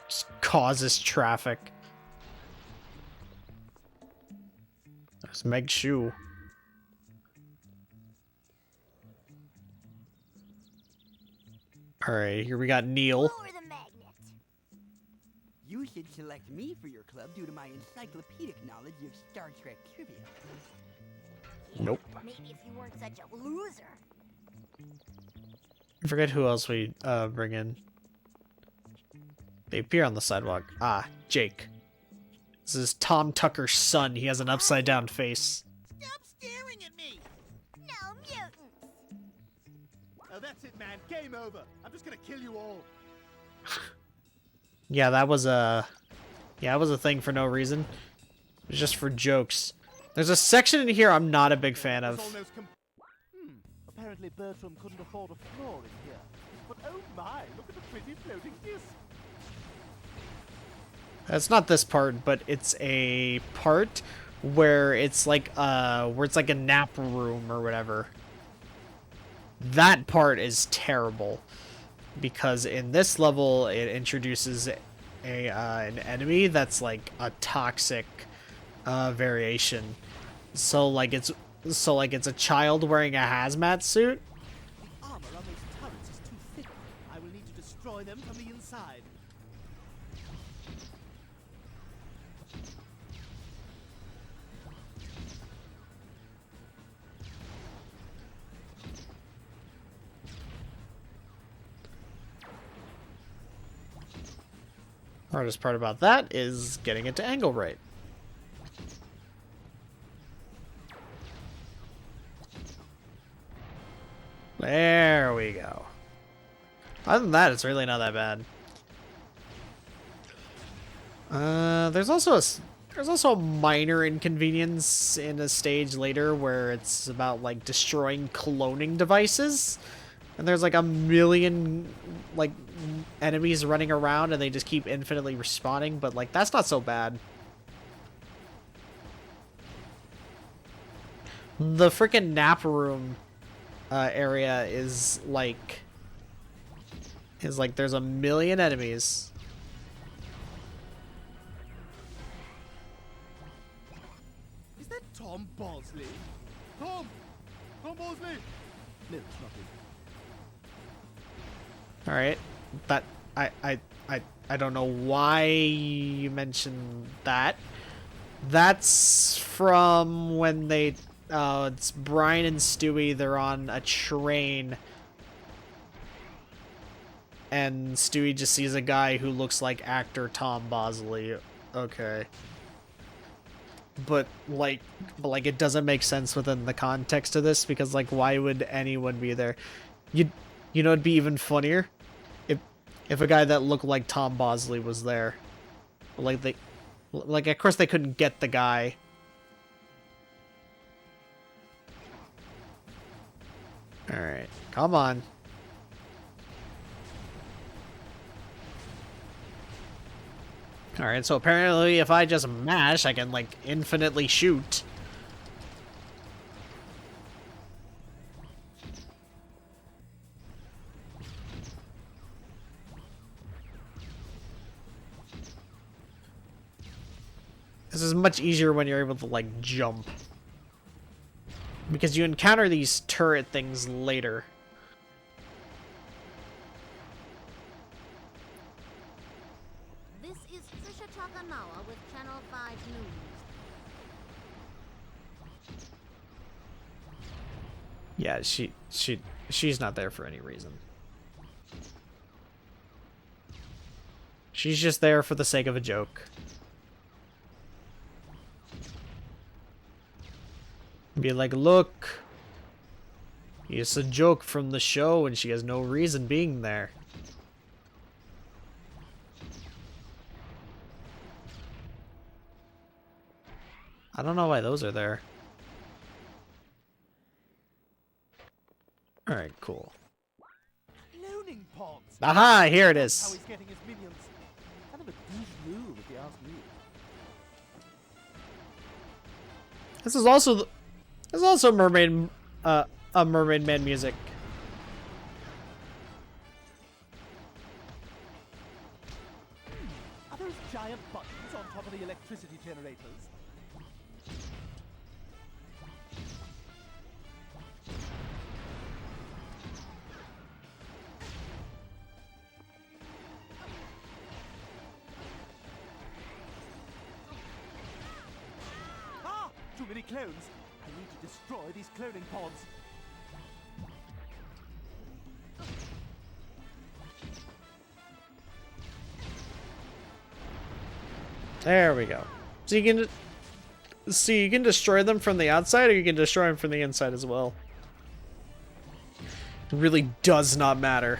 Just causes traffic. There's Meg's shoe. Alright, here we got Neil. You should select me for your club due to my encyclopedic knowledge of Star Trek trivia. Nope. Maybe if you weren't such a loser. I forget who else we bring in. They appear on the sidewalk. Ah, Jake. This is Tom Tucker's son. He has an upside down face. Stop staring at me! No mutants! Oh, that's it, man. Game over. I'm just gonna kill you all. Yeah, that was a... Yeah, it was a thing for no reason. It was just for jokes. There's a section in here I'm not a big fan of. Apparently Bertram couldn't afford a floor in here. But oh my, look at the pretty floating disc. It's not this part, but it's a part where it's like a nap room or whatever. That part is terrible because in this level it introduces an enemy that's like a toxic variation. So like it's a child wearing a hazmat suit. The armor on those turrets is too thick. I will need to destroy them from the inside. Hardest part about that is getting it to angle right. There we go. Other than that, it's really not that bad. There's also a minor inconvenience in a stage later where it's about like destroying cloning devices, and there's like a million like enemies running around and they just keep infinitely respawning, but like that's not so bad. The freaking nap room area is like there's a million enemies. Is that Tom Bosley? Tom Bosley! No, it's not him. All right, that I don't know why you mentioned that. That's from when they it's Brian and Stewie. They're on a train, and Stewie just sees a guy who looks like actor Tom Bosley. Okay, but like it doesn't make sense within the context of this because like why would anyone be there? You know it'd be even funnier if a guy that looked like Tom Bosley was there. Like of course they couldn't get the guy. All right, come on. All right, so apparently if I just mash, I can like infinitely shoot. This is much easier when you're able to, like, jump. Because you encounter these turret things later. This is Trisha Takanawa with Channel 5 News. Yeah, she's not there for any reason. She's just there for the sake of a joke. Be like, look, it's a joke from the show and she has no reason being there. I don't know why those are there. Alright, cool. Cloning pods. Aha, here it That's how is. he's getting his minions. Kind of a douche move, if you ask me. This is also mermaid a mermaid man music. Are those giant buttons on top of the electricity generators? Ah! Too many clones. I need to destroy these cloning pods. There we go. So you can destroy them from the outside, or you can destroy them from the inside as well. It really does not matter.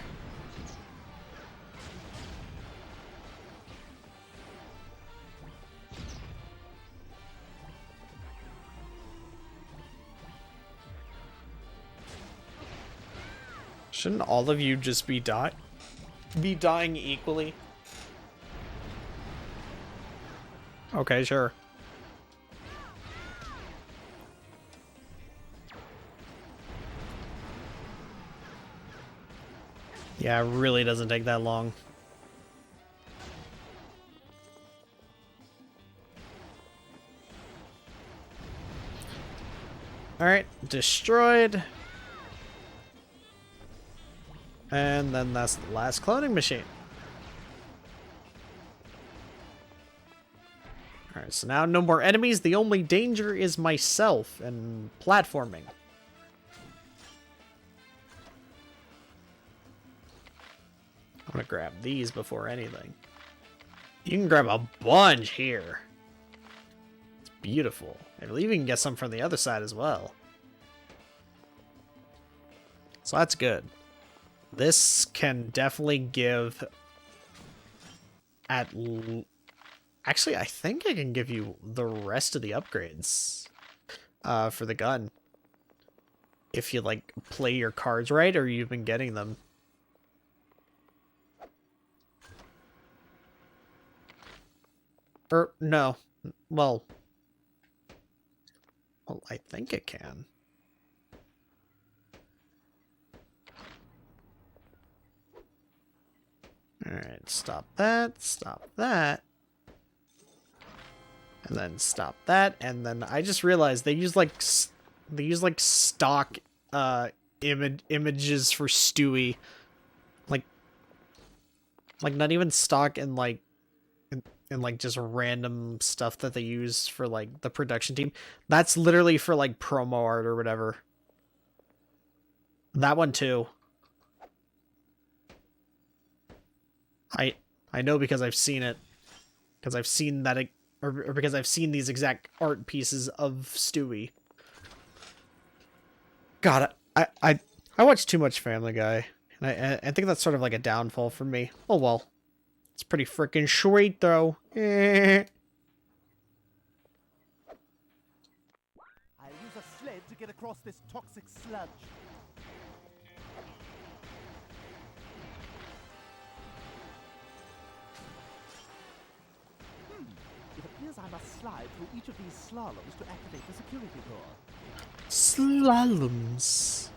Shouldn't all of you just be dying equally? Okay, sure. Yeah, it really doesn't take that long. Alright, destroyed. And then that's the last cloning machine. Alright, so now no more enemies. The only danger is myself and platforming. I'm gonna grab these before anything. You can grab a bunch here. It's beautiful. I believe you can get some from the other side as well. So that's good. This can definitely give actually, I think I can give you the rest of the upgrades for the gun. If you, like, play your cards right or you've been getting them. Or, no. Well, I think it can. Alright, stop that, and then stop that, and then I just realized they use like stock images for Stewie, like not even stock and like just random stuff that they use for like the production team. That's literally for like promo art or whatever. That one too. I know because I've seen it. Because I've seen that, or because I've seen these exact art pieces of Stewie. God, I watch too much Family Guy, and I think that's sort of like a downfall for me. Oh well, it's pretty freaking sweet though. I'll use a sled to get across this toxic sludge. It appears I must slide through each of these slaloms to activate the security door. Slaloms.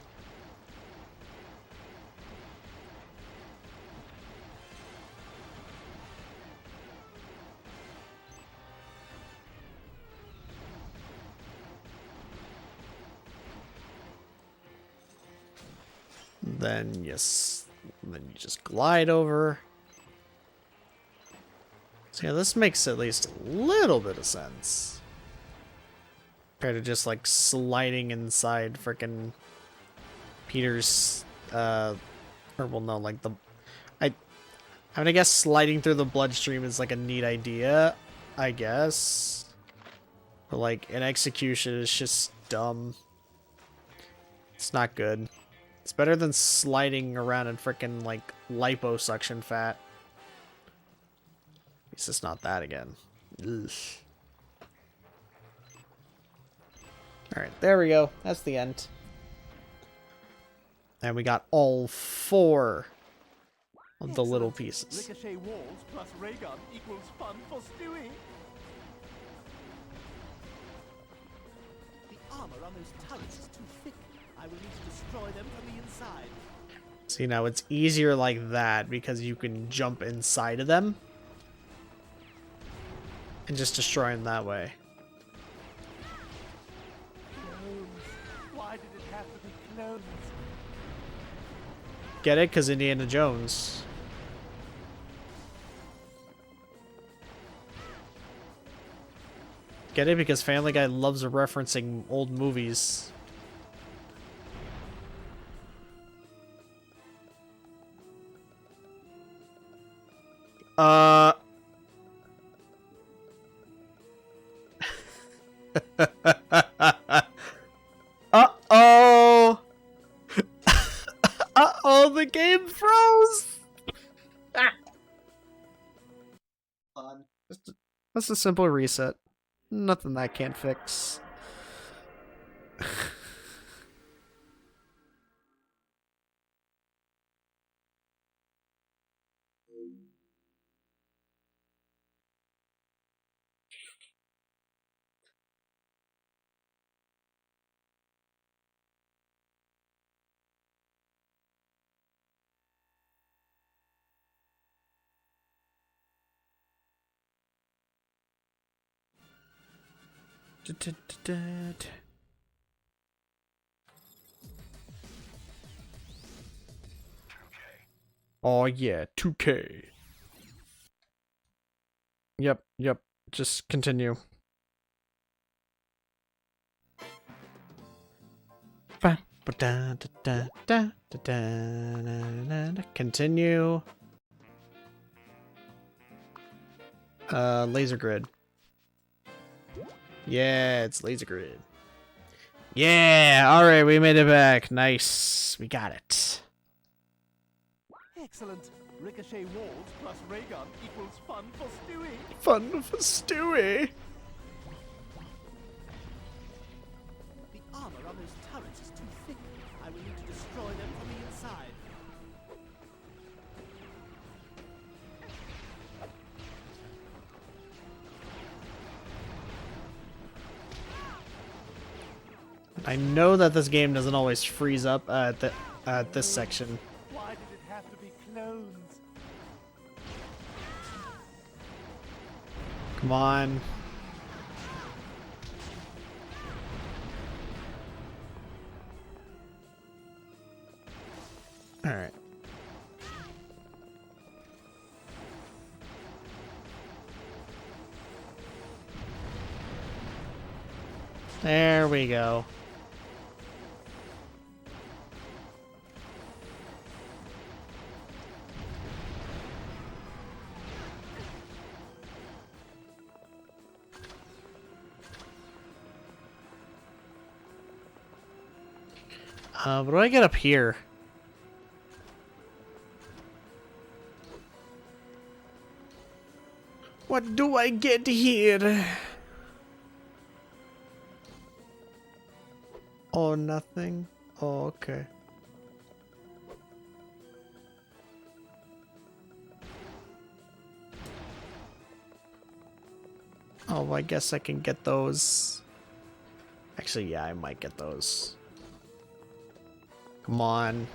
Then yes, then you just glide over. So yeah, this makes at least a little bit of sense. Compared to just like sliding inside frickin' Peter's or well no, like I mean I guess sliding through the bloodstream is like a neat idea, I guess. But like in execution, it's just dumb. It's not good. It's better than sliding around in frickin' like liposuction fat. At least it's not that again. Ugh. Alright, there we go. That's the end. And we got all 4 of the little pieces. Ricochet walls plus ray gun equals fun for Stewie. The armor on those turrets is too thick. I will need to destroy them from the inside. See, now it's easier like that because you can jump inside of them and just destroy them that way. Clones. Why did it have to be clones? Get it? Because Indiana Jones. Get it? Because Family Guy loves referencing old movies. Uh-oh! Uh-oh, the game froze! Fun. That's a simple reset. Nothing that can't fix. Oh yeah, 2K. Yep. Just continue. Continue. Laser grid. Yeah, it's laser grid. Yeah, alright, we made it back. Nice. We got it. Excellent. Ricochet walls plus ray gun equals fun for Stewie. Fun for Stewie. The armor on those turrets is too thick. I will need to destroy them from the inside. I know that this game doesn't always freeze up at this section. Why did it have to be clones? Come on. All right. There we go. What do I get up here? What do I get here? Oh, nothing? Oh, okay. Oh, I guess I can get those. Actually, yeah, I might get those. Come on.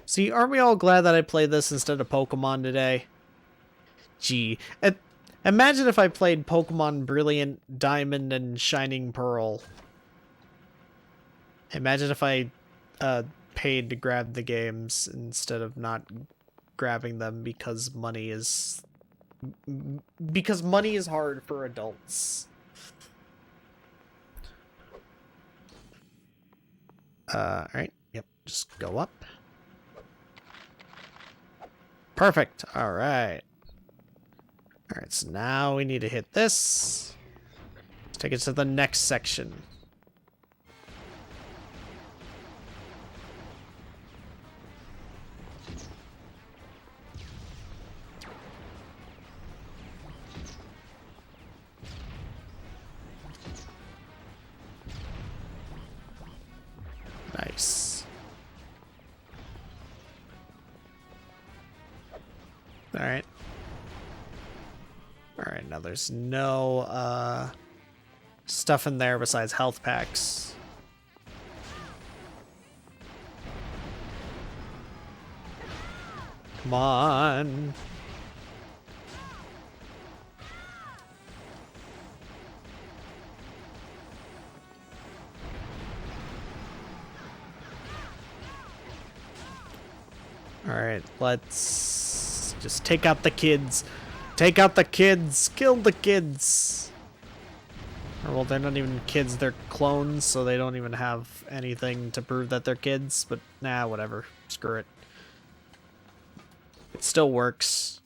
See, aren't we all glad that I played this instead of Pokemon today? Gee, imagine if I played Pokemon Brilliant Diamond and Shining Pearl. Imagine if I paid to grab the games instead of not grabbing them because money is hard for adults. Alright, yep, just go up. Perfect. All right. All right, so now we need to hit this. Let's take it to the next section. Nice. All right. All right, now there's no stuff in there besides health packs. Come on. Alright, let's just take out the kids. Take out the kids! Kill the kids! Or, well, they're not even kids, they're clones, so they don't even have anything to prove that they're kids, but nah, whatever. Screw it. It still works.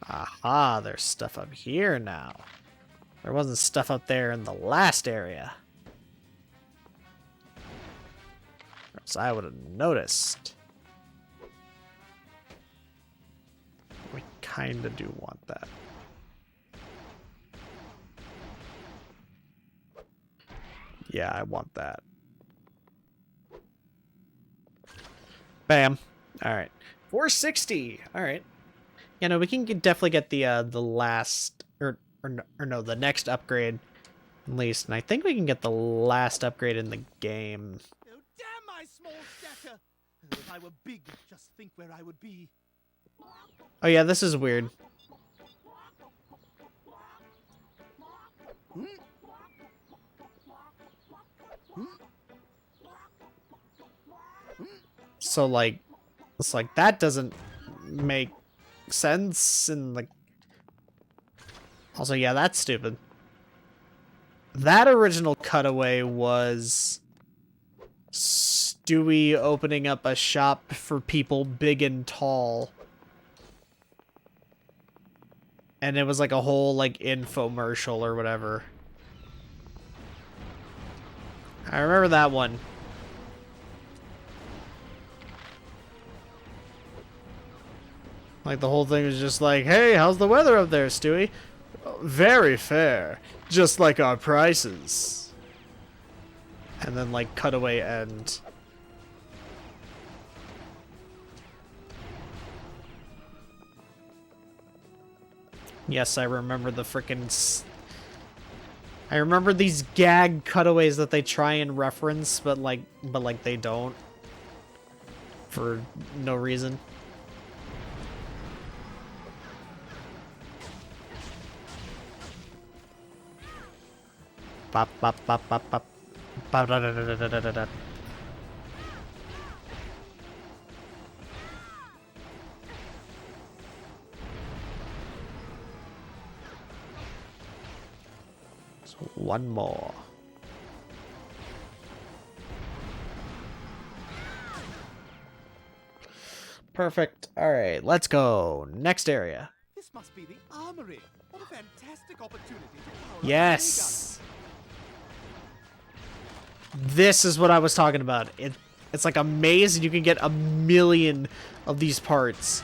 Aha, there's stuff up here now. There wasn't stuff up there in the last area. Or else I would have noticed. We kinda do want that. Yeah, I want that. Bam. Alright. 460! Alright. You know, we can definitely get the last... Or no, the next upgrade, at least. And I think we can get the last upgrade in the game. Oh, damn my small stature! If I were big, just think where I would be. Oh yeah, this is weird. So, like, it's like, that doesn't make sense, and, like... Also, yeah, that's stupid. That original cutaway was Stewie opening up a shop for people big and tall. And it was like a whole, like, infomercial or whatever. I remember that one. Like, the whole thing was just like, hey, how's the weather up there, Stewie? Very fair. Just like our prices. And then, like, cutaway end. Yes, I remember the frickin' I remember these gag cutaways that they try and reference, but they don't. For no reason. Bop, bop, bop, bop, bop. Bop, da, da, da, da, da, da, da. So one more. Perfect. All right, let's go. Next area. This must be the armory. What a fantastic opportunity to power up Yes. This is what I was talking about. It's like a maze, and you can get a million of these parts.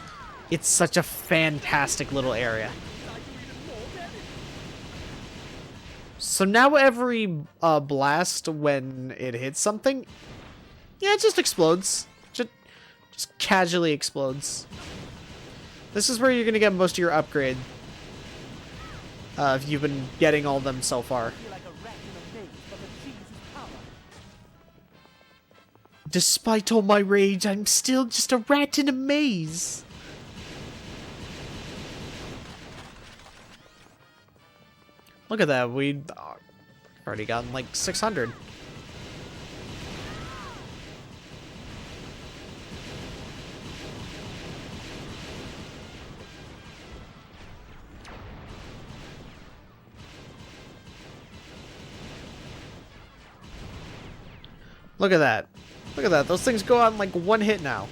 It's such a fantastic little area. So now every blast, when it hits something, yeah, it just explodes. Just casually explodes. This is where you're gonna get most of your upgrade. If you've been getting all of them so far. Despite all my rage, I'm still just a rat in a maze. Look at that, we've already gotten like 600. Look at that. Look at that. Those things go on like one hit now.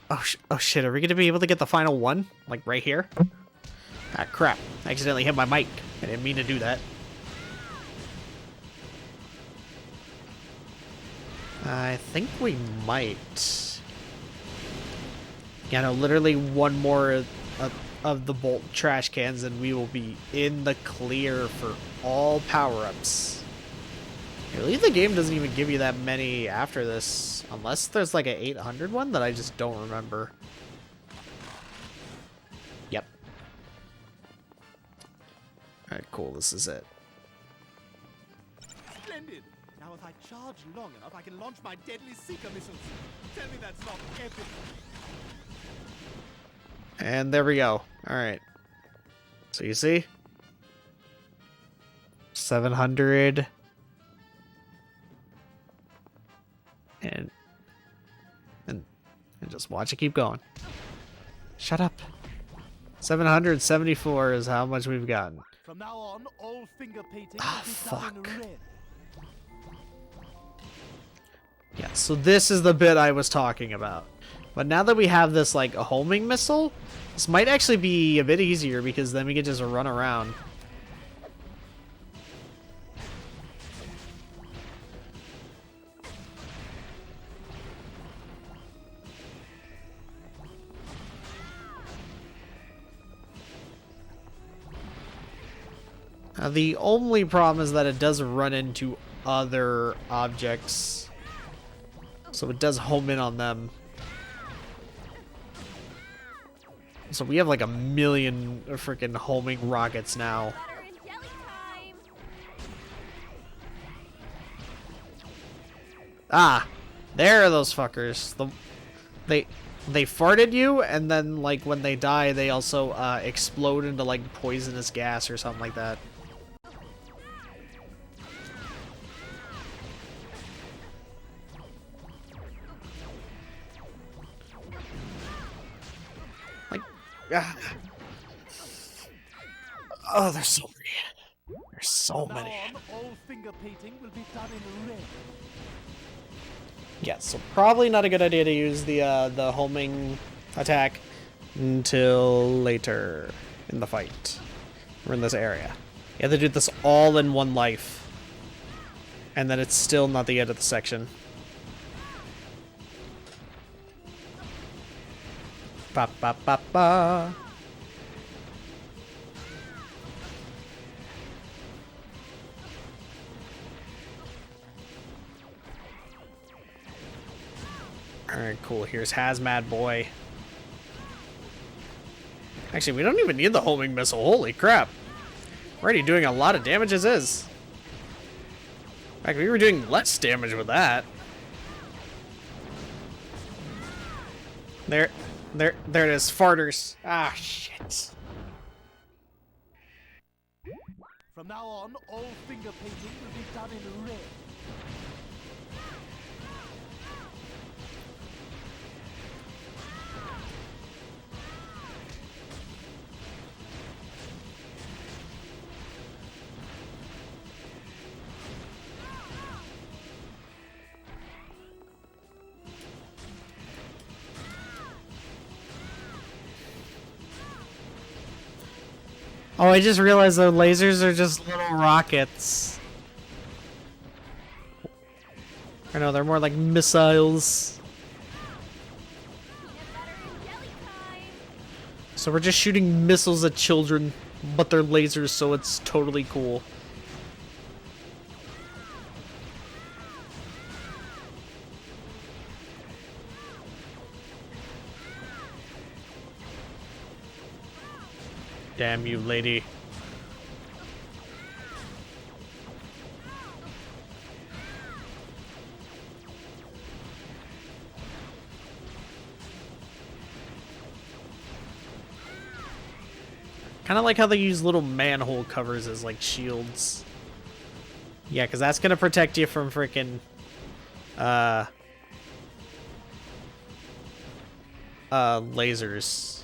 Oh shit, are we gonna be able to get the final one? Like right here? Ah, crap. I accidentally hit my mic. I didn't mean to do that. I think we might. Yeah, no, literally one more of the bolt trash cans and we will be in the clear for all power-ups. I believe the game doesn't even give you that many after this, unless there's like an 800 one that I just don't remember. Yep. Alright, cool, this is it. Splendid! Now if I charge long enough, I can launch my deadly Seeker missiles. Tell me that's not epic. And there we go. Alright. So you see? 700. And just watch it keep going. Shut up. 774 is how much we've gotten. From now on, all finger painting Ah, will be done fuck. in red. Yeah, so this is the bit I was talking about. But now that we have this, like, a homing missile, this might actually be a bit easier because then we can just run around. The only problem is that it does run into other objects. So it does home in on them. So we have like 1 million freaking homing rockets now. Ah, there are those fuckers. They farted you, and then like when they die, they also explode into like poisonous gas or something like that. Ah. Oh, there's so many. There's so From many. now on, all finger painting will be done in red. Yeah, so probably not a good idea to use the homing attack until later in the fight. We're in this area. You have to do this all in one life. And then it's still not the end of the section. Ba ba ba ba. Alright, cool. Here's Hazmat Boy. Actually, we don't even need the homing missile. Holy crap. We're already doing a lot of damage as is. In fact, we were doing less damage with that. There it is. Farters. Ah, shit. From now on, all finger painting will be done in red. Oh, I just realized the lasers are just little rockets. I know, they're more like missiles. So we're just shooting missiles at children, but they're lasers, so it's totally cool. Damn you, lady. Kind of like how they use little manhole covers as like shields. Yeah, because that's going to protect you from freaking lasers.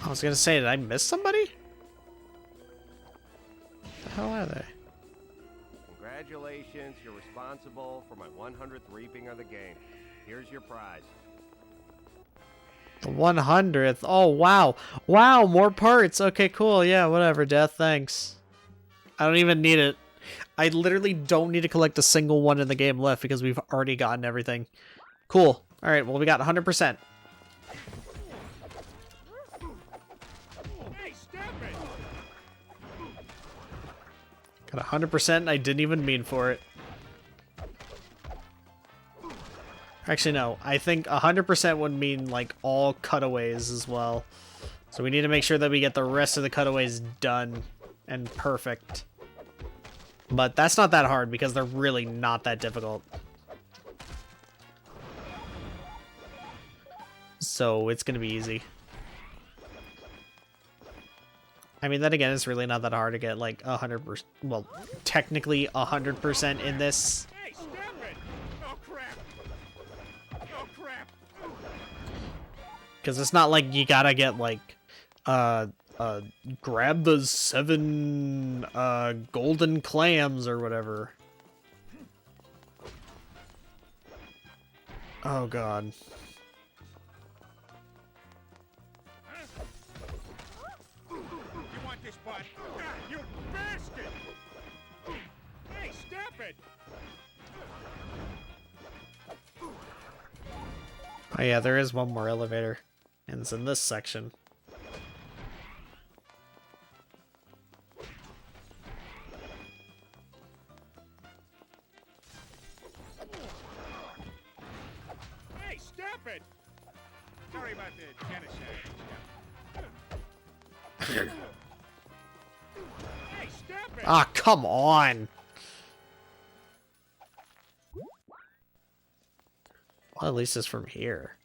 I was gonna say, did I miss somebody? What the hell are they? patience, you're responsible for my 100th reaping of the game. Here's your prize. The 100th. Oh, wow. Wow, more parts. Okay, cool. Yeah, whatever, Death. Thanks. I don't even need it. I literally don't need to collect a single one in the game left because we've already gotten everything. Cool. All right, well, we got 100%. Hey, stop it! Got 100% and I didn't even mean for it. Actually, no. I think 100% would mean, like, all cutaways as well. So we need to make sure that we get the rest of the cutaways done and perfect. But that's not that hard because they're really not that difficult. So it's going to be easy. I mean, then again, it's really not that hard to get, like, 100%. Well, technically 100% in this. Hey, stop it! Oh, crap! Oh, crap! Because it's not like you gotta get, like, grab the 7, golden clams or whatever. Oh, God. You want this bud? Ah, you bastard! Hey, stop it! Oh, yeah, there is one more elevator. And it's in this section. Hey, stop it! Sorry about the genocide and stuff. Hey, stop it! Ah, come on! Well, at least it's from here.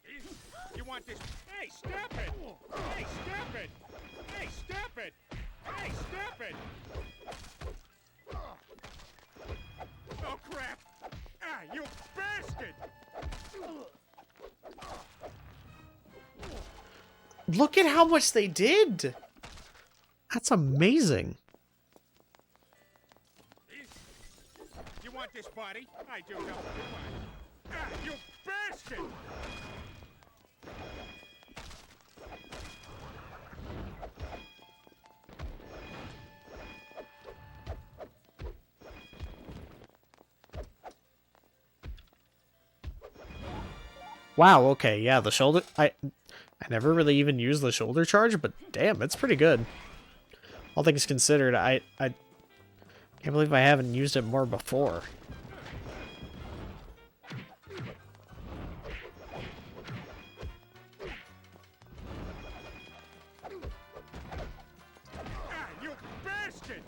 You want this? Hey, stop it! Hey, stop it! Hey, stop it! Hey, stop it! Oh, crap! Ah, you bastard! Look at how much they did! That's amazing. You want this body? I do know what you want. Ah, you bastard! Wow, okay, yeah, the shoulder... I never really even used the shoulder charge, but damn, it's pretty good. All things considered, I can't believe I haven't used it more before. Ah, you bastard!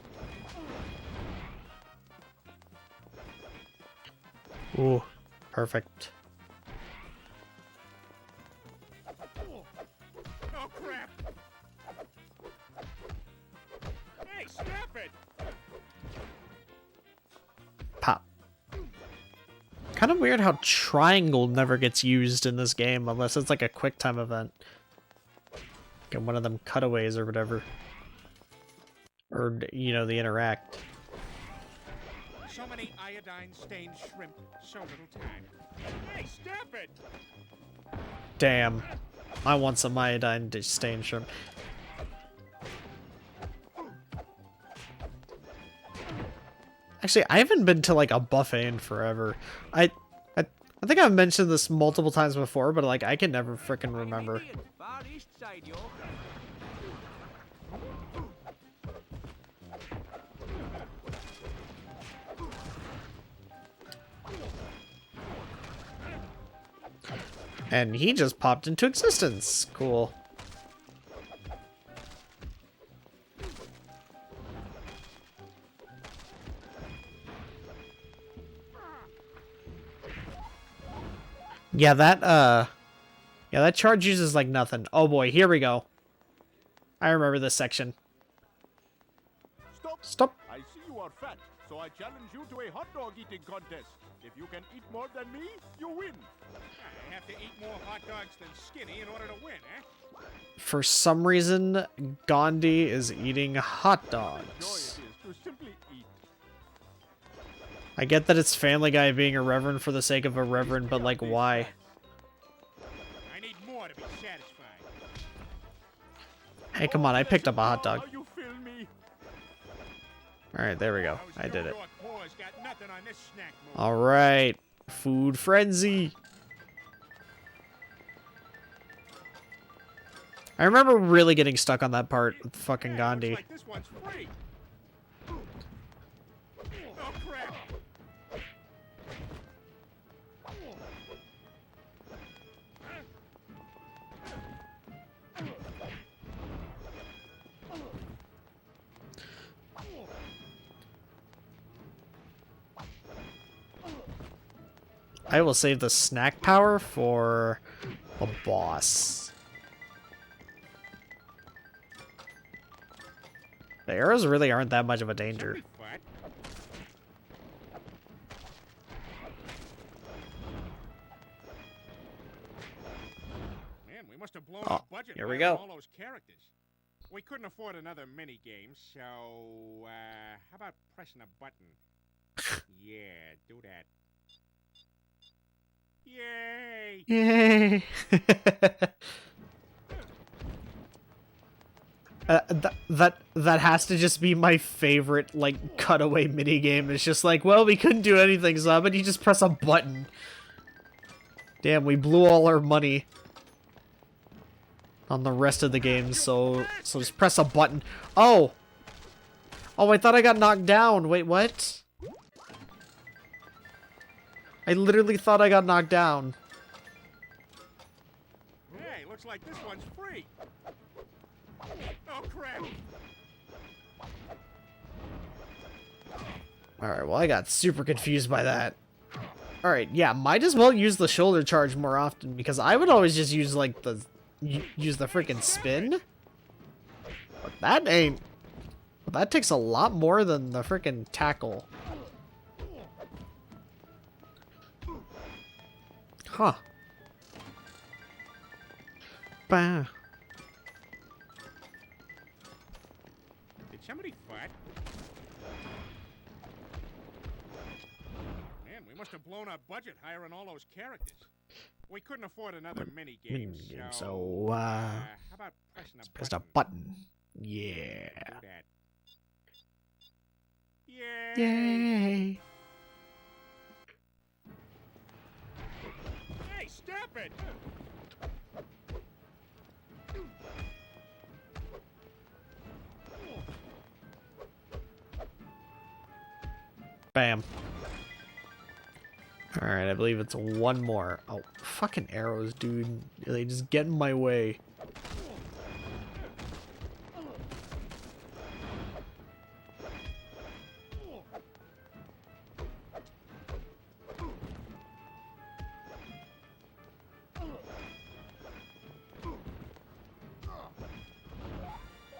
Ooh, perfect. Oh, crap! Hey, stop it! Pop. Kind of weird how triangle never gets used in this game unless it's like a quick time event. Get one of them cutaways or whatever. Or, you know, the interact. So many iodine-stained shrimp, so little time. Hey, stop it! Damn. I want some iodine stained shrimp. Actually, I haven't been to like a buffet in forever. I think I've mentioned this multiple times before, but like I can never freaking remember. And he just popped into existence. Cool. Yeah, that charge uses like nothing. Oh boy, here we go. I remember this section. Stop. I see you are fat, so I challenge you to a hot dog eating contest. If you can eat more than me, you win. I have to eat more hot dogs than Skinny in order to win, eh? For some reason, Gandhi is eating hot Joy it dogs. is to simply eat. I get that it's Family Guy being irreverent for the sake of irreverent, but like, why? I need more to be satisfied. Hey, come on, I picked up a hot dog. Alright, there we go. I did it. Alright. Food frenzy. I remember really getting stuck on that part with fucking Gandhi. This one's free. Oh, crap. I will save the snack power for the boss. The arrows really aren't that much of a danger. Man, we must have blown Oh, our budget here we hiring go. all those characters. We couldn't afford another mini game, so how about pressing a button? Yeah, do that. Yay! Yay! That has to just be my favorite, like, cutaway minigame. It's just like, well, we couldn't do anything, so how about you just press a button? Damn, we blew all our money on the rest of the game, so just press a button. Oh! Oh, I thought I got knocked down. Wait, what? I literally thought I got knocked down. Hey, looks like this one's free. Oh, crap. Alright, well, I got super confused by that. Alright, yeah, might as well use the shoulder charge more often, because I would always just use, like, use the freaking spin. But that ain't... That takes a lot more than the freaking tackle. Huh. Bah. Did somebody fart? Man, we must have blown our budget hiring all those characters. We couldn't afford another mini game, So, how about pressing a press button? a button. Yeah. Do that. Yay! Yay! Hey, stop it! Bam. Alright, I believe it's one more. Oh, fucking arrows, dude. They just get in my way.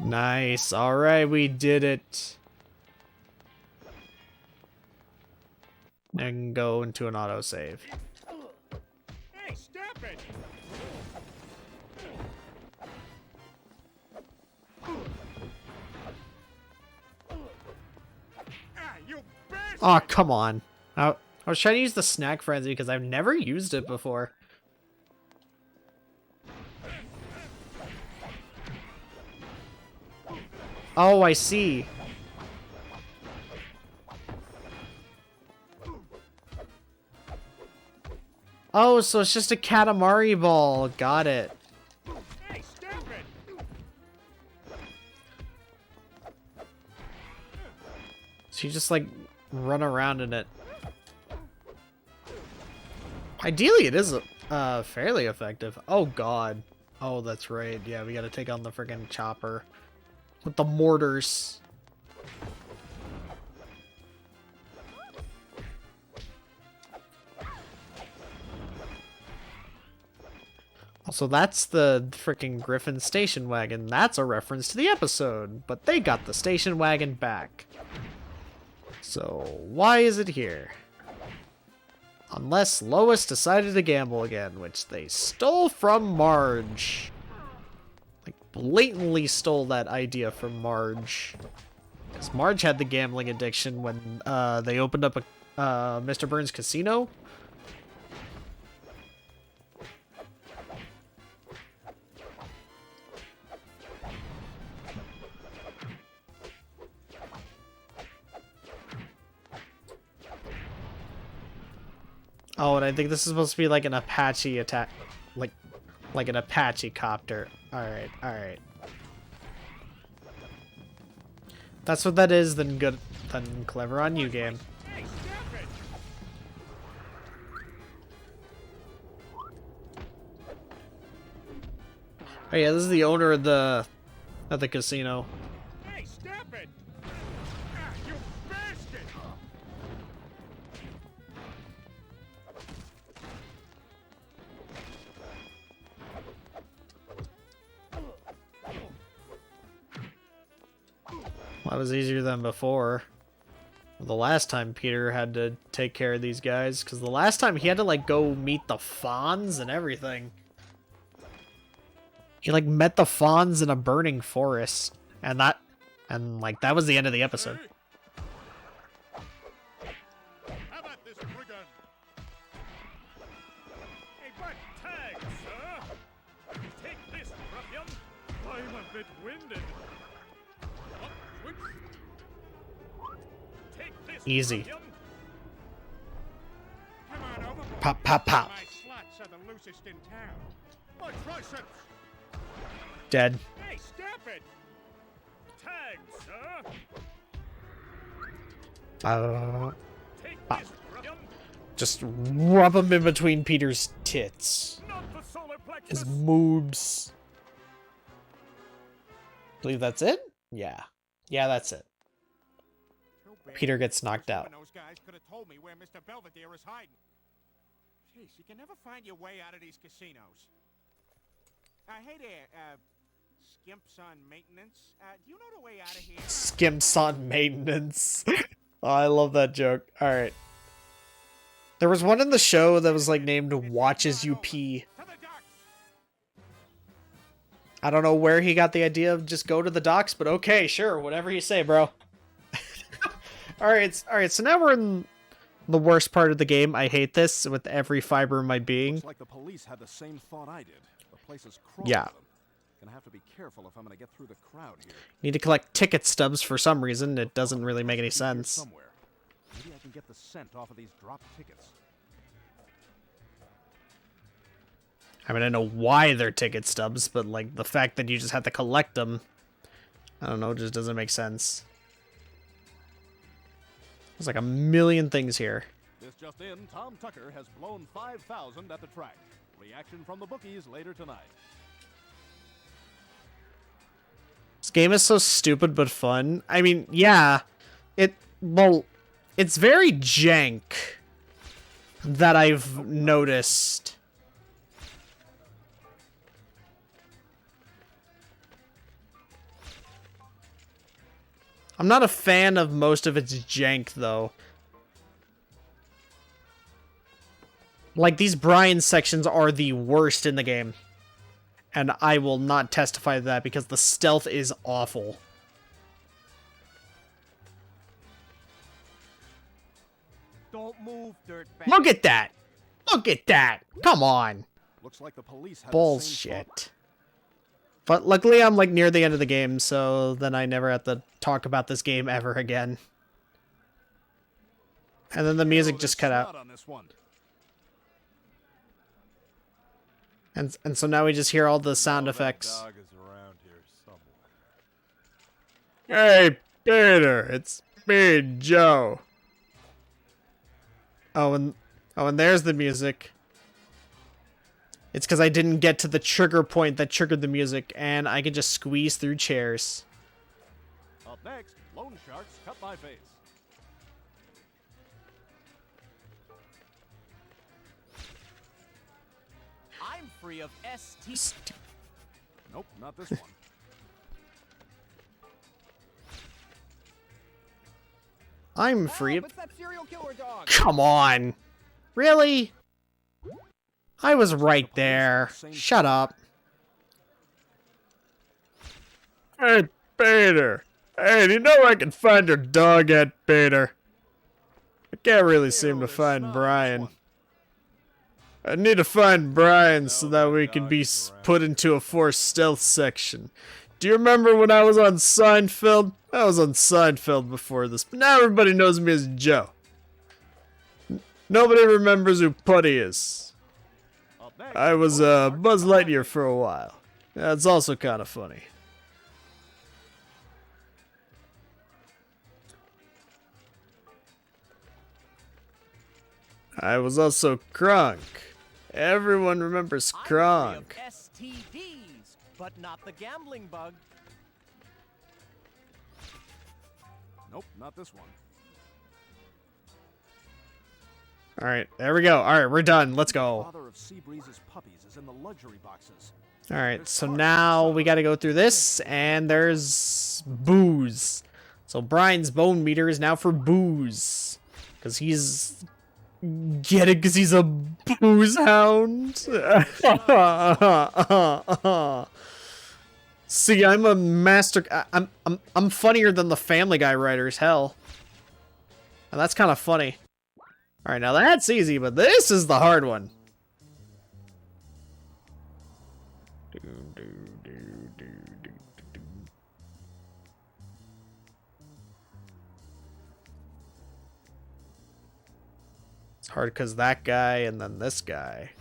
Nice. Alright, we did it. And go into an autosave. Hey, stop it! Ah, you bastard! Oh, come on. I was trying to use the snack frenzy because I've never used it before. Oh, I see. Oh, so it's just a Katamari ball. Got it. Hey, stop it! So you just, like, run around in it. Ideally, it is fairly effective. Oh, God. Oh, that's right. Yeah, we gotta take on the friggin' chopper. With the mortars. Also, that's the freaking Griffin station wagon. That's a reference to the episode, but they got the station wagon back. So, why is it here? Unless Lois decided to gamble again, which they stole from Marge. Like, blatantly stole that idea from Marge. Because Marge had the gambling addiction when they opened up Mr. Burns Casino. Oh, and I think this is supposed to be like an Apache attack, like an Apache copter. All right. That's what that is. Then good, then clever on you, game. Oh yeah, this is the owner of the casino. Hey, stop it! Ah, you bastard! Well, that was easier than before. The last time Peter had to take care of these guys, because the last time he had to like go meet the Fawns and everything. He like met the Fawns in a burning forest, and that was the end of the episode. How about this brigand? Hey, but tag, sir! Take this, ruffian! I'm a bit winded. Take this, Easy. ruffian. Come on over. Pop, pop, pop. My slots are the loosest in town. My triceps! Dead. Hey, stop it! Tag, sir! Take Pop. this, ruffian. Just rub him in between Peter's tits. Not the solar plexus. His moobs. Believe that's it? Yeah. Yeah, that's it. Peter gets knocked out. Those guys could have told me where Mr. Belvedere is hiding. Jeez, you can never find your way out of these casinos. Hey there, skimps on maintenance. Do you know the way out of here? Skimps on maintenance. Oh, I love that joke. Alright. There was one in the show that was like named Watch As You Pee. I don't know where he got the idea of just go to the docks, but okay, sure, whatever you say, bro. Alright, so now we're in the worst part of the game. I hate this with every fiber of my being. Looks like the police had the same thought I did. The place is crawling Yeah. with them. Gonna have to be careful if I'm gonna get through the crowd here. Need to collect ticket stubs for some reason. It doesn't really make any Here sense. somewhere. Maybe I can get the scent off of these dropped tickets. I mean, I know why they're ticket stubs, but like the fact that you just have to collect them, I don't know, just doesn't make sense. There's like a million things here. This just in, Tom Tucker has blown 5,000 at the track. Reaction from the bookies later tonight. This game is so stupid but fun. I mean, yeah, it's very jank that I've noticed. I'm not a fan of most of its jank, though. Like, these Brian sections are the worst in the game. And I will not testify to that because the stealth is awful. Don't move, dirtbag. Look at that! Look at that! Come on! Looks like the police had Bullshit. But luckily I'm like near the end of the game, so then I never have to talk about this game ever again. And then the music just cut out. On this one. And so now we just hear all the sound effects. Dog is around here somewhere. Hey, Peter, it's me, Joe. Oh, and there's the music. It's because I didn't get to the trigger point that triggered the music, and I can just squeeze through chairs. Up next, loan sharks cut my face. I'm free of ST. Nope, not this one. I'm free of... It's that serial killer dog. Come on! Really? I was right there. Shut up. Hey, Peter. Hey, do you know where I can find your dog at, Peter? can't really seem to find Brian. I need to find Brian so that we can be put into a forced stealth section. Do you remember when I was on Seinfeld? I was on Seinfeld before this, but now everybody knows me as Joe. Nobody remembers who Putty is. I was Buzz Lightyear for a while. That's also kind of funny. I was also Kronk. Everyone remembers Kronk. STDs, but not the gambling bug. Nope, not this one. Alright, there we go. Alright, we're done. Let's go. Father of Seabreeze's puppies is in the luxury boxes. Alright, so now we gotta go through this, and there's booze. So Brian's bone meter is now for booze. Because he's... Get it? Because he's a booze hound? See, I'm a master... I'm funnier than the Family Guy writers, hell. And that's kind of funny. Alright, now that's easy, but this is the hard one. It's hard because that guy and then this guy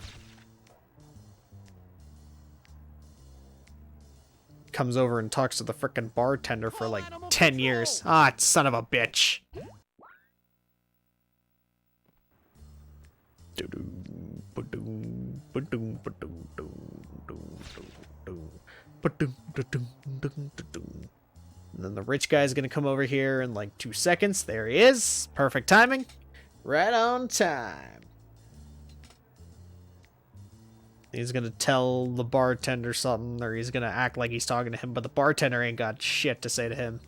comes over and talks to the frickin' bartender for like 10 years. Ah, son of a bitch. And then the rich guy's gonna come over here in like 2 seconds. There he is. Perfect timing. Right on time. He's gonna tell the bartender something, or he's gonna act like he's talking to him, but the bartender ain't got shit to say to him.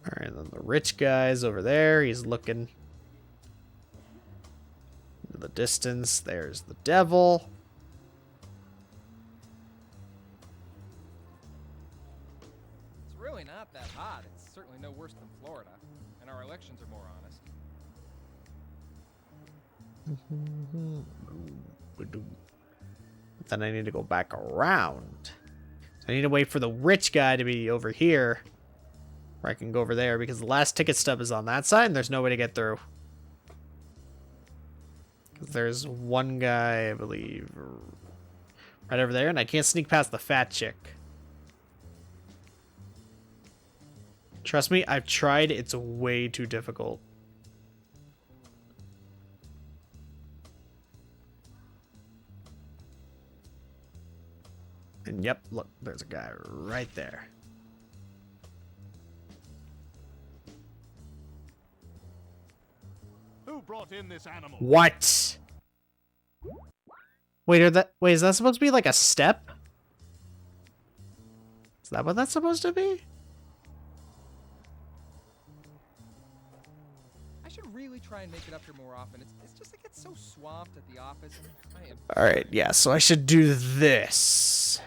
Alright, then the rich guy's over there. He's looking into the distance. There's the devil. It's really not that hot. It's certainly no worse than Florida. And our elections are more honest. Then I need to go back around. I need to wait for the rich guy to be over here. Or I can go over there because the last ticket stub is on that side and there's no way to get through. Because there's one guy, I believe, right over there, and I can't sneak past the fat chick. Trust me, I've tried. It's way too difficult. And yep, look, there's a guy right there. Who brought in this animal? What? Wait, is that supposed to be like a step? Is that what that's supposed to be? I should really try and make it up here more often. It's just I get so swamped at the office. And I am... Alright, yeah, so I should do this.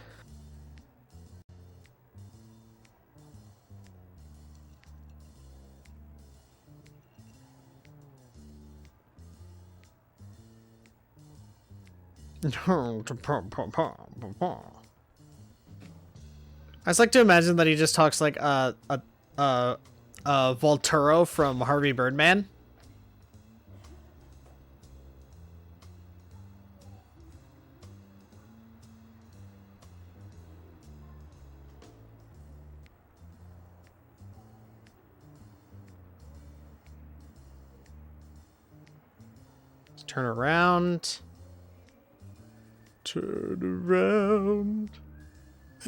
I just like to imagine that he just talks like Volturo from Harvey Birdman. Let's turn around. Turn around.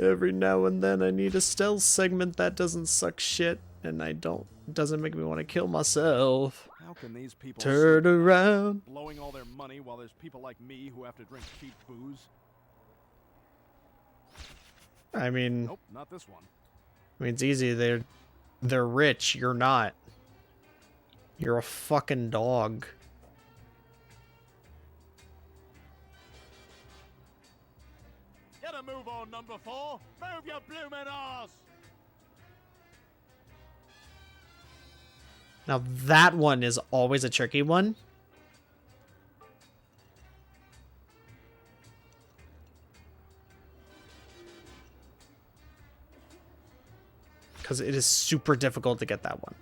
Every now and then I need a stealth segment that doesn't suck shit and doesn't make me want to kill myself. How can these people turn around? Blowing all their money while there's people like me who have to drink cheap booze? I mean, nope, not this one. I mean, it's easy. They're rich. You're not. You're a fucking dog. on, number 4. Move your bloomin' arse. Now that one is always a tricky one. Because it is super difficult to get that one.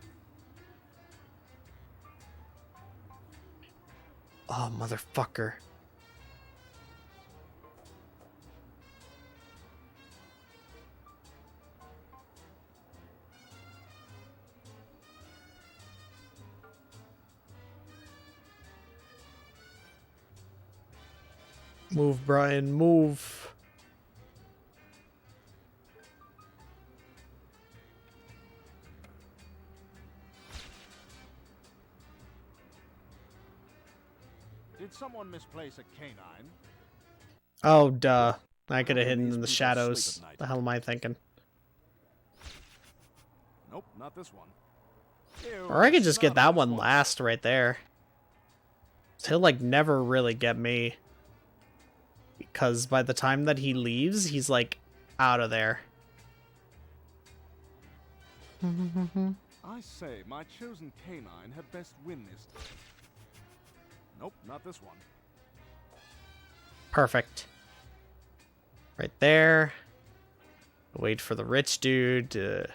Oh, motherfucker. Move, Brian, move. Did someone misplace a canine? Oh, duh. I could have hidden in the shadows. The hell am I thinking? Nope, not this one. Or I could just get that one last right there. He'll, like, never really get me. Because by the time that he leaves, he's, like, out of there. I say, my chosen canine had best win this time. Nope, not this one. Perfect. Right there. Wait for the rich dude to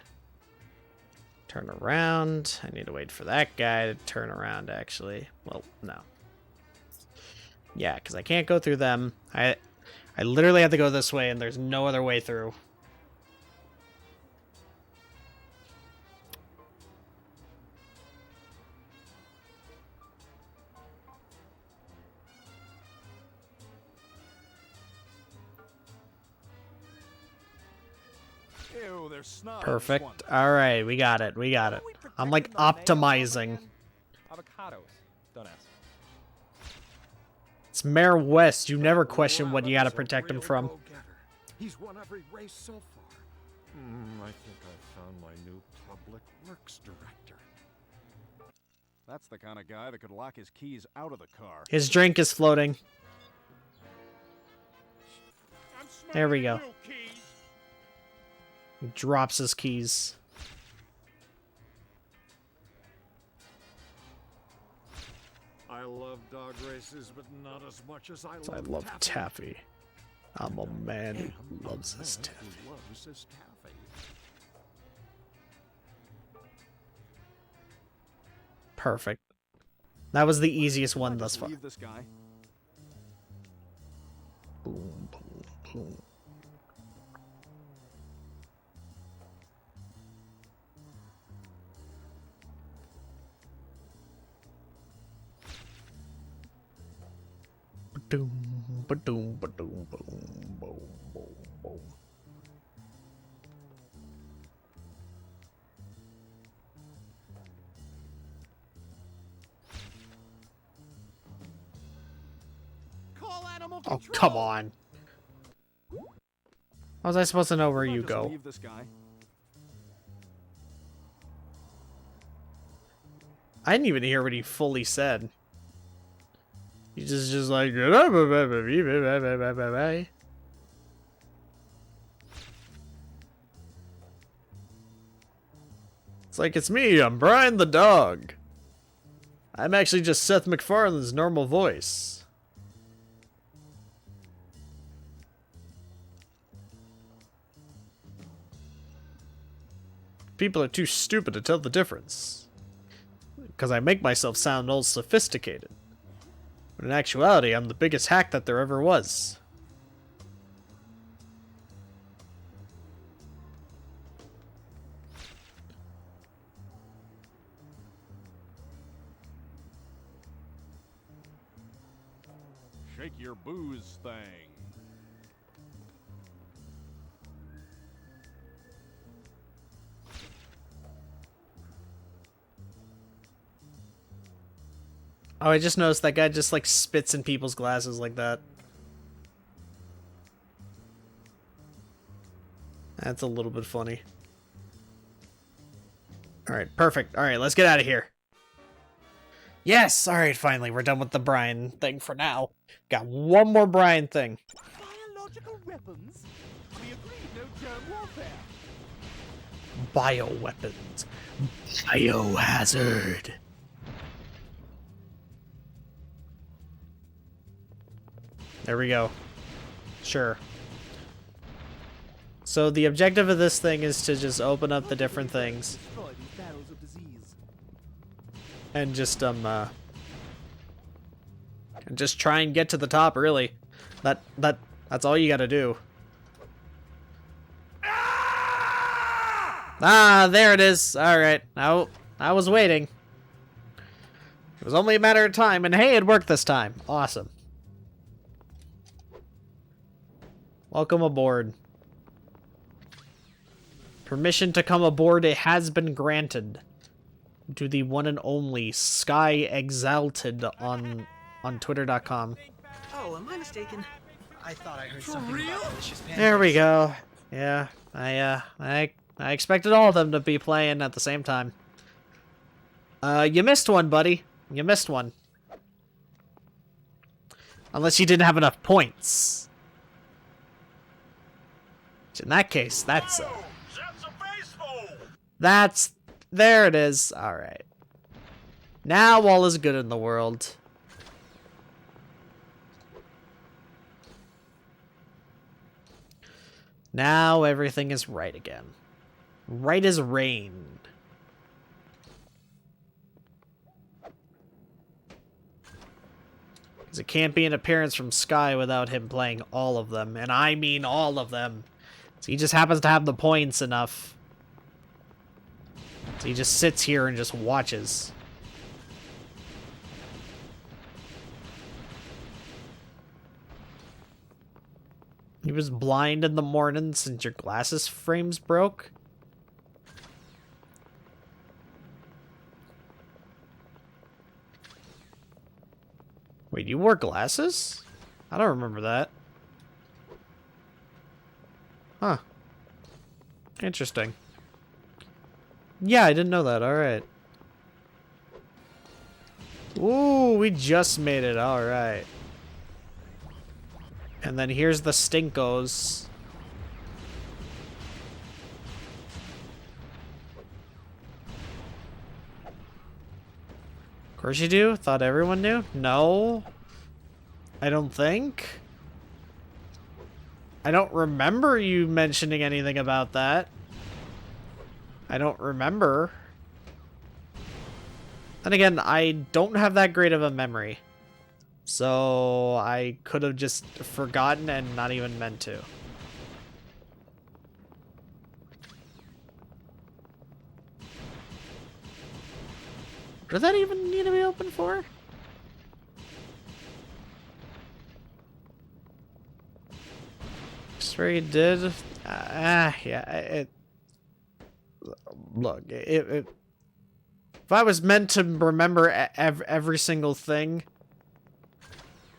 turn around. I need to wait for that guy to turn around, actually. Well, no. Yeah, because I can't go through them. I literally have to go this way, and there's no other way through. Ew, there's snot. Perfect. All right, we got it. We got it. I'm like optimizing. Avocados. Don't ask. It's Mayor West. You never question what you got to protect him from. He's won every race so far. I think I found my new public works director. That's the kind of guy that could lock his keys out of the car. His drink is floating. There we go. He drops his keys. I love dog races, but not as much as I love taffy. I'm a man who loves his taffy. Perfect. That was the easiest one thus far. Leave this guy. Boom, boom, boom. Ba-doom, ba-doom, ba-doom, boom, boom, boom, boom. Call animal Oh, control. come on. How was I supposed to know where you go? Leave this guy. I didn't even hear what he fully said. He's just like... It's like, it's me, I'm Brian the dog. I'm actually just Seth MacFarlane's normal voice. People are too stupid to tell the difference. Because I make myself sound all sophisticated. But in actuality, I'm the biggest hack that there ever was. Shake your booze thing. Oh, I just noticed that guy just, like, spits in people's glasses like that. That's a little bit funny. Alright, perfect. Alright, let's get out of here. Yes! Alright, finally, we're done with the Brian thing for now. Got one more Brian thing. Biological weapons? We agreed, no germ warfare. Bioweapons. Biohazard. There we go. Sure. So the objective of this thing is to just open up the different things. Destroy these barrels of disease. And just try and get to the top, really. That's all you gotta do. Ah, there it is. Alright. I was waiting. It was only a matter of time, and hey, it worked this time. Awesome. Welcome aboard. Permission to come aboard has been granted to the one and only Sky Exalted on Twitter.com. Oh, am I mistaken? I thought I heard something about delicious pancakes. There we go. Yeah, I expected all of them to be playing at the same time. You missed one, buddy. You missed one. Unless you didn't have enough points. Which in that case, there it is. Alright. Now all is good in the world. Now everything is right again. Right as rain. Because it can't be an appearance from Sky without him playing all of them. And I mean all of them. So he just happens to have the points enough. So he just sits here and just watches. He was blind in the morning since your glasses frames broke? Wait, you wore glasses? I don't remember that. Huh. Interesting. Yeah, I didn't know that. Alright. Ooh, we just made it. Alright. And then here's the Stinkos. Of course you do? Thought everyone knew? No. I don't think. I don't remember you mentioning anything about that. I don't remember. And again, I don't have that great of a memory. So I could have just forgotten and not even meant to. Did that even need to be open for? Sure you did. Yeah. Look, if I was meant to remember every single thing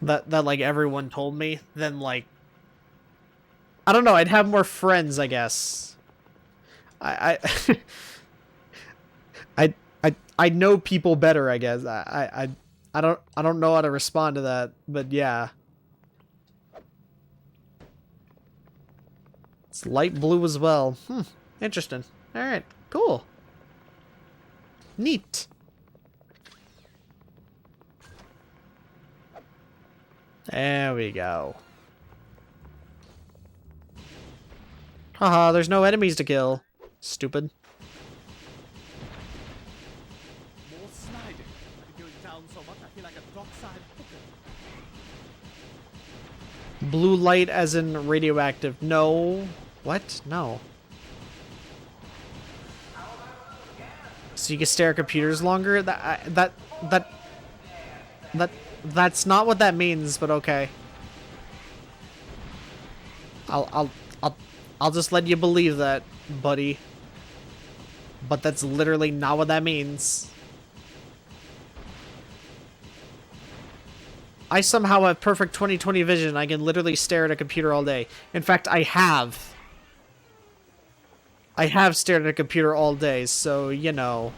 that like everyone told me, then like I don't know, I'd have more friends, I guess. I know people better, I guess. I don't know how to respond to that, but yeah. It's light blue as well. Interesting. Alright, cool. Neat. There we go. Haha, there's no enemies to kill. Stupid. More sliding. I've been going down so much I feel like a dockside hooker. Blue light as in radioactive. No. What? No. So you can stare at computers longer? That's not what that means, but okay. I'll just let you believe that, buddy. But that's literally not what that means. I somehow have perfect 20/20 vision. I can literally stare at a computer all day. In fact, I have. I have stared at a computer all day, so, you know.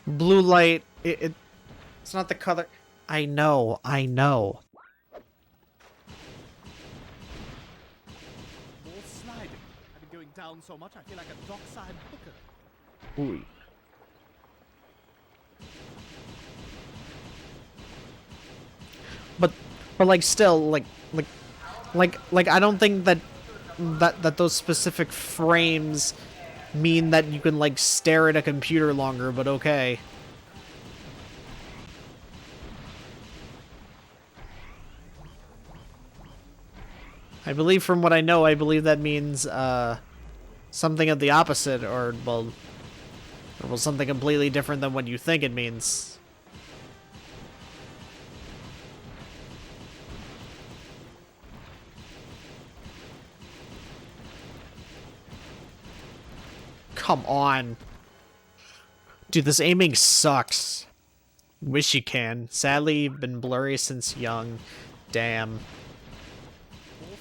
Blue light, it's not the color. I know. More sliding. I've been going down so much I feel like a dockside hooker. Ooh. But like still like I don't think that those specific frames mean that you can like stare at a computer longer, but okay. I believe from what I know, I believe that means something of the opposite, or well something completely different than what you think it means. Come on. Dude, this aiming sucks. Wish you can. Sadly, been blurry since young. Damn.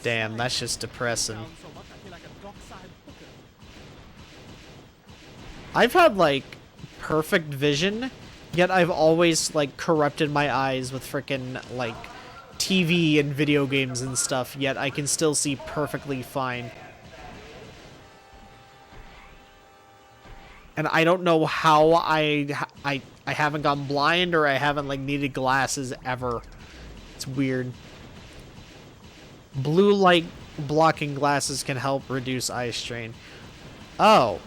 Damn, that's just depressing. I've had, like, perfect vision, yet I've always, like, corrupted my eyes with frickin', like, TV and video games and stuff, yet I can still see perfectly fine. And I don't know how I haven't gone blind or I haven't, like, needed glasses ever. It's weird. Blue light blocking glasses can help reduce eye strain. Oh.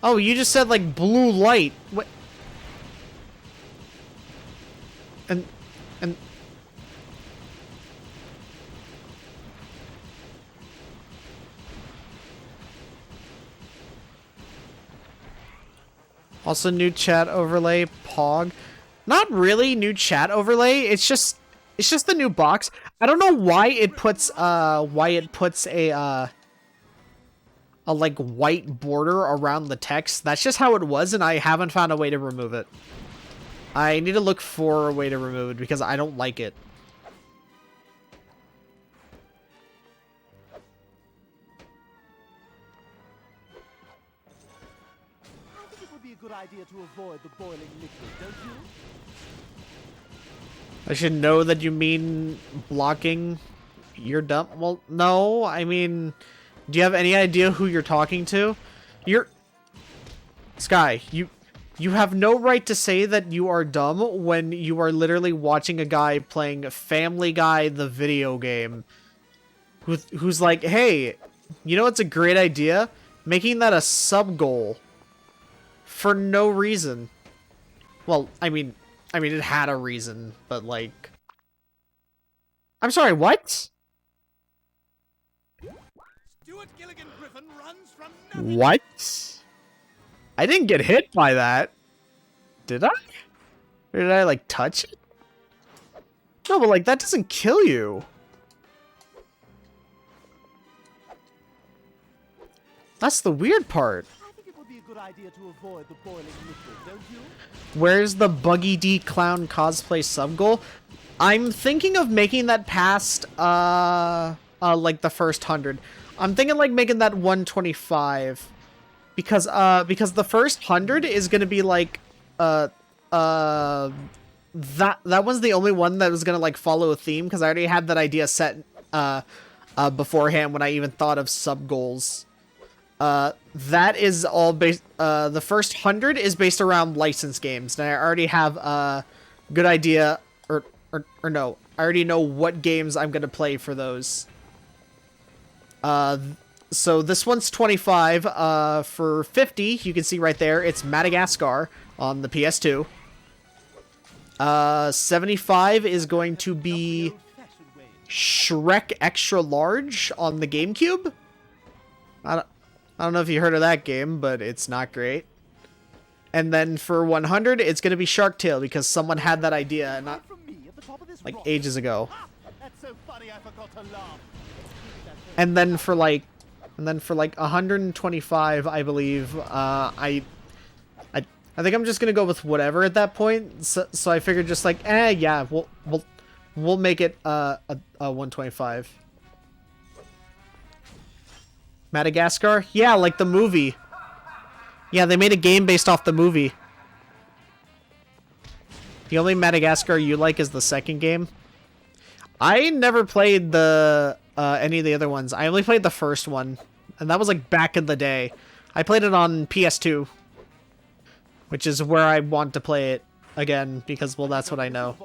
Oh, you just said, like, blue light. What? And... Also, new chat overlay, Pog. Not really new chat overlay. It's just the new box. I don't know why it puts a like white border around the text. That's just how it was, and I haven't found a way to remove it. I need to look for a way to remove it because I don't like it. Good idea to avoid the boiling liquid, don't you? I should know that you mean blocking your dump. Well, no, I mean, do you have any idea who you're talking to? Sky, you have no right to say that you are dumb when you are literally watching a guy playing Family Guy, the video game, who's like, hey, you know what's a great idea? Making that a sub-goal. For no reason. Well, I mean, it had a reason, but like... I'm sorry, what? What? I didn't get hit by that. Did I? Or did I, like, touch it? No, but, like, that doesn't kill you. That's the weird part. Good idea to avoid the boiling liquid, don't you? Where's the Buggy D Clown cosplay sub-goal? I'm thinking of making that past, like the first 100. I'm thinking like making that 125. Because the first 100 is gonna be like, that one's the only one that was gonna like follow a theme, because I already had that idea set, beforehand when I even thought of sub-goals. That is all based, the first 100 is based around licensed games, and I already have a good idea, or no, I already know what games I'm gonna play for those. So this one's 25, for 50, you can see right there, it's Madagascar on the PS2. 75 is going to be Shrek Extra Large on the GameCube. I don't know if you heard of that game, but it's not great. And then for 100, it's going to be Shark Tale, because someone had that idea not like ages ago. And then for like 125, I believe, I think I'm just going to go with whatever at that point. So I figured just like, yeah, we'll make it a 125. Madagascar? Yeah, like the movie. Yeah, they made a game based off the movie. The only Madagascar you like is the second game. I never played the any of the other ones. I only played the first one, and that was like back in the day. I played it on PS2, which is where I want to play it again because, well, that's what I know.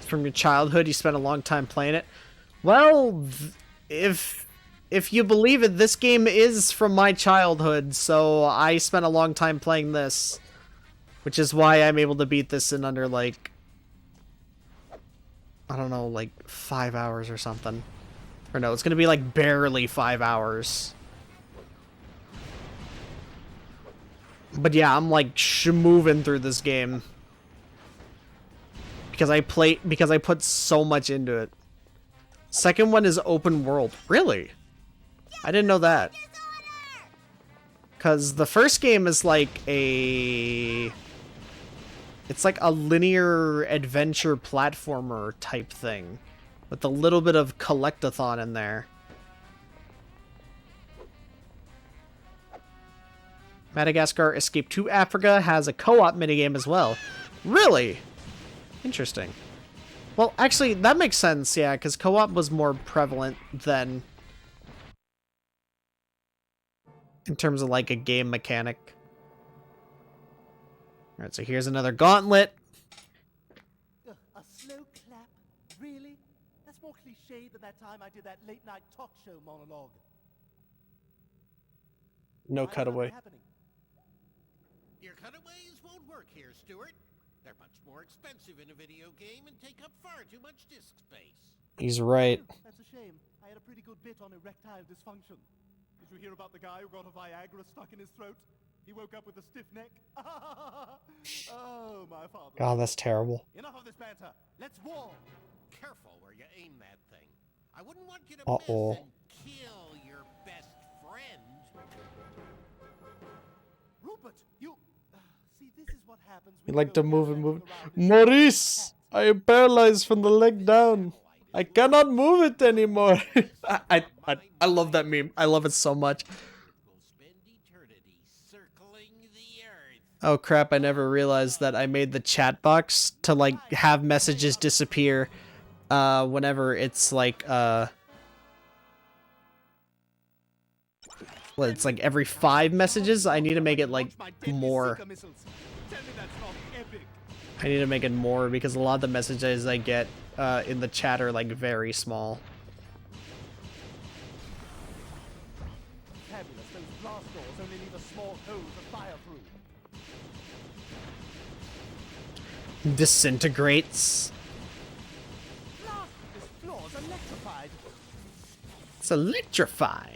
From your childhood, you spent a long time playing it. Well, if you believe it, this game is from my childhood, so I spent a long time playing this, which is why I'm able to beat this in under, like, I don't know, like 5 hours or something. Or no, it's gonna be like barely 5 hours. But yeah, I'm like moving through this game because I put so much into it. Second one is open world. Really? I didn't know that. Because the first game is like it's like a linear adventure platformer type thing with a little bit of collectathon in there. Madagascar Escape to Africa has a co-op minigame as well. Really? Interesting. Well, actually, that makes sense, yeah, because co-op was more prevalent than in terms of like a game mechanic. Alright, so here's another gauntlet. A slow clap? Really? That's more cliche than that time I did that late-night talk show monologue. No cutaway. Your cutaways won't work here, Stuart. They're much more expensive in a video game and take up far too much disk space. He's right. That's a shame. I had a pretty good bit on erectile dysfunction. Did you hear about the guy who got a Viagra stuck in his throat? He woke up with a stiff neck. Oh, my father. God, that's terrible. Enough of this banter. Let's war. Careful where you aim that thing. I wouldn't want you to Uh-oh. miss and kill your best friend. Rupert, you... See, this is what happens You when like go to move and around move. and Maurice! I am paralyzed from the leg down. I cannot move it anymore. I love that meme. I love it so much. Oh crap, I never realized that I made the chat box to like have messages disappear whenever it's like well, it's like every 5 messages. I need to make it like more. I need to make it more because a lot of the messages I get in the chat are like very small. Fabulous. Those blast doors only leave a small hole to fire through. Disintegrates. Blast! This floor's electrified. It's electrifying.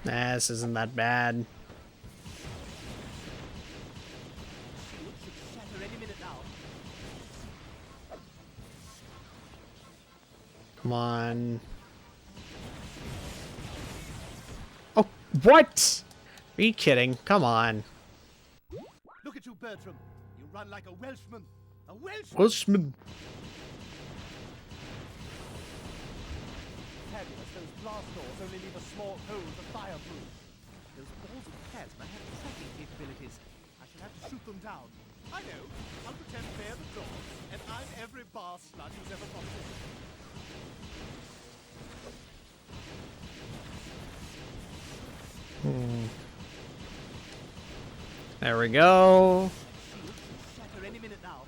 Nah, this isn't that bad. Shatter any minute now. Come on. Oh, what? Are you kidding? Come on. Look at you, Bertram. You run like a Welshman. A Welshman. Welshman. Fabulous. Those blast doors only leave a small hole to fire through. Those balls of plasma have tracking capabilities. I shall have to shoot them down. I know. I'll pretend they're the doors, and I'm every bar slut who's ever prompted. There we go. Shatter any minute now.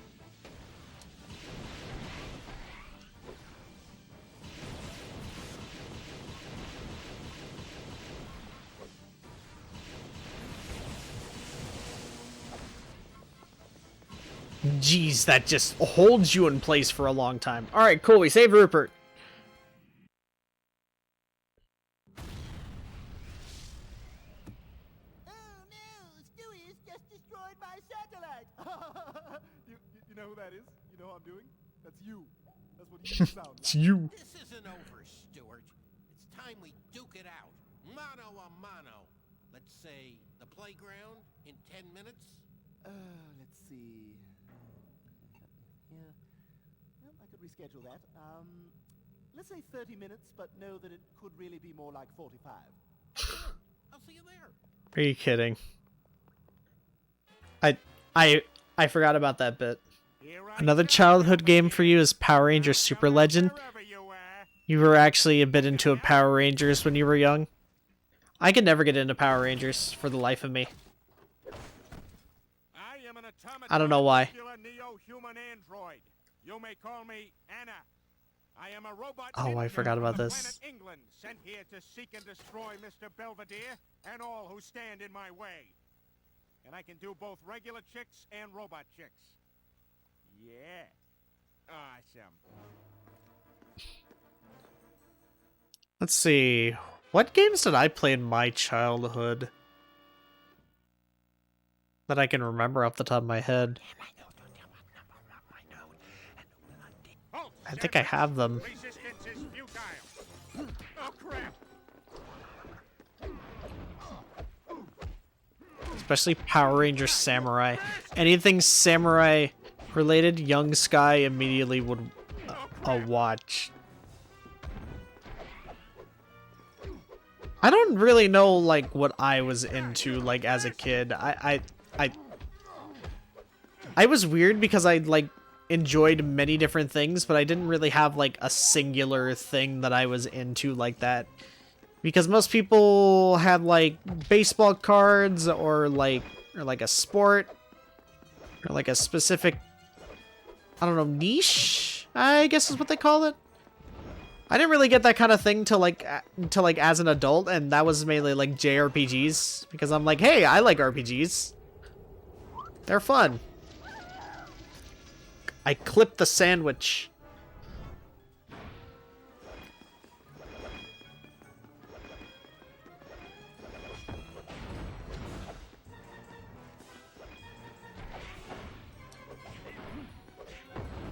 Jeez, that just holds you in place for a long time. Alright, cool. We saved Rupert. You know who that is? You know what I'm doing? That's you. That's what you sound like. It's you. This isn't over, Stuart. It's time we duke it out. Mano a mano. Let's say the playground in 10 minutes. Let's see. Yeah. could reschedule that. Let's say 30 minutes, but know that it could really be more like 45. I'll see you there. Are you kidding? I forgot about that bit. Another childhood game for you is Power Rangers Super Legend. You were actually a bit into Power Rangers when you were young. I could never get into Power Rangers for the life of me. I don't know why. Neo-human android. You may call me Anna. I am a robot. Oh, I forgot about from this. Planet England, sent here to seek and destroy Mr. Belvedere and all who stand in my way. And I can do both regular chicks and robot chicks. Yeah. Awesome. Let's see. What games did I play in my childhood that I can remember off the top of my head? I think I have them. Resistance is futile. Oh crap. Especially Power Rangers Samurai. Anything Samurai related, Young Sky immediately would watch. I don't really know like what I was into like as a kid. I was weird because I like enjoyed many different things, but I didn't really have like a singular thing that I was into like that. Because most people had like baseball cards or like a sport or like a specific, I don't know, niche, I guess is what they call it. I didn't really get that kind of thing till like as an adult, and that was mainly like JRPGs because I'm like, hey, I like RPGs. They're fun. I clipped the sandwich.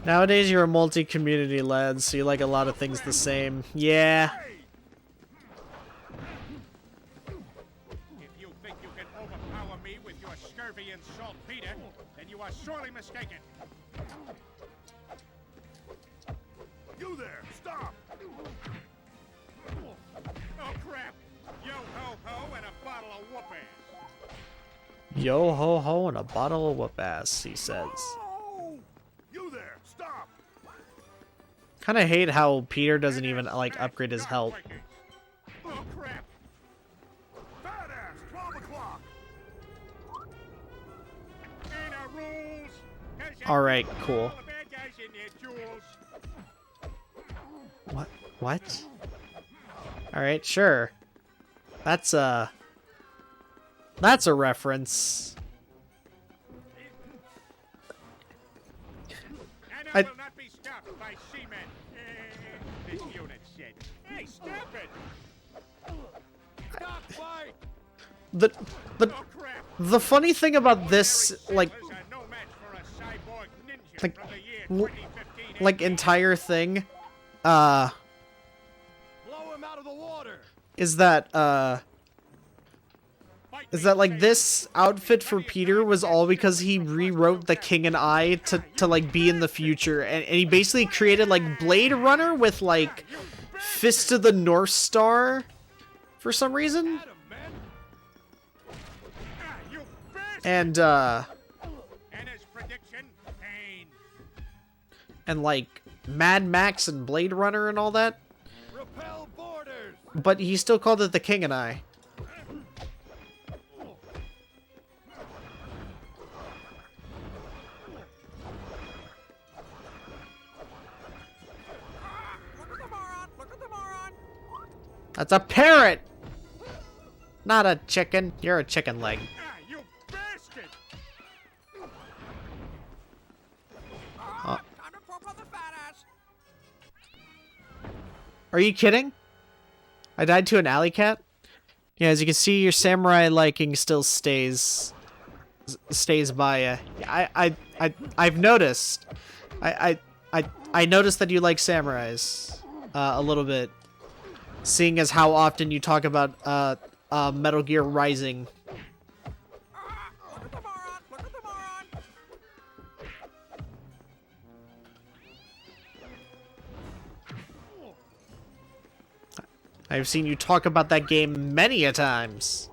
Nowadays, you're a multi-community lad, so you like a lot of things the same. Yeah. If you think you can overpower me with your scurvy and saltpeter, then you are sorely mistaken. You there! Stop! Oh crap! Yo ho ho and a bottle of whoop ass. Yo ho ho and a bottle of whoop ass, he says. You there! Stop! Kind of hate how Peter doesn't even like upgrade his health. Oh crap! Badass! 12 o'clock! Anna rules! Alright, cool. All the bad guys in there, Jules. What? What? Alright, sure. That's a reference. Anna will not be stopped by seamen. This unit said. Hey, stop it! Stop fight! The funny thing about this, like entire thing, Blow him out of the water. is that like this outfit for Peter was all because he rewrote The King and I to like be in the future, and he basically created like Blade Runner with like Fist of the North Star for some reason. And like Mad Max and Blade Runner and all that. Repel borders. But he still called it The King and I. That's a parrot! Not a chicken. You're a chicken leg. You bastard! Are you kidding? I died to an alley cat? Yeah, as you can see, your samurai liking still stays by. I've noticed. I noticed that you like samurais a little bit, seeing as how often you talk about Metal Gear Rising. I've seen you talk about that game many a times.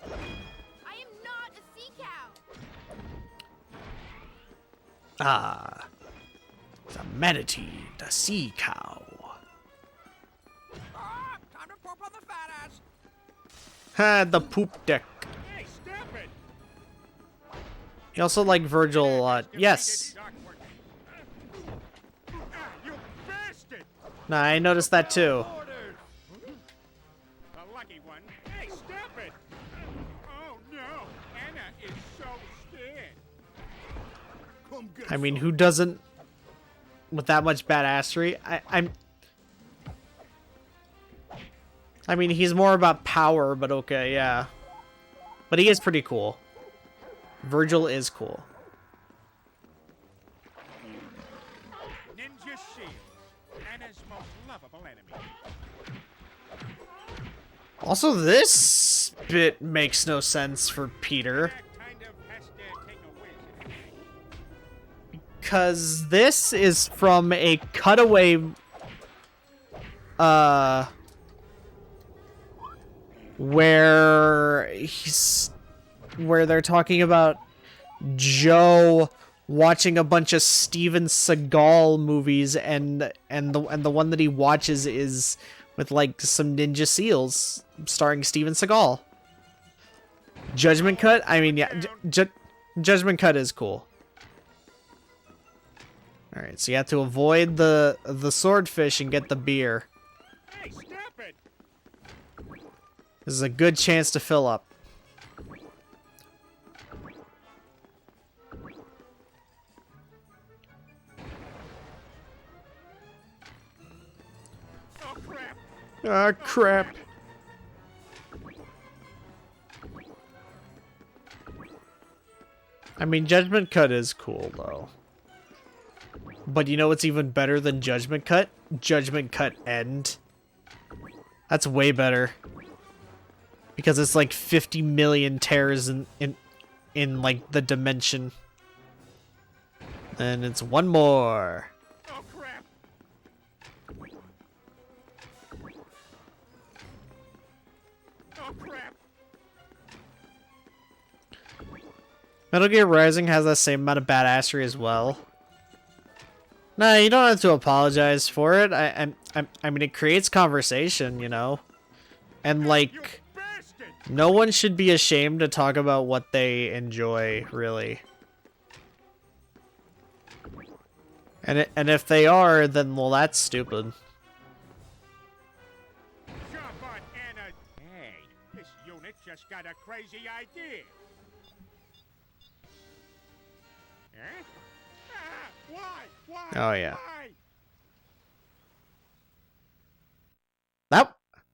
I am not a sea cow. Ah, the manatee, the sea cow. Time to poop on the fat ass. Ha, the poop deck. Hey, stop it! You also like Virgil a lot. Yes. You bastard! Nah, I noticed that too. The lucky one. Hey, stop it! Oh no, Anna is so scared. Come get I mean, who doesn't with that much badassery? I mean, he's more about power, but okay, yeah. But he is pretty cool. Virgil is cool. Ninja Shield, Anna's most lovable enemy. Also, this bit makes no sense for Peter. Because this is from a cutaway, where they're talking about Joe watching a bunch of Steven Seagal movies, and the one that he watches is with like some Ninja Seals starring Steven Seagal. Judgment Cut? I mean, yeah, Judgment Cut is cool. All right, so you have to avoid the swordfish and get the beer. Hey, stop it! This is a good chance to fill up. Oh crap! Ah, crap. I mean, Judgment Cut is cool, though. But you know what's even better than Judgment Cut? Judgment Cut End. That's way better. Because it's like 50 million tears in like the dimension. And it's one more. Oh crap! Oh crap! Metal Gear Rising has that same amount of badassery as well. Nah, you don't have to apologize for it. I mean, it creates conversation, you know? And, like, no one should be ashamed to talk about what they enjoy, really. And if they are, then, well, that's stupid. Jump on, Anna! Hey, this unit just got a crazy idea. Huh? Ah, why? Oh, yeah. Why?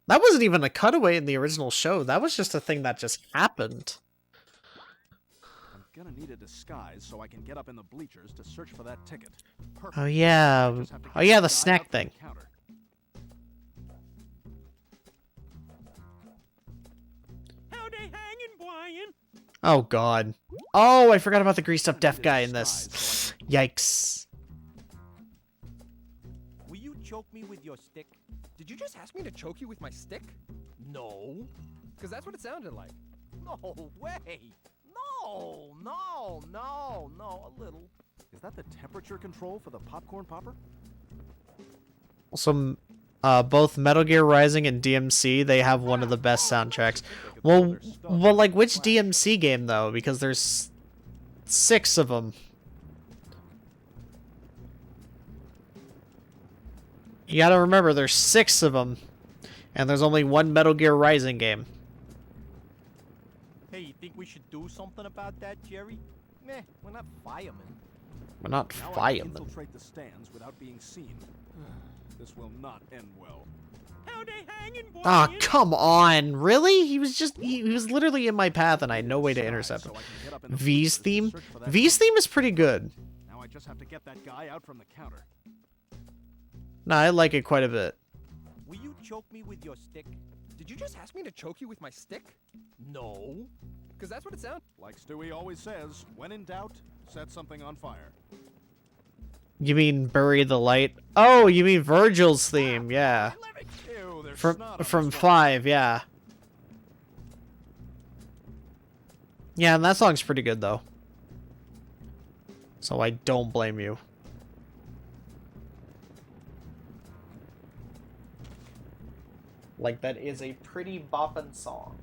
That wasn't even a cutaway in the original show. That was just a thing that just happened. I'm gonna need a disguise so I can get up in the bleachers to search for that ticket. Perfect. Oh, yeah. Oh, yeah, the snack thing. How they hanging, Brian? Oh, God. Oh, I forgot about the greased up deaf guy in this. Yikes. Will you choke me with your stick? Did you just ask me to choke you with my stick? No. Because that's what it sounded like. No way. No, a little. Is that the temperature control for the popcorn popper? Also, both Metal Gear Rising and DMC, they have one of the best soundtracks. Well, like, which DMC game, though? Because there's 6 of them. You gotta remember, there's 6 of them. And there's only one Metal Gear Rising game. Hey, you think we should do something about that, Jerry? Meh, we're not firemen. We're not Now I can firemen. infiltrate the stands without being seen. This will not end well. How they hanging, Brian? Ah, oh, come on. Really? He was literally in my path and I had no way to intercept him. V's theme? V's theme is pretty good. Now I just have to get that guy out from the counter. Nah, I like it quite a bit. Will you choke me with your stick? Did you just ask me to choke you with my stick? No. Because that's what it sounds like. Stewie always says, when in doubt, set something on fire. You mean Bury the Light? Oh, you mean Virgil's theme, yeah. From 5, yeah. Yeah, and that song's pretty good, though. So I don't blame you. Like, that is a pretty boppin' song.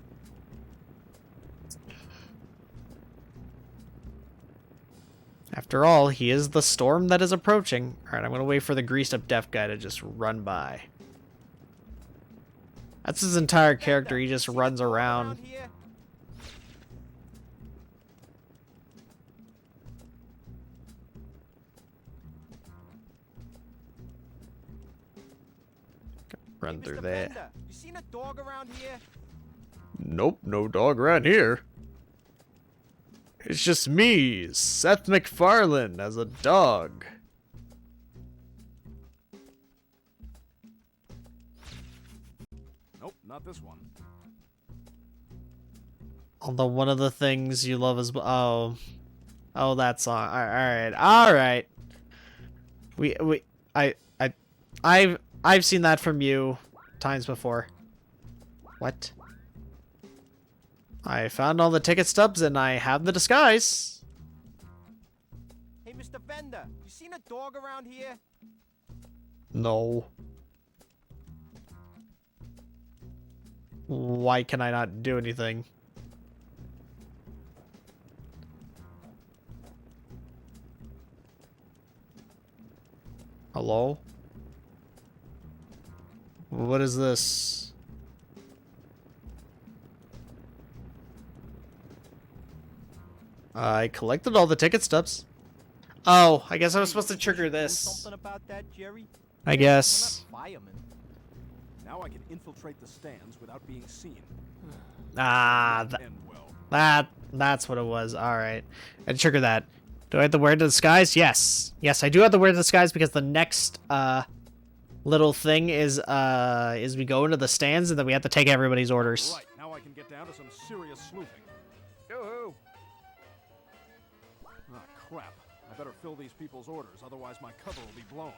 After all, he is the storm that is approaching. Alright, I'm gonna wait for the greased up deaf guy to just run by. That's his entire character, he just runs around. Run through there. You seen a dog around here? Nope, no dog around here. It's just me, Seth MacFarlane, as a dog. Nope, not this one. Although one of the things you love is oh that song. All right. I've seen that from you times before. What? I found all the ticket stubs and I have the disguise. Hey, Mr. Vendor, you seen a dog around here? No. Why can I not do anything? Hello? What is this? I collected all the ticket stubs. Oh, I guess I was supposed to trigger this. Something about that, Jerry? I guess. Now I can infiltrate the stands without being seen. Ah, that's what it was. All right, I trigger that. Do I have to wear the disguise? Yes, yes, I do have to wear the disguise because the next little thing is we go into the stands and then we have to take everybody's orders. Right, now I can get down to some serious sleuthing. Yoo-hoo! Ah, crap. I better fill these people's orders, otherwise my cover will be blown.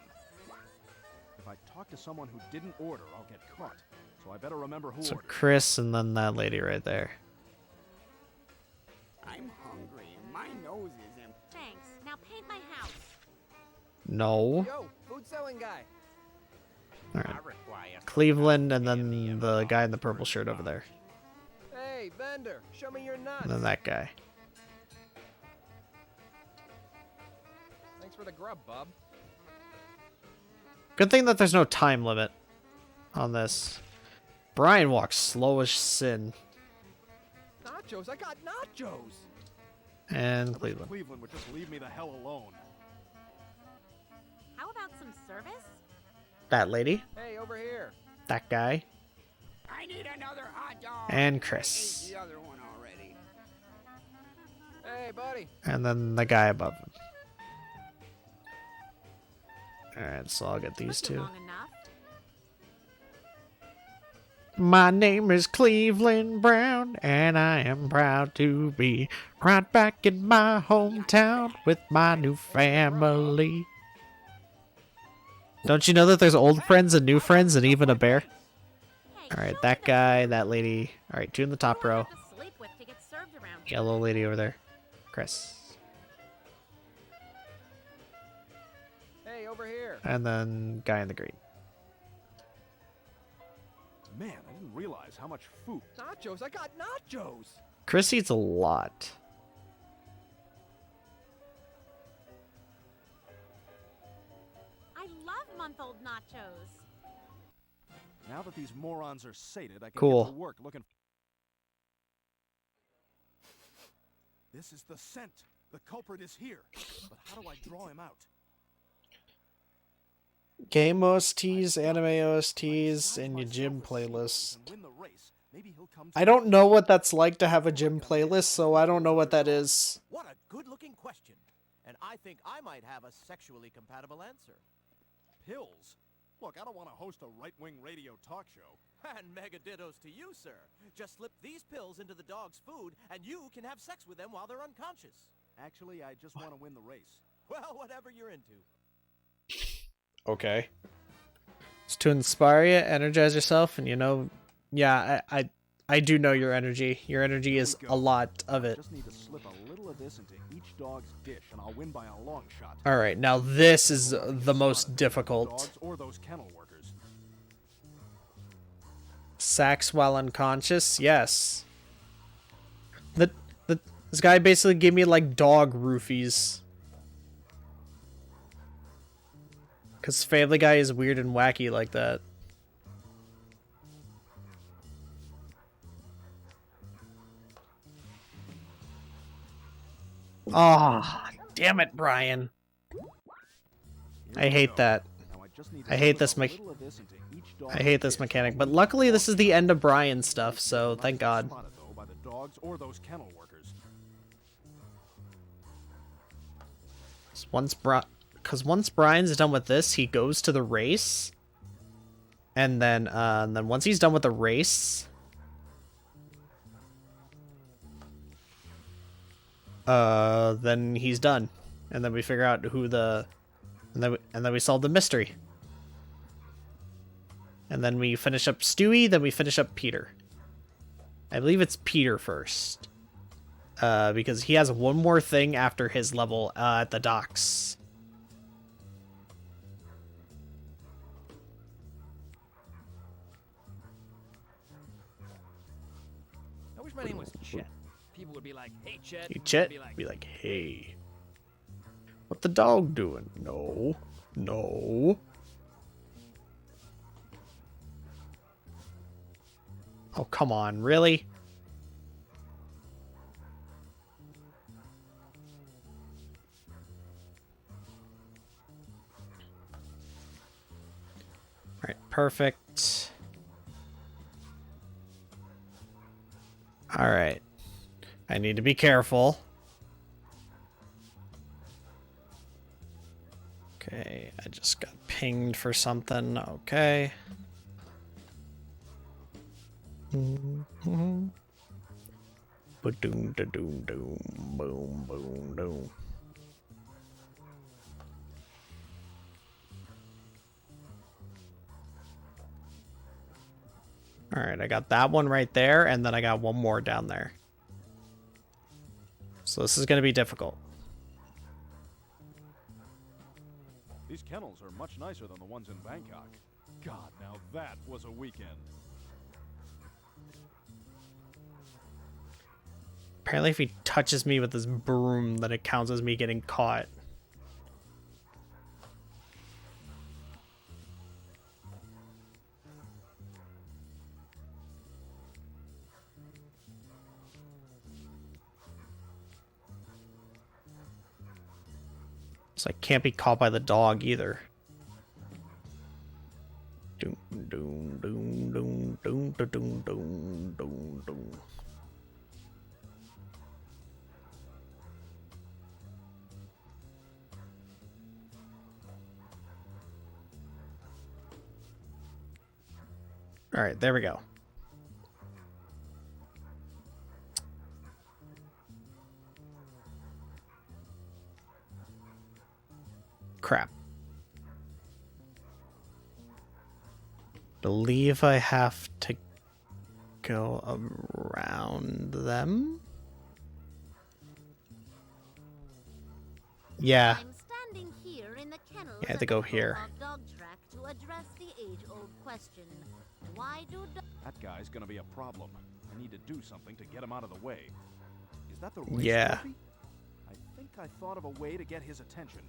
If I talk to someone who didn't order, I'll get caught. So I better remember who So ordered. Chris and then that lady right there. I'm hungry. My nose is empty. Thanks. Now paint my house. No. Yo, food selling guy. All right. Cleveland and then the guy in the purple shirt over there. Hey, vendor, show me your nuts. And then that guy. Thanks for the grub, bub. Good thing that there's no time limit on this. Brian walks slow as sin. Nachos, I got nachos. And Cleveland. Cleveland would just leave me the hell alone. How about some service? That lady. Hey, over here. That guy. I need another hot dog. And Chris. I ate the other one already. Hey, buddy. And then the guy above him. Alright, so I'll get these two. Long enough. My name is Cleveland Brown, and I am proud to be right back in my hometown with my new family. Don't you know that there's old friends and new friends and even a bear? Alright, that guy, that lady. Alright, two in the top row. Sleep with to get served around. Yellow lady over there. Chris. Hey, over here. And then guy in the green. Man, I didn't realize how much food. Nachos, I got nachos. Chris eats a lot. I love month-old nachos. Now that these morons are sated, I can Cool. get to work looking. This is the scent. The culprit is here. But how do I draw him out? Game OSTs, anime OSTs, and your gym playlist. I don't know what that's like to have a gym playlist, so I don't know what that is. What a good-looking question. And I think I might have a sexually compatible answer. Pills? Look, I don't want to host a right-wing radio talk show. And mega dittos to you, sir. Just slip these pills into the dog's food, and you can have sex with them while they're unconscious. Actually, I just want to win the race. Well, whatever you're into. Okay. It's to inspire you, energize yourself, and yeah, I do know your energy. Your energy is a lot of it. Just need to slip a little of this into each dog's dish, and I'll win by a long shot. All right, now this is the most difficult. Dogs or those kennel workers. Sacks while unconscious, yes. This guy basically gave me like dog roofies. Cause Family Guy is weird and wacky like that. Ah, oh, damn it, Brian. I hate that. I hate this I hate this mechanic, but luckily this is the end of Brian stuff, so thank God. Because once Brian's done with this, he goes to the race, and then once he's done with the race, then he's done, and then we figure out who and then we solve the mystery, and then we finish up Stewie, then we finish up Peter. I believe it's Peter first. Because he has one more thing after his level at the docks. I wish my name was Chet. People would be like, "Hey, Chet." Hey, Chet. Be like, "Hey, what the dog doing?" No, no. Oh, come on, really? Alright, perfect. Alright. I need to be careful. Okay, I just got pinged for something. Okay. Ba-doom, da-doom, doom, boom, boom, doom. Alright, I got that one right there, and then I got one more down there. So this is going to be difficult. These kennels are much nicer than the ones in Bangkok. God, now that was a weekend. Apparently if he touches me with this broom, then it counts as me getting caught. So I can't be caught by the dog either. Doom, doom, doom, doom, doom, doom, doom, doom, doom. All right, there we go. Crap. Believe I have to go around them. Yeah. I'm standing here in the kennels Yeah, I have to go here. dog track to address the age-old question. Why do that guy's gonna be a problem. I need to do something to get him out of the way. Is that the race Yeah. trophy? I think I thought of a way to get his attention.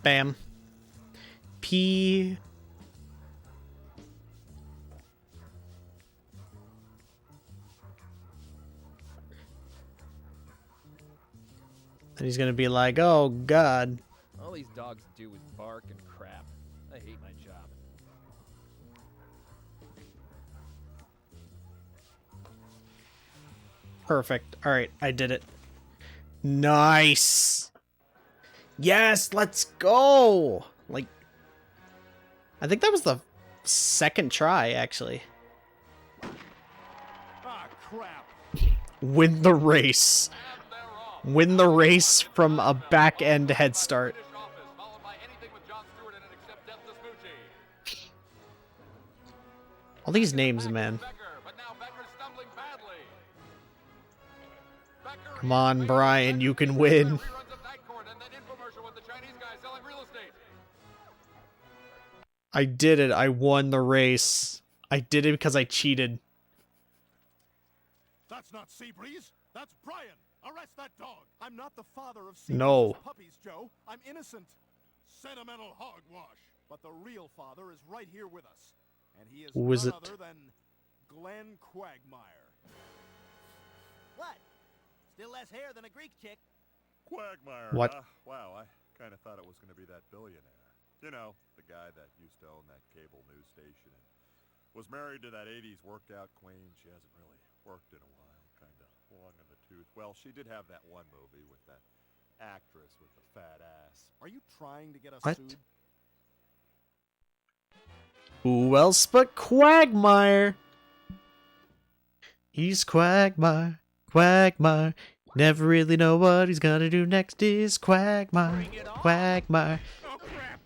Bam. P. And he's gonna be like, "Oh God." All these dogs do is bark and crap. I hate my job. Perfect. All right, I did it. Nice. Yes, let's go. Like, I think that was the second try, actually. Ah, crap. Win the race. Win the race from a back-end head start. All these names, man. Come on, Brian, you can win. I did it. I won the race. I did it because I cheated. That's not Seabreeze. That's Brian. Arrest that dog. I'm not the father of No. puppies, Joe. I'm innocent. Sentimental hogwash. But the real father is right here with us. And he is Who is none it? other than Glenn Quagmire. What? Still less hair than a Greek chick. Quagmire. What? Wow, I kind of thought it was going to be that billionaire. You know, the guy that used to own that cable news station and was married to that 80s worked-out queen. She hasn't really worked in a while, kind of long in the tooth. Well, she did have that one movie with that actress with the fat ass. Are you trying to get us What? sued? Who else but Quagmire? He's Quagmire, Quagmire. Never really know what he's gonna do next is Quagmire, Quagmire. Oh, crap!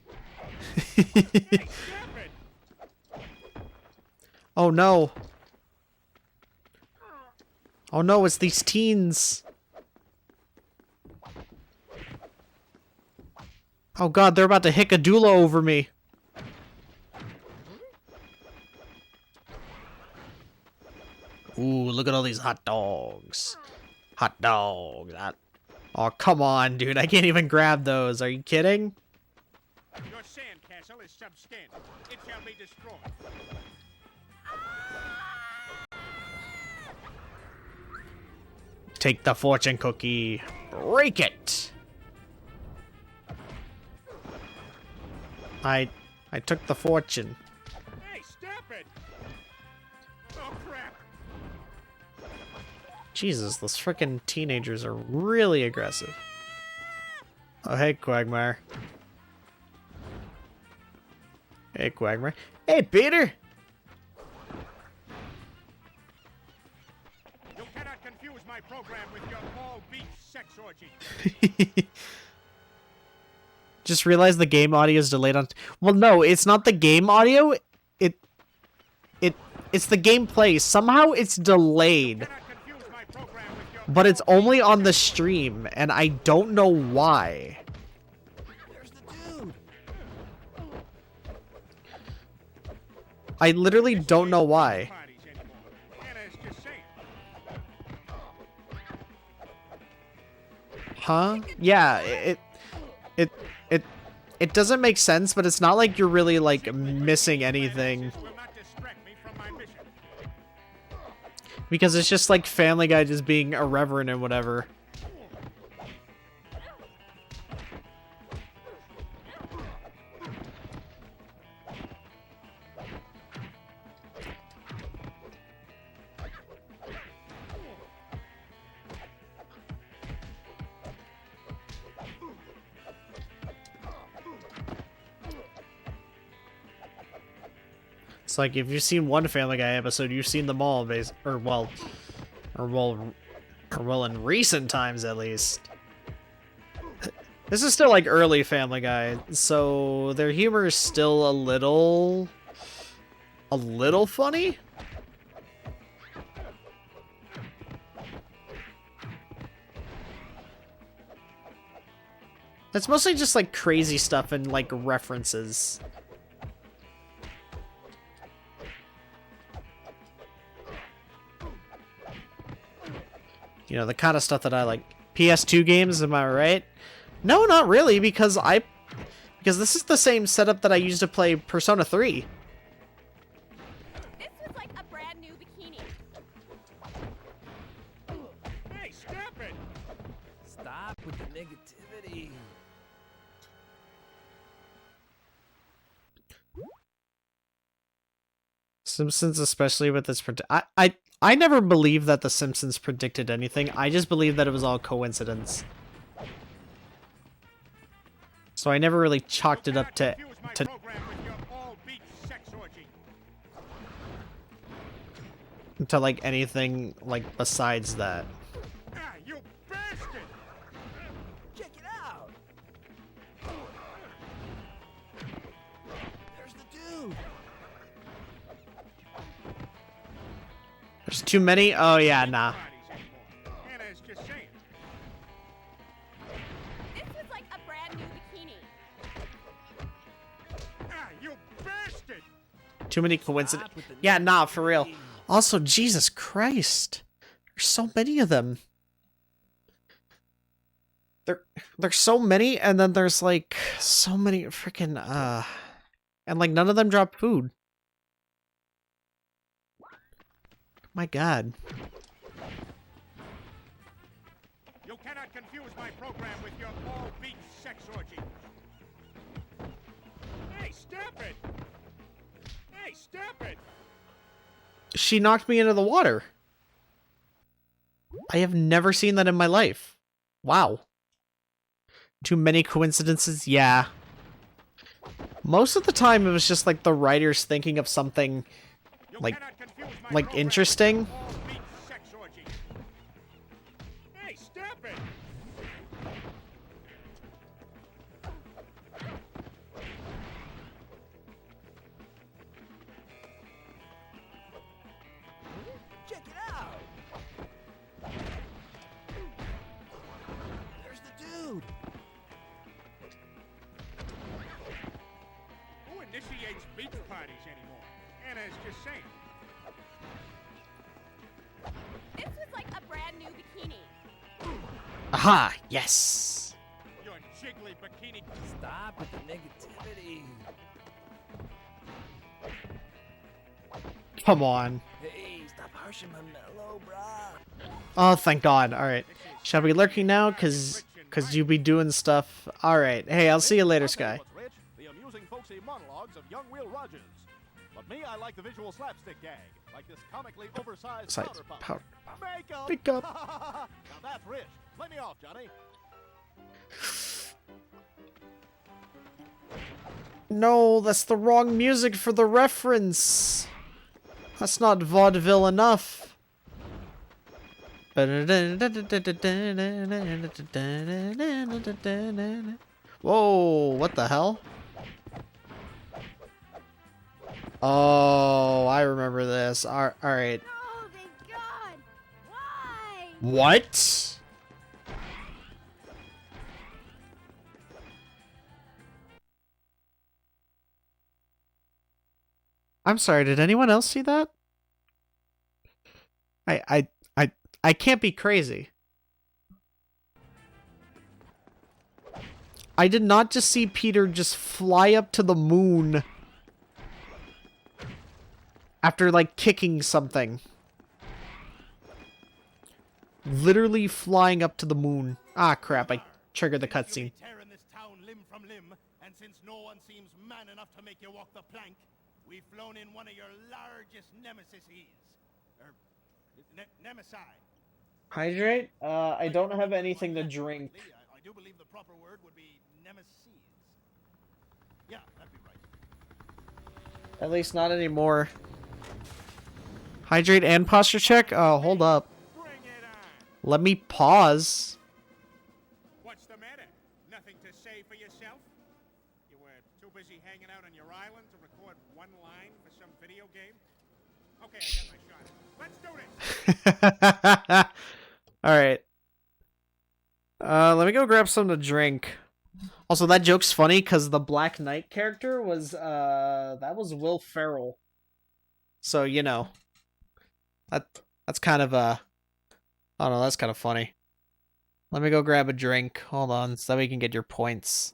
Oh no. Oh no, it's these teens. Oh god, they're about to hickadoola over me. Ooh, look at all these hot dogs. Hot dogs. Oh, come on, dude. I can't even grab those. Are you kidding? Your sandcastle is substandard. It shall be destroyed. Take the fortune cookie. Break it. I took the fortune. Hey, stop it! Oh, crap! Jesus, those frickin' teenagers are really aggressive. Oh, hey, Quagmire. Hey, Quagmire. Hey, Peter! You cannot confuse my program with your all-beef sex orgy. Just realized the game audio is delayed on... Well, no, it's not the game audio. It's the gameplay. Somehow it's delayed. But it's only on the stream, and I don't know why. There's the dude. I literally don't know why. Huh? Yeah, it doesn't make sense, but it's not like you're really, like, missing anything. Because it's just like Family Guy just being irreverent and whatever. It's like if you've seen one Family Guy episode, you've seen them all, or in recent times at least. This is still like early Family Guy, so their humor is still a little funny. It's mostly just like crazy stuff and like references. You know, the kind of stuff that I like. PS2 games, am I right? No, not really, because this is the same setup that I used to play Persona 3. This was like a brand new bikini. Hey, stop it! Stop with the negativity. Simpsons, especially with this I never believed that The Simpsons predicted anything. I just believed that it was all coincidence. So I never really chalked it up to like anything like besides that. Ah, you bastard! Check it out. There's too many? Oh, yeah, nah. Anna's just saying. This was like a brand new bikini. Ah, you bastard! Too many coincidences. Yeah, nah, for real. Also, Jesus Christ. There's so many of them. There's so many, and then there's, like, so many freaking, and, like, none of them drop food. My God. You cannot confuse my program with your all-beat sex orgy. Hey, stop it! Hey, stop it! She knocked me into the water. I have never seen that in my life. Wow. Too many coincidences? Yeah. Most of the time it was just like the writers thinking of something like interesting. Hey, stop it! Check it out! There's the dude! Who initiates beach parties anymore? Anna's just saying. This was like a brand new bikini. Aha! Yes! Your jiggly bikini. Stop with the negativity. Come on. Hey, stop harshing my mellow, brah. Oh, thank God. Alright. Shall we be lurking now? Cause you be doing stuff. Alright. Hey, I'll see you later, Sky. Rich, the amusing folksy monologues of young Will Rogers. But me, I like the visual slapstick gag, like this comically oversized powder puff. Makeup! Makeup. Now that's rich. Play me off, Johnny. No, that's the wrong music for the reference. That's not vaudeville enough. Whoa, what the hell? Oh, I remember this. Alright. Oh, thank God! Why? What? I'm sorry, did anyone else see that? I can't be crazy. I did not just see Peter just fly up to the moon after, like, kicking something. Literally flying up to the moon. Ah, crap, I triggered the cutscene. Tearing this town limb from limb, and since no one seems man enough to make you walk the plank, we've flown in one of your largest nemesis. Nemesi. Hydrate? I don't have anything to drink. I do believe the proper word would be nemesis. Yeah, that'd be right. At least not anymore. Hydrate and posture check? Oh, hold up. Let me pause. What's the matter? Nothing to say for yourself? You were too busy hanging out on your island to record one line for some video game? Okay, I got my shot. Let's do this! Alright. Let me go grab something to drink. Also, that joke's funny because the Black Knight character was, that was Will Ferrell. So, you know. That's kind of, I don't know, that's kind of funny. Let me go grab a drink. Hold on, so that we can get your points.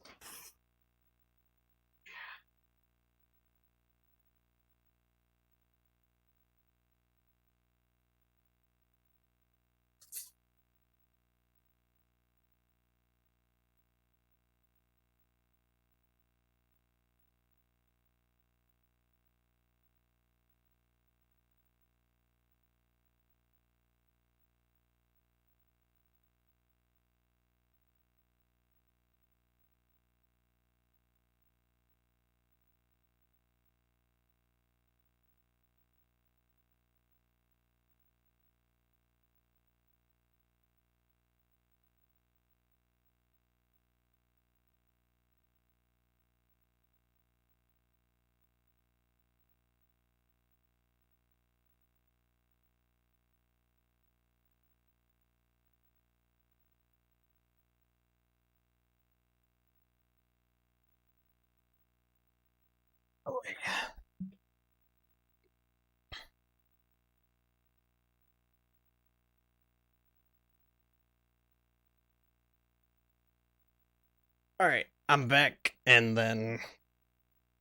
Alright, I'm back, and then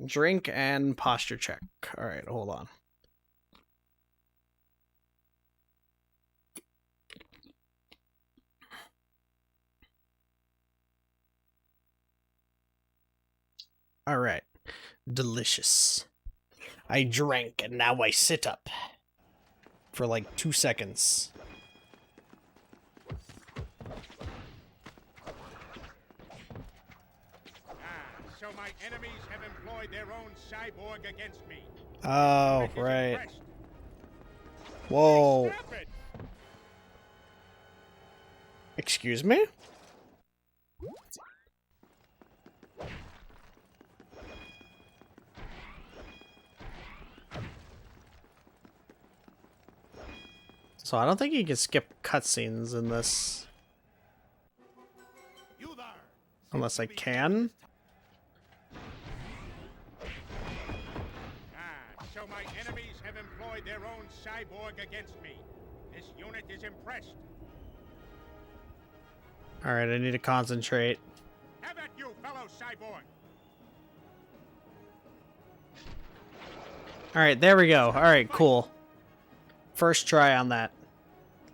drink and posture check. Alright, hold on. Alright, delicious. I drank, and now I sit up for like 2 seconds. So my enemies have employed their own cyborg against me. Oh, right. Whoa. Excuse me? So I don't think you can skip cutscenes in this. Unless I can? So my enemies have employed their own cyborg against me. This unit is impressed. Alright, I need to concentrate. Have at you, fellow cyborg. Alright, there we go. Alright, cool. First try on that.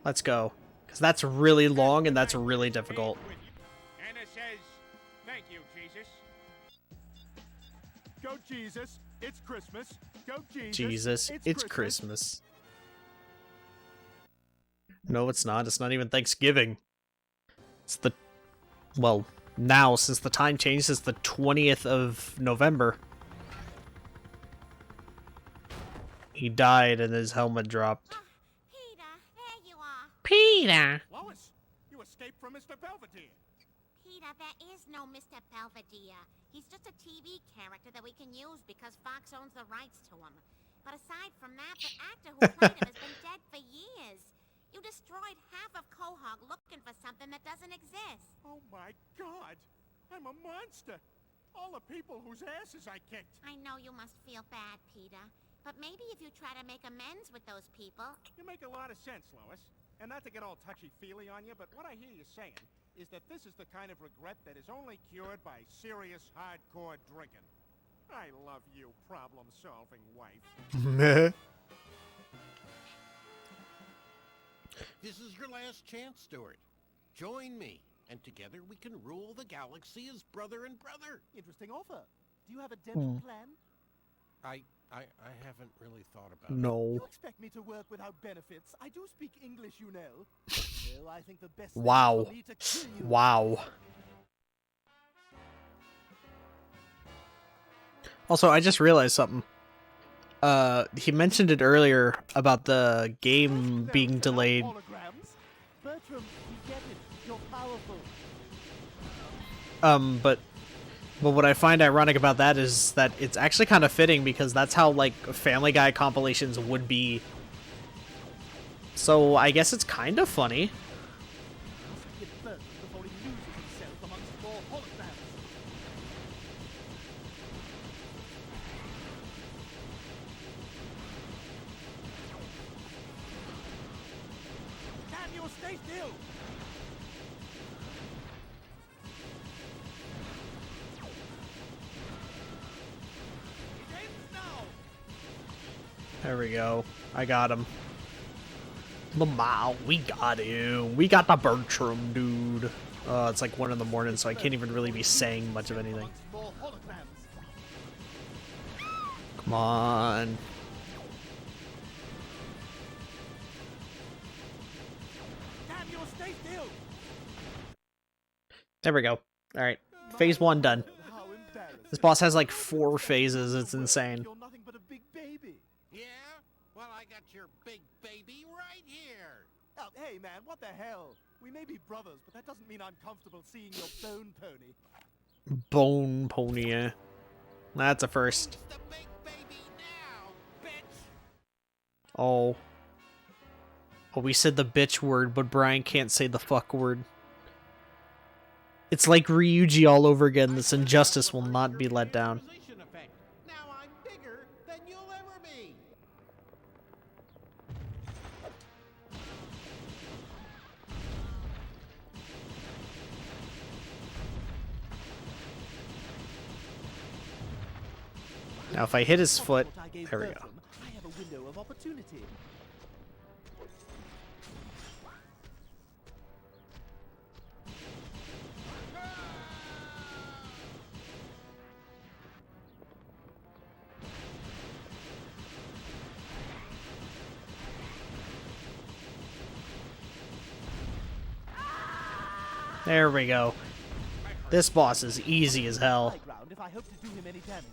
Let's go. Because that's really long and that's really difficult. Anna says, thank you, Jesus. Go Jesus, it's Christmas. Go Jesus, Jesus, it's Christmas. No, it's not. It's not even Thanksgiving. It's the... Well, now, since the time changed, it's the 20th of November. He died and his helmet dropped. Peter, there you are. Peter! Lois, you escaped from Mr. Belvedere. Peter, there is no Mr. Belvedere. He's just a TV character that we can use because Fox owns the rights to him. But aside from that, the actor who played him has been dead for years. You destroyed half of Quahog looking for something that doesn't exist. Oh my God! I'm a monster! All the people whose asses I kicked! I know you must feel bad, Peter. But maybe if you try to make amends with those people... You make a lot of sense, Lois. And not to get all touchy-feely on you, but what I hear you saying is that this is the kind of regret that is only cured by serious, hardcore drinking. I love you, problem-solving wife. This is your last chance, Stuart. Join me, and together we can rule the galaxy as brother and brother. Interesting offer. Do you have a dental plan? I haven't really thought about it. No. You expect me to work without benefits? I do speak English, you know. So I think the best thing Wow. for me to kill you. Wow. Also, I just realized something. He mentioned it earlier about the game being delayed. Bertram, you get it. You're powerful. But what I find ironic about that is that it's actually kind of fitting because that's how, like, Family Guy compilations would be. So I guess it's kind of funny. Daniel, stay still. There we go. I got him. Lamau, we got him. We got the Bertram, dude. It's like 1 in the morning, so I can't even really be saying much of anything. Come on. Daniel, stay still. There we go. Alright. Phase 1 done. This boss has like 4 phases. It's insane. You're nothing but a big baby. Yeah? Well, I got your big baby right here. Oh, hey, man, what the hell? We may be brothers, but that doesn't mean I'm comfortable seeing your bone pony. Bone pony, eh? That's a first. The big baby now, bitch. Oh. Oh, we said the bitch word, but Brian can't say the fuck word. It's like Ryuji all over again. This injustice will not be let down. Now now I'm bigger than you'll ever be. Now if I hit his foot, there we go. I have a window of opportunity. There we go. This boss is easy as hell. If I hope to do him any damage.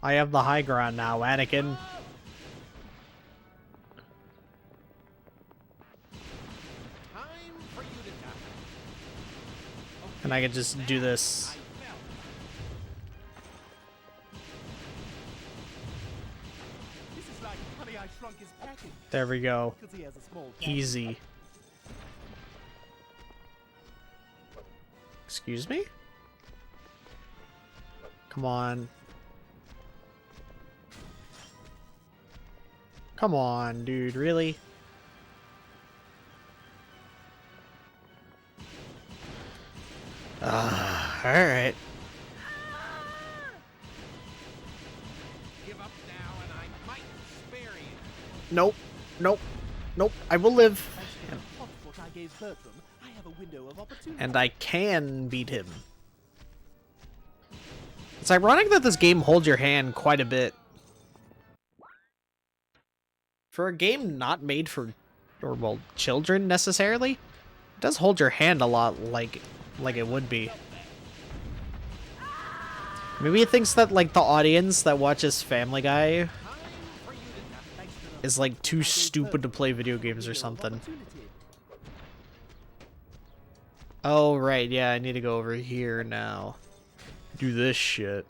I have the high ground now, Anakin. And I can just do this. There we go. Easy. Excuse me? Come on. Come on, dude, really? Alright. Give up now and I might spare you. Nope. Nope. Nope. I will live. And I can beat him. It's ironic that this game holds your hand quite a bit. For a game not made for, or well, children necessarily, it does hold your hand a lot like it would be. Maybe it thinks that like the audience that watches Family Guy is like too stupid to play video games or something. Oh right, yeah, I need to go over here now. Do this shit.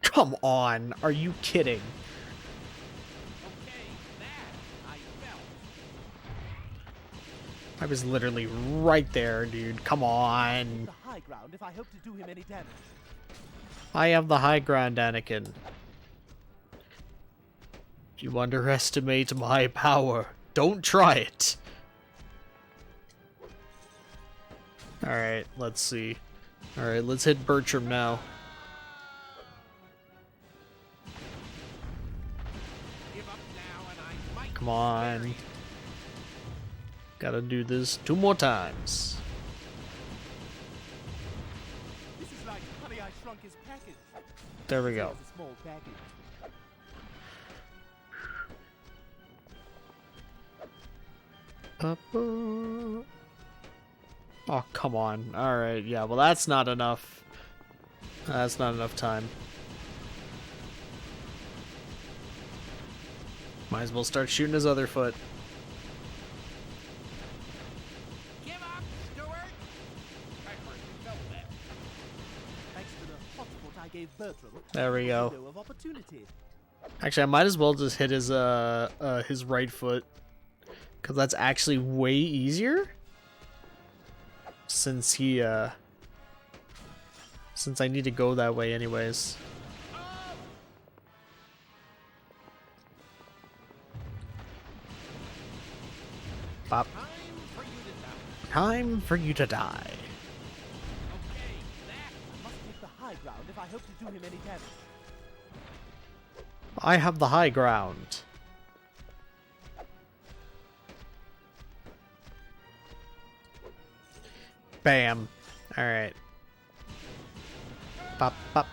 Come on, are you kidding? I was literally right there, dude. Come on. The high ground if I hope to do him any damage. I have the high ground, Anakin. You underestimate my power. Don't try it. Alright, let's see. Alright, let's hit Bertram now. Come on. Gotta do this 2 more times. This is like Honey, I Shrunk His Package. There we go. It's a small package. Oh, come on. Alright, yeah, well that's not enough. That's not enough time. Might as well start shooting his other foot. Give up, Stuart! Thanks to the hot foot I gave Bertram. There we go. Window of opportunity. Actually, I might as well just hit his right foot, because that's actually way easier. Since since I need to go that way anyways. Bop. Time for you to die. Okay, that I must take the high ground if I hope to do him any damage. I have the high ground. Bam. Alright. Pop, pop.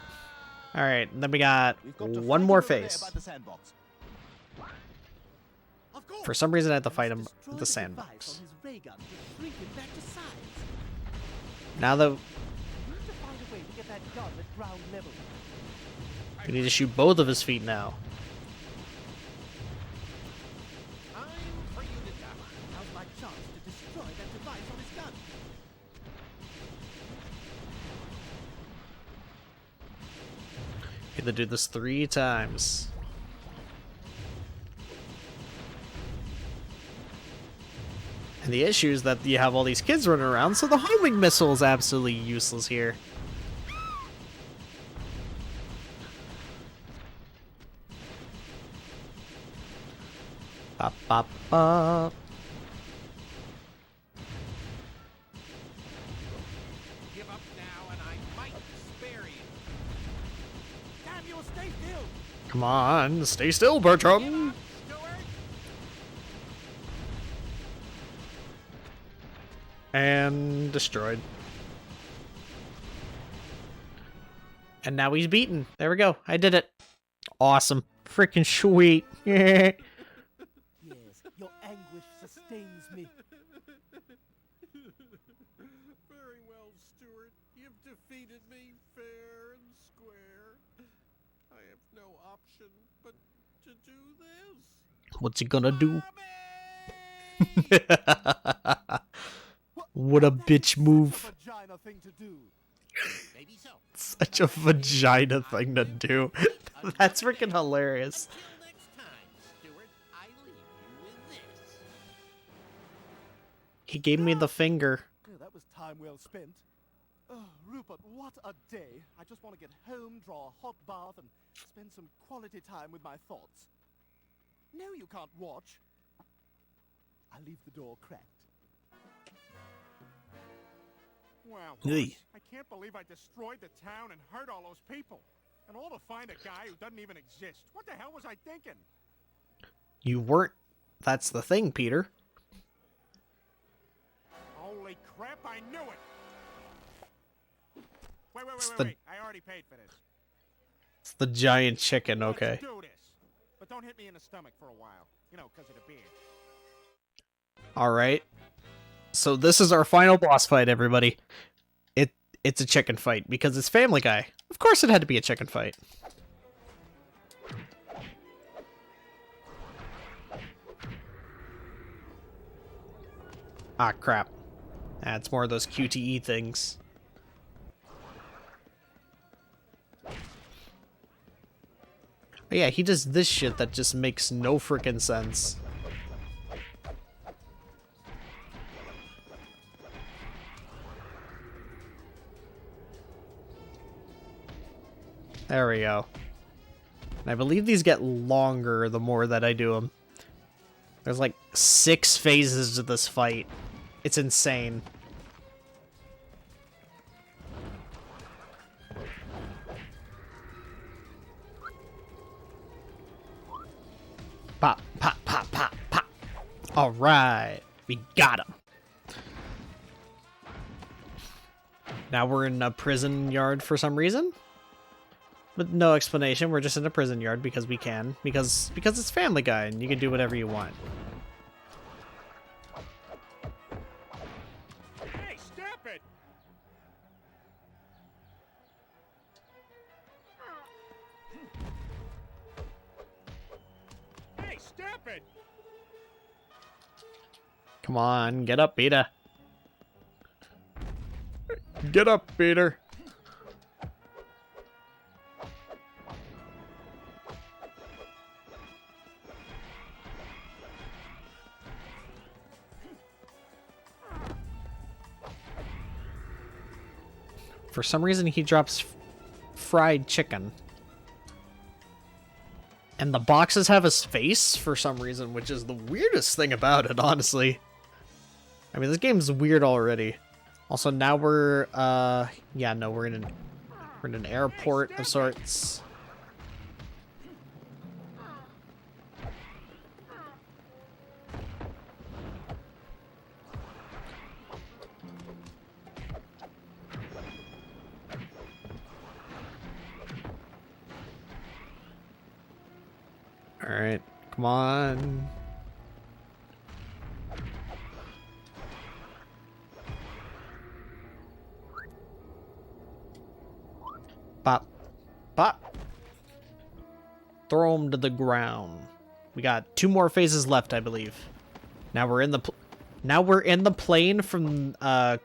Alright, then we got one more face. For some reason I have to fight him at the sandbox. Now that we need to shoot both of his feet now. You have to do this 3 times. And the issue is that you have all these kids running around, so the homing missile is absolutely useless here. Bop, bop, bop. Give up now and I might spare you. Damn, you'll stay still. Come on, stay still, Bertram. And destroyed. And now he's beaten. There we go. I did it. Awesome. Freaking sweet. Yes, your anguish sustains me. Very well, Stuart. You've defeated me fair and square. I have no option but to do this. What's he gonna do? What a bitch move. Vagina thing to do. Maybe so. Such a vagina thing to do. That's freaking hilarious. Next time, Stuart, I leave you with this. He gave me the finger. Oh, that was time well spent. Oh, Rupert, what a day. I just want to get home, draw a hot bath, and spend some quality time with my thoughts. No, you can't watch. I leave the door cracked. Wow, Hey. boss, I can't believe I destroyed the town and hurt all those people. And all to find a guy who doesn't even exist. What the hell was I thinking? You weren't. That's the thing, Peter. Holy crap, I knew it! Wait. I already paid for this. It's the giant chicken, okay. Let's do this. But don't hit me in the stomach for a while. You know, because of the beer. Alright. So this is our final boss fight, everybody. It's a chicken fight, because it's Family Guy. Of course it had to be a chicken fight. Ah, crap. It's more of those QTE things. But yeah, he does this shit that just makes no frickin' sense. There we go. And I believe these get longer the more that I do them. There's like 6 phases to this fight. It's insane. Pop, pop, pop, pop, pop. All right, we got him. Now we're in a prison yard for some reason. With no explanation, we're just in a prison yard because we can. Because it's Family Guy and you can do whatever you want. Hey, stop it! Hey, stop it! Come on, get up, Peter. Get up, Peter. For some reason, he drops fried chicken. And the boxes have his face for some reason, which is the weirdest thing about it, honestly. I mean, this game's weird already. Also, now we're, yeah, no, we're in an airport of sorts. Alright, come on. Pop. Pop. Throw him to the ground. We got 2 more phases left, I believe. Now we're in the plane from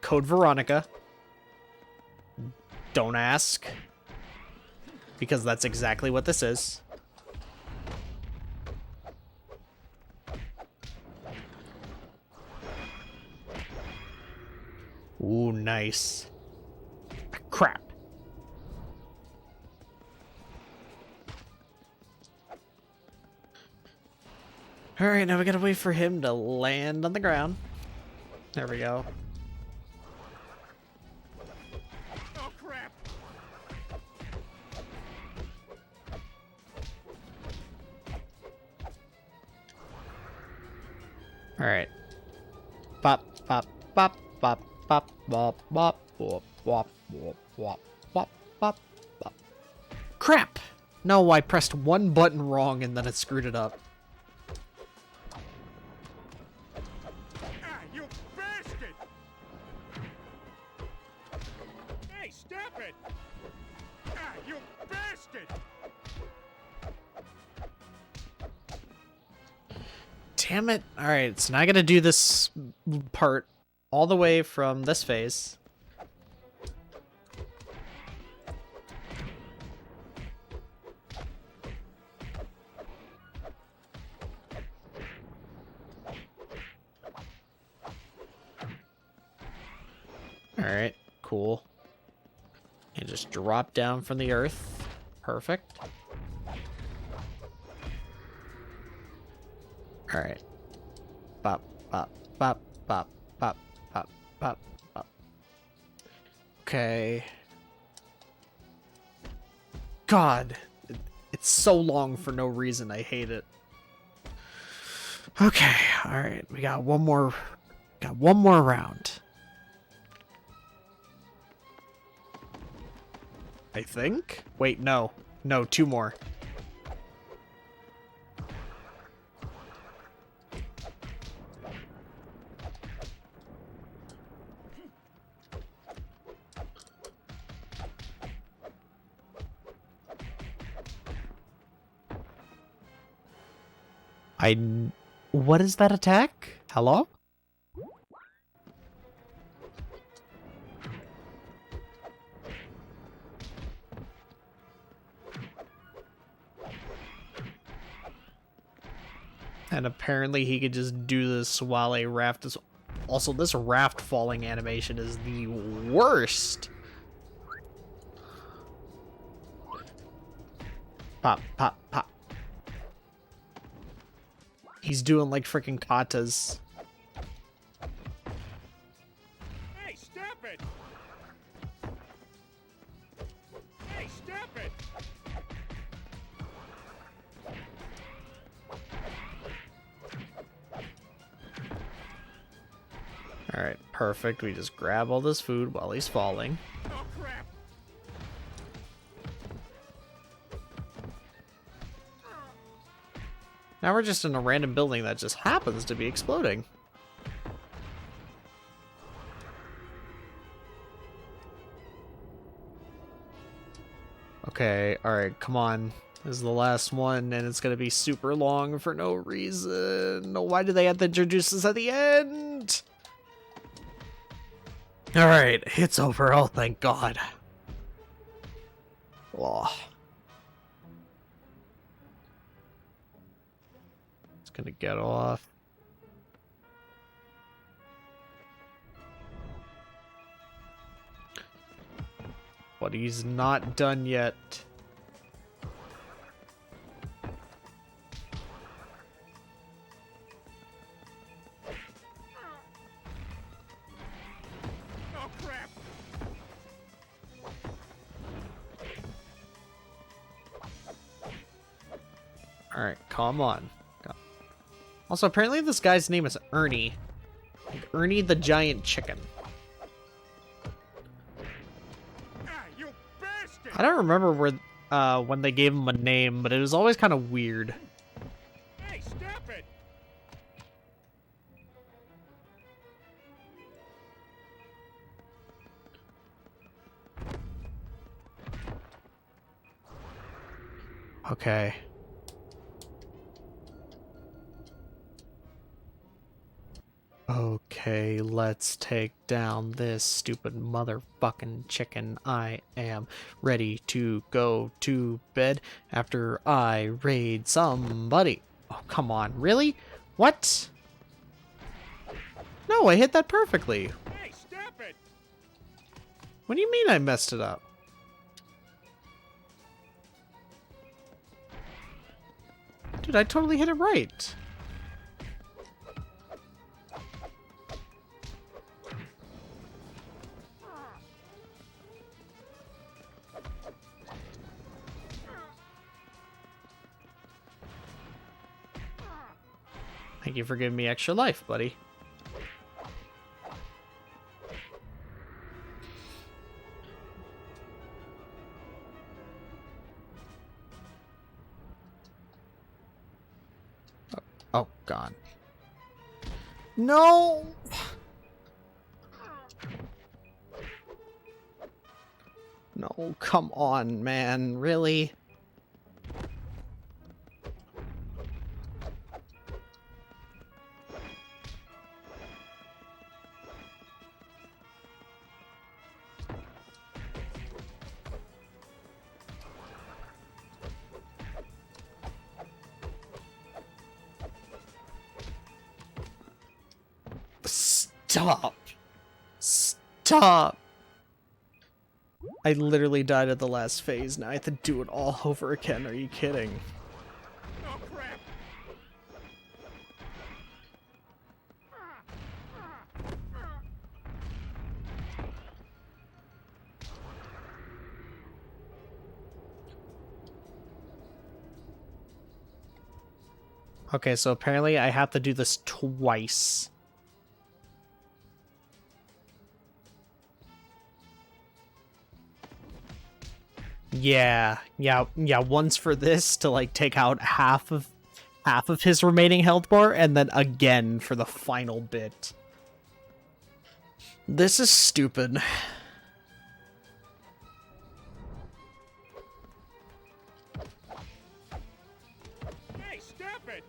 Code Veronica. Don't ask. because that's exactly what this is. Ooh, nice. Crap. Alright, now we gotta wait for him to land on the ground. There we go. Oh, crap! Alright. Bop, bop, bop, bop, bop, bop, bop, bop, bop, bop, bop, bop, bop, bop. Crap! No, I pressed one button wrong and then it screwed it up. Ah, you bastard! Hey, stop it! Ah, you bastard! Damn it. Alright, so now I gotta do this part all the way from this phase. Alright, cool. And just drop down from the earth. Perfect. Alright. Bop, bop, bop, bop, bop, bop, bop, bop. Okay. God. It's so long for no reason. I hate it. Okay, alright. We got one more round. I think? Wait, no. No, two more. What is that attack? Hello? And apparently he could just do this while a raft is... Also, this raft falling animation is the worst. Pop, pop, pop. He's doing like freaking katas. Hey, stop it! Hey, stop it! Alright, perfect. We just grab all this food while he's falling. Oh, crap! Now we're just in a random building that just happens to be exploding. Okay, alright, come on. This is the last one, and it's gonna be super long for no reason. Why do they have to introduce us at the end? Alright, it's over. Oh, thank God. Oh. It's gonna get off. But he's not done yet. Oh, crap! Alright, come on. Also, apparently this guy's name is Ernie. Like Ernie the Giant Chicken. I don't remember where when they gave him a name, but it was always kind of weird. Hey, stop it! Okay. Okay. Okay, let's take down this stupid motherfucking chicken. I am ready to go to bed after I raid somebody. Oh, come on. Really? What? No, I hit that perfectly. Hey, stop it! What do you mean I messed it up? Dude, I totally hit it right. Thank you for giving me extra life, buddy. Oh, God. No! No, come on, man. Really? Stop. Stop. I literally died at the last phase. Now I have to do it all over again. Are you kidding? Oh, crap! Okay, so apparently I have to do this twice. Yeah, once for this to like take out half of his remaining health bar, and then again for the final bit. This is stupid. Hey, stop it!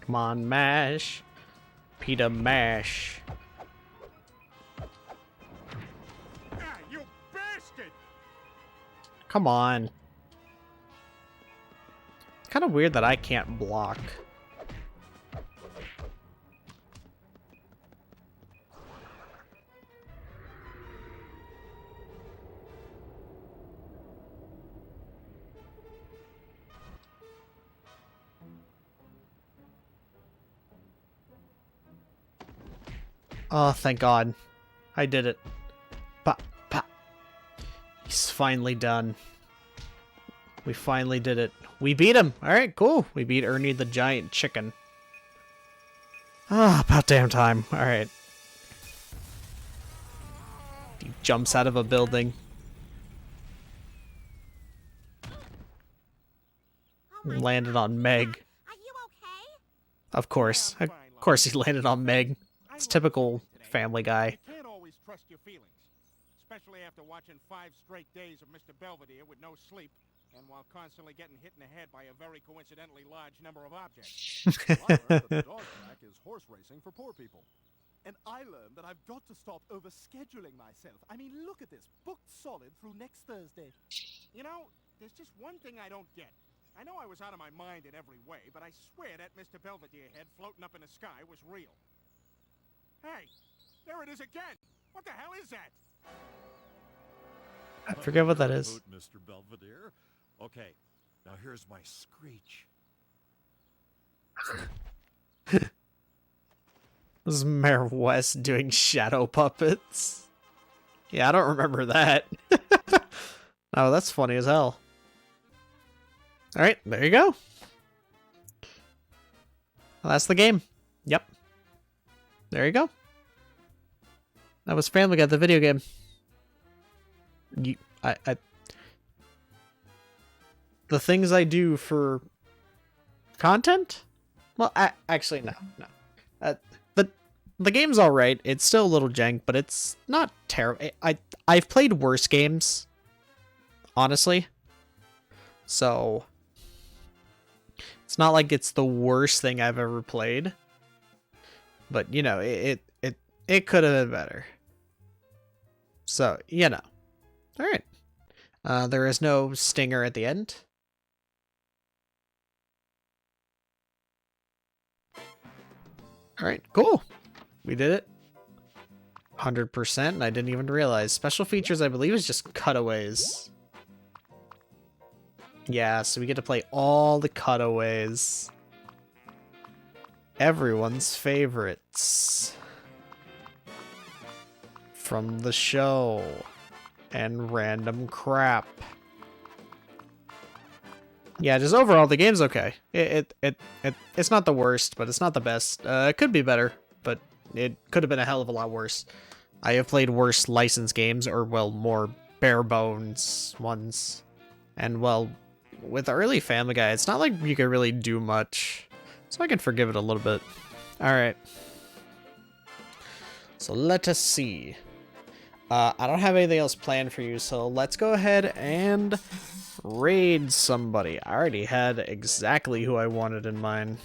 Come on, mash. Pita mash. Ah, you bastard! Come on. Kind of weird that I can't block. Oh, thank God. I did it. Pop, pop. He's finally done. We finally did it. We beat him. Alright, cool. We beat Ernie the giant chicken. Ah, about damn time. Alright. He jumps out of a building. Landed on Meg. Of course. Of course he landed on Meg. It's typical Family Guy. You can't always trust your feelings, especially after watching 5 straight days of Mr. Belvedere with no sleep, and while constantly getting hit in the head by a very coincidentally large number of objects. I learned that the dog track is horse racing for poor people. And I learned that I've got to stop overscheduling myself. I mean, look at this. Booked solid through next Thursday. You know, there's just one thing I don't get. I know I was out of my mind in every way, but I swear that Mr. Belvedere head floating up in the sky was real. Hey, there it is again! What the hell is that? I forget what that is. Mr. Belvedere. Okay, now here's my screech. This is Mayor West doing shadow puppets. Yeah, I don't remember that. Oh, that's funny as hell. Alright, there you go. Well, that's the game. Yep. There you go. That was Family Guy, the video game. The things I do for content? Well, actually, no. The game's alright. It's still a little jank, but it's not terrible. I've played worse games, honestly. So, it's not like it's the worst thing I've ever played. but you know, it could have been better. So, you know. All right. There is no stinger at the end. All right, cool. We did it. 100%, and I didn't even realize. Special features, I believe, is just cutaways. Yeah, so we get to play all the cutaways. Everyone's favorites. From the show. And random crap. Yeah, just overall, the game's okay. It's not the worst, but it's not the best. It could be better, but it could have been a hell of a lot worse. I have played worse licensed games, or, well, more bare bones ones. And, well, with early Family Guy, it's not like you could really do much. So I can forgive it a little bit. Alright. So let us see. I don't have anything else planned for you, so let's go ahead and raid somebody. I already had exactly who I wanted in mind.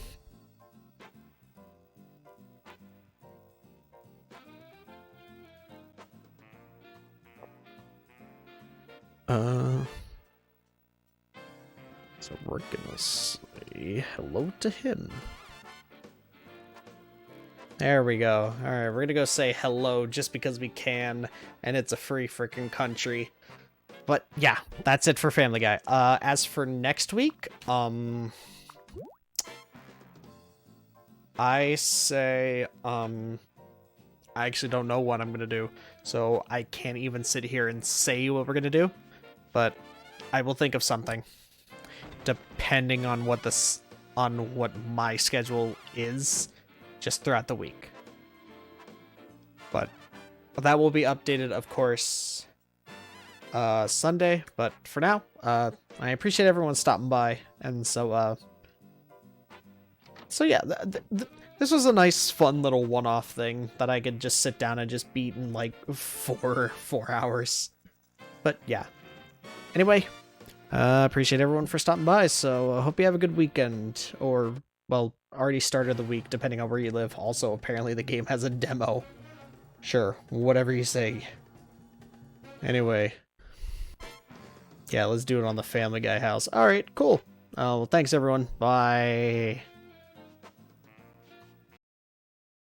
So we're gonna say hello to him. There we go. Alright, we're gonna go say hello just because we can, and it's a free freaking country. But yeah, that's it for Family Guy. As for next week, I say, I actually don't know what I'm gonna do, so I can't even sit here and say what we're gonna do, but I will think of something, depending on what my schedule is, just throughout the week. But that will be updated, of course, Sunday. But for now, I appreciate everyone stopping by, and so yeah, this was a nice, fun little one-off thing that I could just sit down and just beat in like 4 hours. But yeah. Anyway, appreciate everyone for stopping by. So I hope you have a good weekend, or, well, already started the week, depending on where you live. Also, apparently the game has a demo. Sure, whatever you say. Anyway. Yeah, let's do it on the Family Guy house. Alright, cool. Well, thanks everyone. Bye.